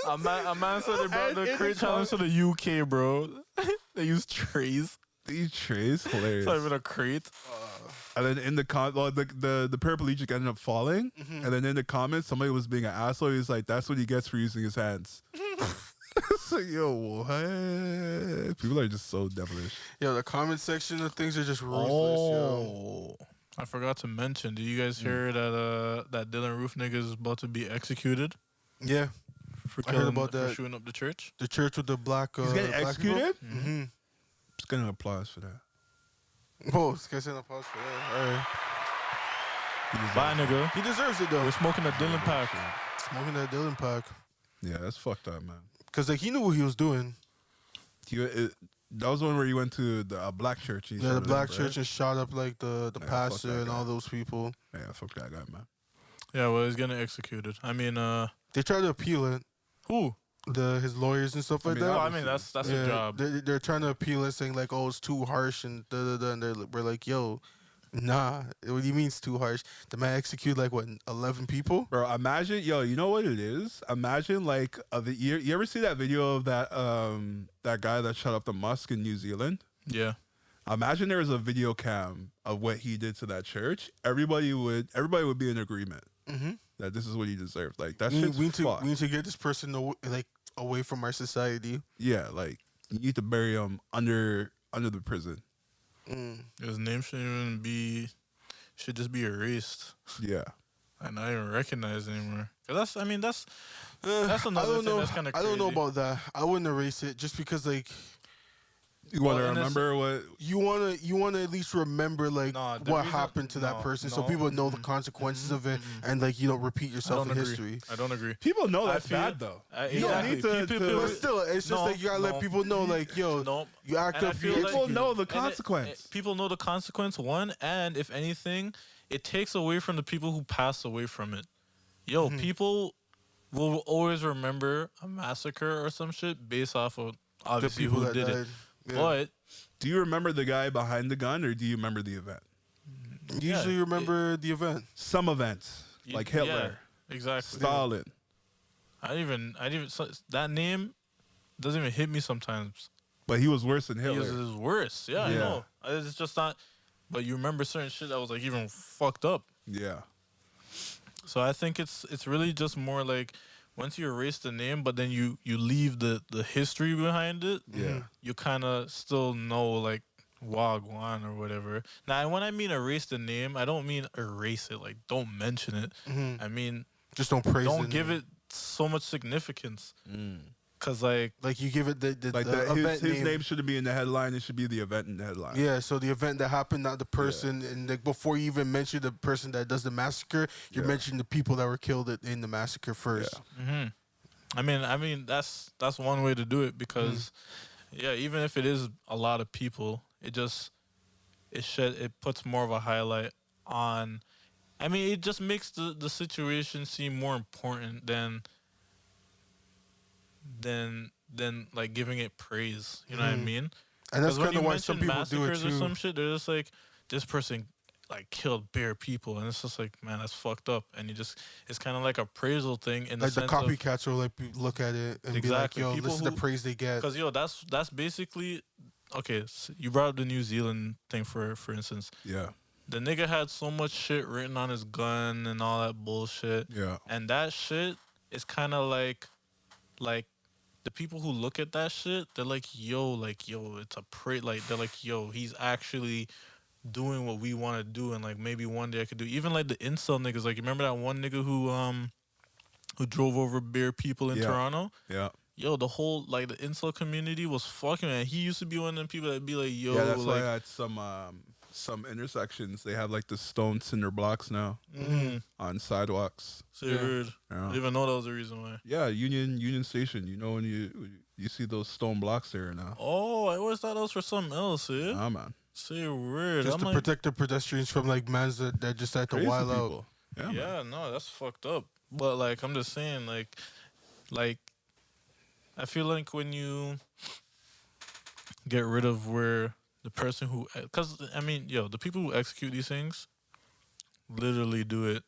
a man said they brought And the in crate the challenge to the UK, bro. They use trays. These trays, hilarious. It's not even a crate. And then in the the paraplegic ended up falling. And then in the comments, somebody was being an asshole. He was like, "That's what he gets for using his hands." like, yo, what? People are just so devilish. Yo, the comment section of things are just ruthless, yo. I forgot to mention. Did you guys hear that that Dylan Roof nigga is about to be executed? Yeah. For I heard about for that. shooting up the church. The church with the black. He's getting black executed? Mm-hmm. Just getting applause for that. Oh, this guy's in a pause for that. All right. Bye, nigga. He deserves it, though. We're smoking a Dylan pack. Smoking that Dylan pack. Yeah, that's fucked up, man. Because, like, he knew what he was doing. That was one where you went to the black church. Yeah, the black church and shot up, like, the Yeah, pastor fuck that and guy. all those people. Yeah, fuck that guy, man. Yeah, well, he's getting executed. I mean, They tried to appeal it. who? His lawyers and stuff like mean, that. Well, I mean, that's a job. They're trying to appeal it, saying, like, oh, it's too harsh and da-da-da. And we're like, yo, nah. What do you mean it's too harsh? The man executed, like, what, 11 people? Bro, imagine, yo, you know what it is? Imagine, like, you ever see that video of that guy that shot up the mosque in New Zealand? Yeah. Imagine there was a video cam of what he did to that church. Everybody would be in agreement that this is what he deserved. Like, that shit's we fucked. need to get this person away from our society. Yeah, like, you need to bury him under the prison. His name should just be erased. Yeah. And not even recognized anymore. Cause that's another thing that's kind of crazy. I don't know about that. I wouldn't erase it just because, like, You want to Well, and remember what? you wanna at least remember, like, Nah, the what reason- happened to that no, person, so no. people know the consequences of it, and, like, you don't repeat I yourself don't in agree. history. I don't agree. People know I that's feel- bad, though. Exactly. You don't need to- People- But still, it's just No, like you gotta let no. people know, like, yo, No. you act And I up. feel You like- People know the And consequence. people know the consequence, one, and if anything, it takes away from the people who pass away from it. Yo, people will always remember a massacre or some shit based off of the obviously people who that did died. it. Yeah. But Do you remember the guy behind the gun, or do you remember the event? You usually remember the event. Some events, like Hitler, yeah, exactly. Stalin. I didn't even that name doesn't even hit me sometimes. But he was worse than He Hitler. is worse. Yeah, I Yeah. know. It's just not. But you remember certain shit that was like even fucked up. Yeah. So I think it's really just more like once you erase the name, but then you leave the history behind it. Yeah. You kind of still know like Wagwan or whatever. Now, when I mean erase the name, I don't mean erase it. Like don't mention it. I mean Just don't praise don't it. give it so much significance. Cause like Like you give it the Like the that, event his name shouldn't be in the headline. It should be the event in the headline. Yeah, so the event that happened, not the person, and like before you even mention the person that does the massacre, you're mentioning the people that were killed in the massacre first. I mean that's one way to do it because yeah, even if it is a lot of people, it puts more of a highlight on. I mean, it just makes the situation seem more important than like giving it praise. You know what I mean? And that's 'Cause when kind of you why some mention people do it massacres or too. some shit, they're just like this person like killed bare people, and it's just like, man, that's fucked up. And it's kind of like appraisal thing in Like the the sense copycats will like look at it and Exactly. be like, "Yo, People this is the who- praise they get." because yo, that's basically okay. So you brought up the New Zealand thing for instance. Yeah. The nigga had so much shit written on his gun and all that bullshit. Yeah. And that shit is kind of like the people who look at that shit, they're like, yo, it's a like they're like, yo, he's actually doing what we want to do, and like maybe one day I could do. Even like the incel niggas, like you remember that one nigga who drove over bare people in Toronto? Yeah. Yo, the whole like the incel community was fucking, man. He used to be one of them people that'd be like, yo, Yeah, that's why like, at some intersections they have like the stone cinder blocks now on sidewalks. so weird. I Yeah. didn't even know that was the reason why. Yeah, Union Station. You know when you see those stone blocks there now. Oh, I always thought that was for something else, yeah? Ah, man. Say weird. Just I'm to like, protect the pedestrians from like mans that just had to Crazy wild out. people. Yeah, man. yeah, no, that's fucked up. But like, I'm just saying, like, I feel like when you get rid of where the person who, because I mean, yo, the people who execute these things literally do it.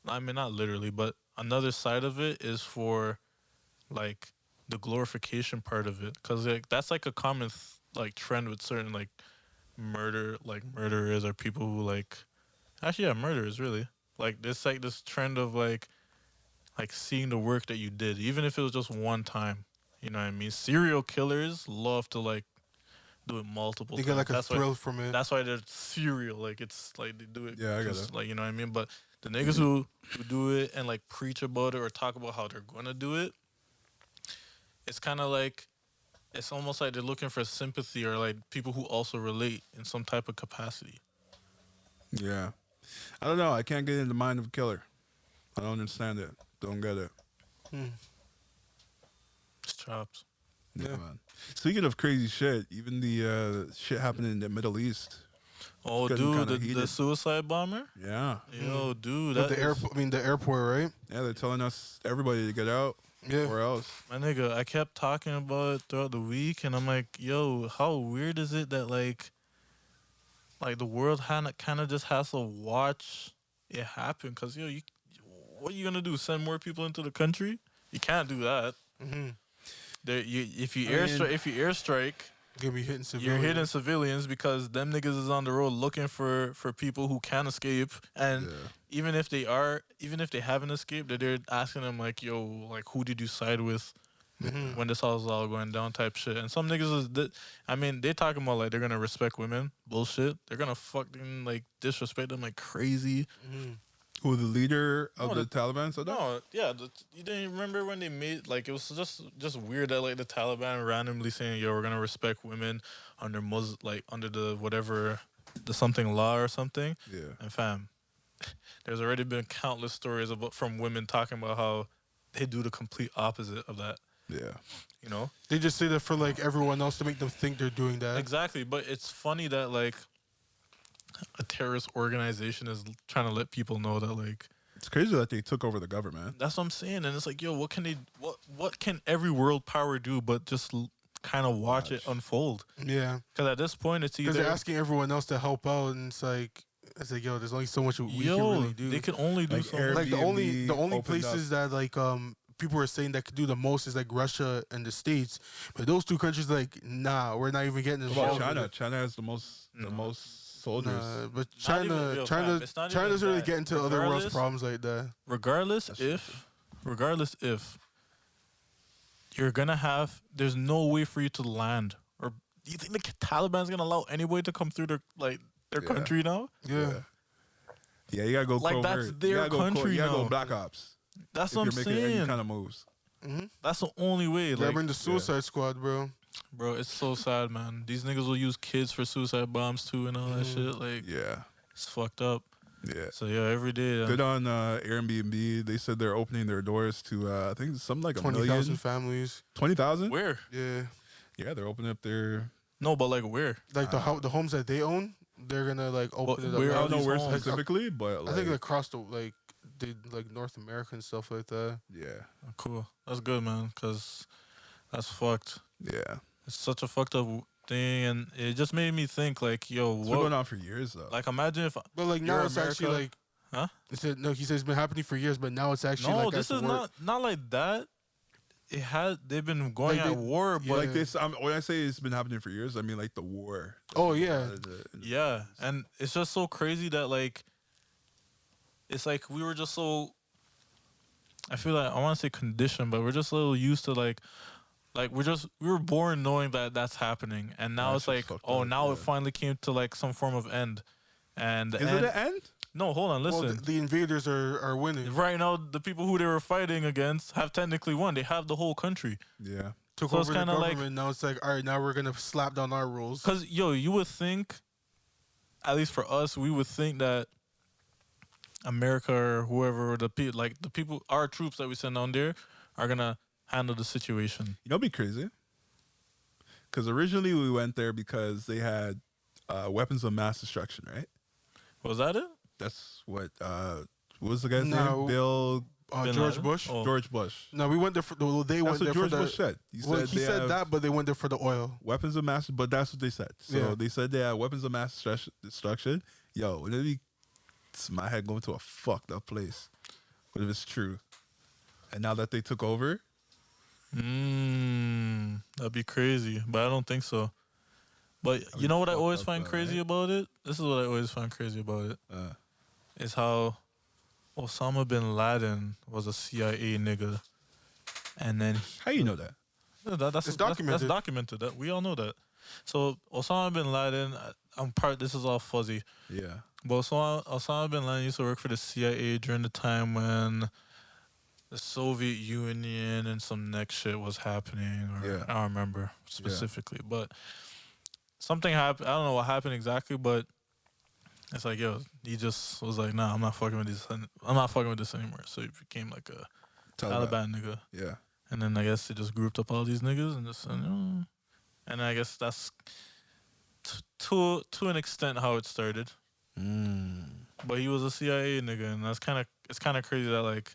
I mean, not literally, but another side of it is for like the glorification part of it, because like that's like a common like trend with certain like murderers or people who like actually murderers really like this trend of like seeing the work that you did, even if it was just one time. You know what I mean? Serial killers love to like do it multiple They times. get like a That's thrill why, from it. that's why they're serial. Like it's like they do it. Yeah, I got it. Like you know what I mean. But the niggas who do it and like preach about it or talk about how they're gonna do it, it's kind of like it's almost like they're looking for sympathy or like people who also relate in some type of capacity. Yeah. I don't know. I can't get in the mind of a killer. I don't understand it. Don't get it. It's chops. Yeah, man. Speaking of crazy shit, even the shit happening in the Middle East. Oh, Getting dude, kinda the heated. suicide bomber. Yeah. Yo, dude, At that the is- airport, the airport, right? Yeah, they're telling us, everybody, to get out. Yeah. Or else. My nigga, I kept talking about it throughout the week, and I'm like, yo, how weird is it that like the world kind of just has to watch it happen? Cause yo, what are you gonna do? Send more people into the country? You can't do that. If you airstrike, Gonna be hitting you're civilians. hitting civilians because them niggas is on the road looking for people who can escape, and even if they haven't escaped, they're asking them like, yo, like who did you side with when this all was all going down type shit. And some niggas they talking about like they're gonna respect women, bullshit. They're gonna fucking like disrespect them like crazy. Who, the leader of No, the Taliban said that? No, yeah, you didn't remember when they made like it was just weird that like the Taliban randomly saying, yo, we're gonna respect women under under the whatever the something law or something. Yeah. And fam, there's already been countless stories from women talking about how they do the complete opposite of that. Yeah. You know? They just say that for like everyone else to make them think they're doing that. Exactly. But it's funny that like a terrorist organization is trying to let people know that like It's crazy that they took over the government. that's what I'm saying. And it's like, yo, what can every world power do but just kind of watch it unfold? Yeah. Because at this point, it's either Because they're asking everyone else to help out, and it's like, yo, there's only so much we can really do. they can only do Like something. Like the only Airbnb places that like people are saying that could do the most is like Russia and the States, but those two countries like, nah, we're not even getting What about involved. China? China has the most soldiers. Nah, but Not even- yo, fam, it's not China even doesn't really that. get into other world's Regardless- problems like that. regardless if you're gonna have, there's no way for you to land. Or do you think the Taliban's gonna allow anybody to come through their country now? Yeah. Yeah, you gotta go Like, covert. that's their you gotta country You gotta now. go Black Ops. That's if what I'm you're making any saying. kind of moves. That's the only way. They Like, bring the Suicide Squad, bro. bro, it's so sad, man. These niggas will use kids for suicide bombs too and all that shit. Like, Yeah. it's fucked up. Yeah. So yeah, every day. Good on Airbnb. They said they're opening their doors to I think something like 20,000 1,000,000. families. 20,000? Where? Yeah. Yeah, they're opening up their. No, but like where? Like the homes that they own, they're gonna like open it up. where I are don't know these where homes? specifically, but like, I think across the like North America and stuff like that. yeah, Cool. That's good, man. Cause that's fucked. yeah. It's such a fucked up thing, and it just made me think, like, yo, It's what? been going on for years though. Like, imagine if. But like You're now it's actually America. like, Huh? he said it's been happening for years, but now it's actually No, like this at is work. not like that. They've been going Like, at they- war, but like this, when I say it's been happening for years, I mean like the war. Oh yeah, yeah, and it's just so crazy that like, it's like we were just so. I feel like I want to say conditioned, but we're just a little used to like we were born knowing that that's happening, and now That's it's like, just fucked oh, up, now yeah. it finally came to like some form of end, and the Is end, it an end? No, hold on, well, listen. the invaders are winning. Right now, the people who they were fighting against have technically won. They have the whole country. Yeah. Took So it's over the kinda like- government. Now it's like, all right, now we're gonna slap down our rules. Because, yo, you would think, at least for us, we would think that America or whoever, the people, our troops that we send down there are going to handle the situation. You know, what'd be crazy. Because originally we went there because they had weapons of mass destruction, right? Was that it? That's what was the guy's No. name? Bill Bin George Laden? Bush. Oh. George Bush. No, we went there for. Well, they went That's there what George for the. Bush said. He Well, said he they said have that, but they went there for the oil. weapons of mass, but that's what they said. So Yeah. they said they had weapons of mass destruction. Yo, would it be it's my head going to a fucked up place? What if it's true? And now that they took over, That'd be crazy, but I don't think so. But you know what I fucked always up find though, crazy right? about it? This is what I always find crazy about it. Is how Osama bin Laden was a CIA nigga. And then how you know that? It's documented. That's documented. That we all know that. So Osama bin Laden, This is all fuzzy. Yeah. But Osama bin Laden used to work for the CIA during the time when the Soviet Union and some next shit was happening. Or I don't remember specifically, but something happened. I don't know what happened exactly, but it's like, yo, he just was like, nah, I'm not fucking with this. I'm not fucking with this anymore. So he became like a Taliban nigga. Yeah. And then I guess they just grouped up all these niggas and just, and I guess that's to an extent how it started. But he was a CIA nigga, and it's kind of crazy that like.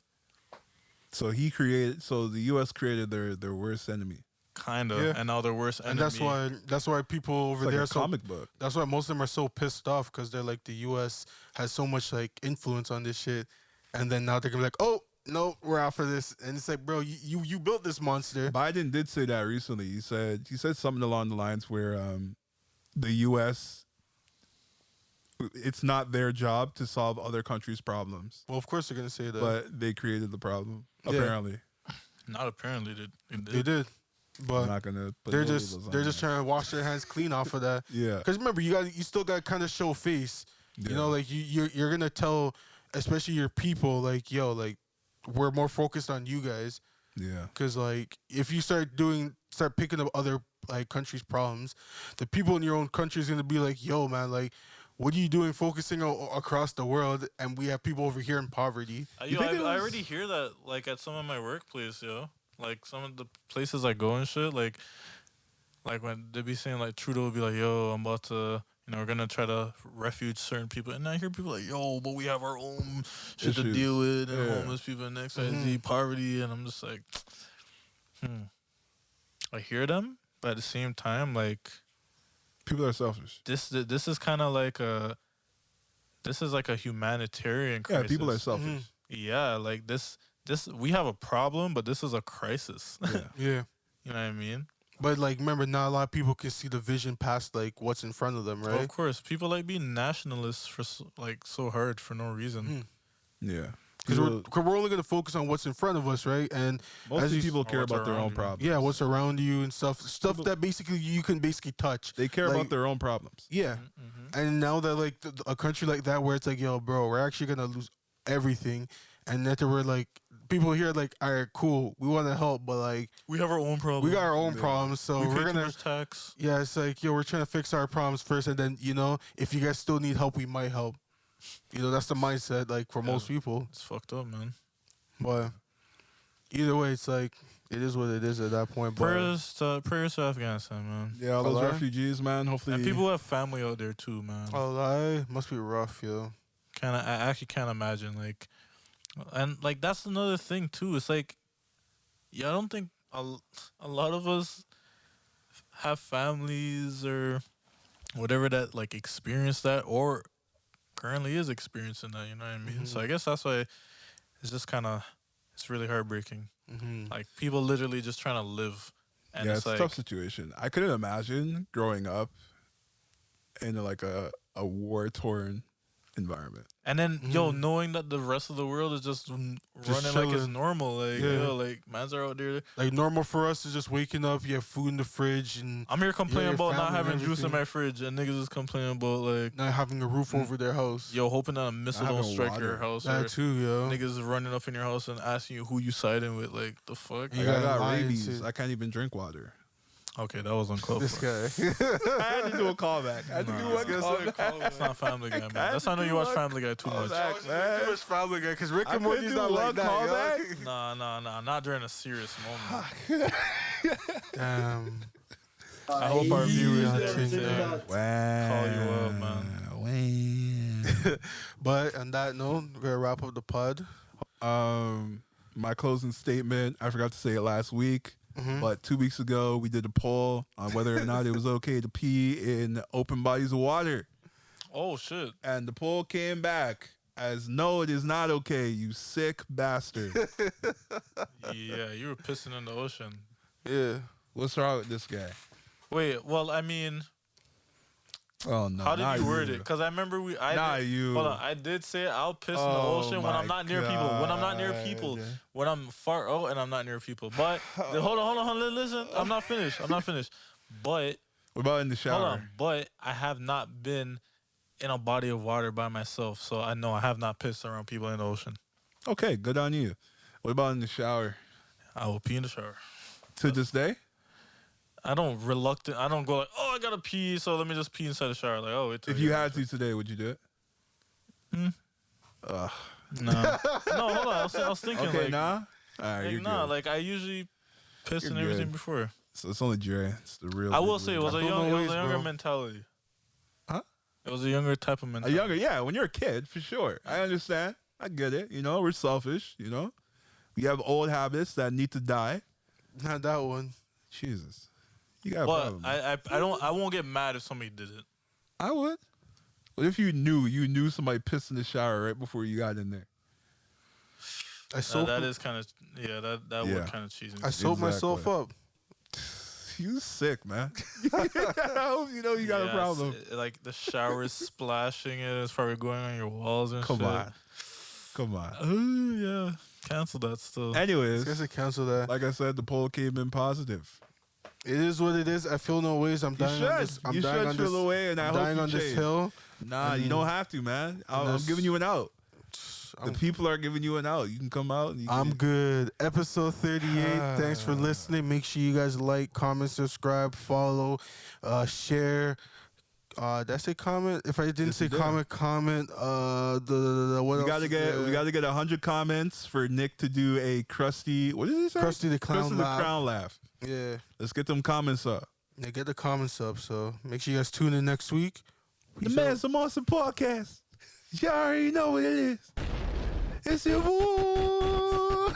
So the U.S. created their worst enemy. Kind of, and now their worst enemy. And that's why people over there a comic book. That's why most of them are so pissed off because they're like the U.S. has so much like influence on this shit, and then now they're gonna be like, oh no, we're out for this, and it's like, bro, you built this monster. Biden did say that recently. He said something along the lines where the U.S. it's not their job to solve other countries' problems. Well, of course they're gonna say that, but they created the problem. Apparently, not apparently they did. But I'm not gonna put they're just trying to wash their hands clean off of that. Yeah. Because remember, you still got to kind of show face. Yeah. You know, like you're gonna tell, especially your people, like, yo, like we're more focused on you guys. Yeah. Because like if you start picking up other like countries' problems, the people in your own country is gonna be like, yo, man, like, what are you doing focusing across the world, and we have people over here in poverty? I already hear that, like, at some of my workplace, yo. Like, some of the places I go and shit, like when they be saying, like, Trudeau will be like, yo, I'm about to, we're going to try to refuge certain people. And I hear people like, yo, but we have our own shit to deal with, and homeless people and XYZ, poverty. And I'm just like, I hear them, but at the same time, like... People are selfish. This is kind of like a humanitarian crisis. Yeah, people are selfish. Yeah, like this we have a problem, but this is a crisis. Yeah. Yeah. You know what I mean? But like, remember, not a lot of people can see the vision past like what's in front of them, right? Of course, people like being nationalists for so hard for no reason. Yeah. Because we're only going to focus on what's in front of us, right? And most people care about their own problems. Yeah, what's around you and stuff that basically you can basically touch. They care about their own problems. Yeah. And now that like a country like that where it's like, yo, bro, we're actually going to lose everything. And that we're like, people here like, all right, cool, we want to help, but like... We have our own problems. We got our own problems, so we're going to... tax. Yeah, it's like, yo, we're trying to fix our problems first, and then, if you guys still need help, we might help. That's the mindset, like, for most people. It's fucked up, man. But either way, it's like, it is what it is at that point. Prayers to Afghanistan, man. Yeah, all those refugees, man. Hopefully. And people who have family out there, too, man. Oh, must be rough, yo. I actually can't imagine, like... And, like, that's another thing, too. It's like, I don't think a lot of us have families or whatever that, like, experience that or... currently is experiencing that, you know what I mean? So I guess that's why it's just it's really heartbreaking. Like, people literally just trying to live. And it's like, a tough situation. I couldn't imagine growing up in like a war-torn environment. And then, knowing that the rest of the world is just running like it's normal. Like, like, mans are out there. Like, normal for us is just waking up, you have food in the fridge, and... I'm here complaining about not having juice in my fridge, and niggas is complaining about, like... Not having a roof over their house. Yo, hoping that a missile don't strike your house. That too, yo. Niggas running up in your house and asking you who you siding with. Like, the fuck? I got rabies. I can't even drink water. Okay, that was uncalled this for. I had to do a callback. I had to do one callback. That's not Family Guy, man. That's how I know you watch Family Guy too much. Too much Family Guy, because Rick and Morty's not like that. Nah. Not during a serious moment. I hope our viewers call you up, man. But on that note, we're going to wrap up the pod. My closing statement, I forgot to say it last week. But 2 weeks ago, we did a poll on whether or not it was okay to pee in open bodies of water. Oh, shit. And the poll came back as, no, it is not okay, you sick bastard. Yeah, you were pissing in the ocean. Yeah. What's wrong with this guy? Wait, well, I mean, Oh no! How did you word it? Because I remember Hold on, I did say I'll piss in the ocean when I'm not near people. When I'm not near people. When I'm far out and I'm not near people. But hold on. Listen, I'm not finished. But what about in the shower? Hold on. But I have not been in a body of water by myself, so I know I have not pissed around people in the ocean. Okay, good on you. What about in the shower? I will pee in the shower. To this day? I don't go like, oh, I gotta pee, so let me just pee inside the shower. Like, oh, if you had to today, would you do it? No. No, hold on. I was thinking, okay, like, nah. All right, good. Like I usually piss and everything before. So it's only Dre. It's the real. I will say it was a younger mentality. Huh? It was a younger type of mentality. Yeah. When you're a kid, for sure. I understand. I get it. You know, we're selfish. You know, we have old habits that need to die. Not that one. Jesus, you got a problem. I won't get mad if somebody did it. I would. What if you knew somebody pissed in the shower right before you got in there? That is kind of that would kind of cheese. I soap myself up. You sick, man. I hope you know you got a problem. Like the shower is splashing and it's probably going on your walls and shit. Come on. Oh yeah, cancel that still. Anyways, I guess I cancel that. Like I said, the poll came in positive. It is what it is. I feel no ways. I'm dying on this. I'm dying on this. Feel away, and I hope dying on this hill. Nah, you don't have to, man. I'm giving you an out. The people are giving you an out. You can come out. And I'm good. Episode 38. Thanks for listening. Make sure you guys like, comment, subscribe, follow, share. Did I say comment? If I didn't say comment. What we gotta get 100 comments for Nick to do a Krusty. What did he say? Krusty the Clown laugh. Yeah. Let's get them comments up. Yeah, get the comments up. So make sure you guys tune in next week. The Man's a Mossin podcast. You already know what it is. It's your boy.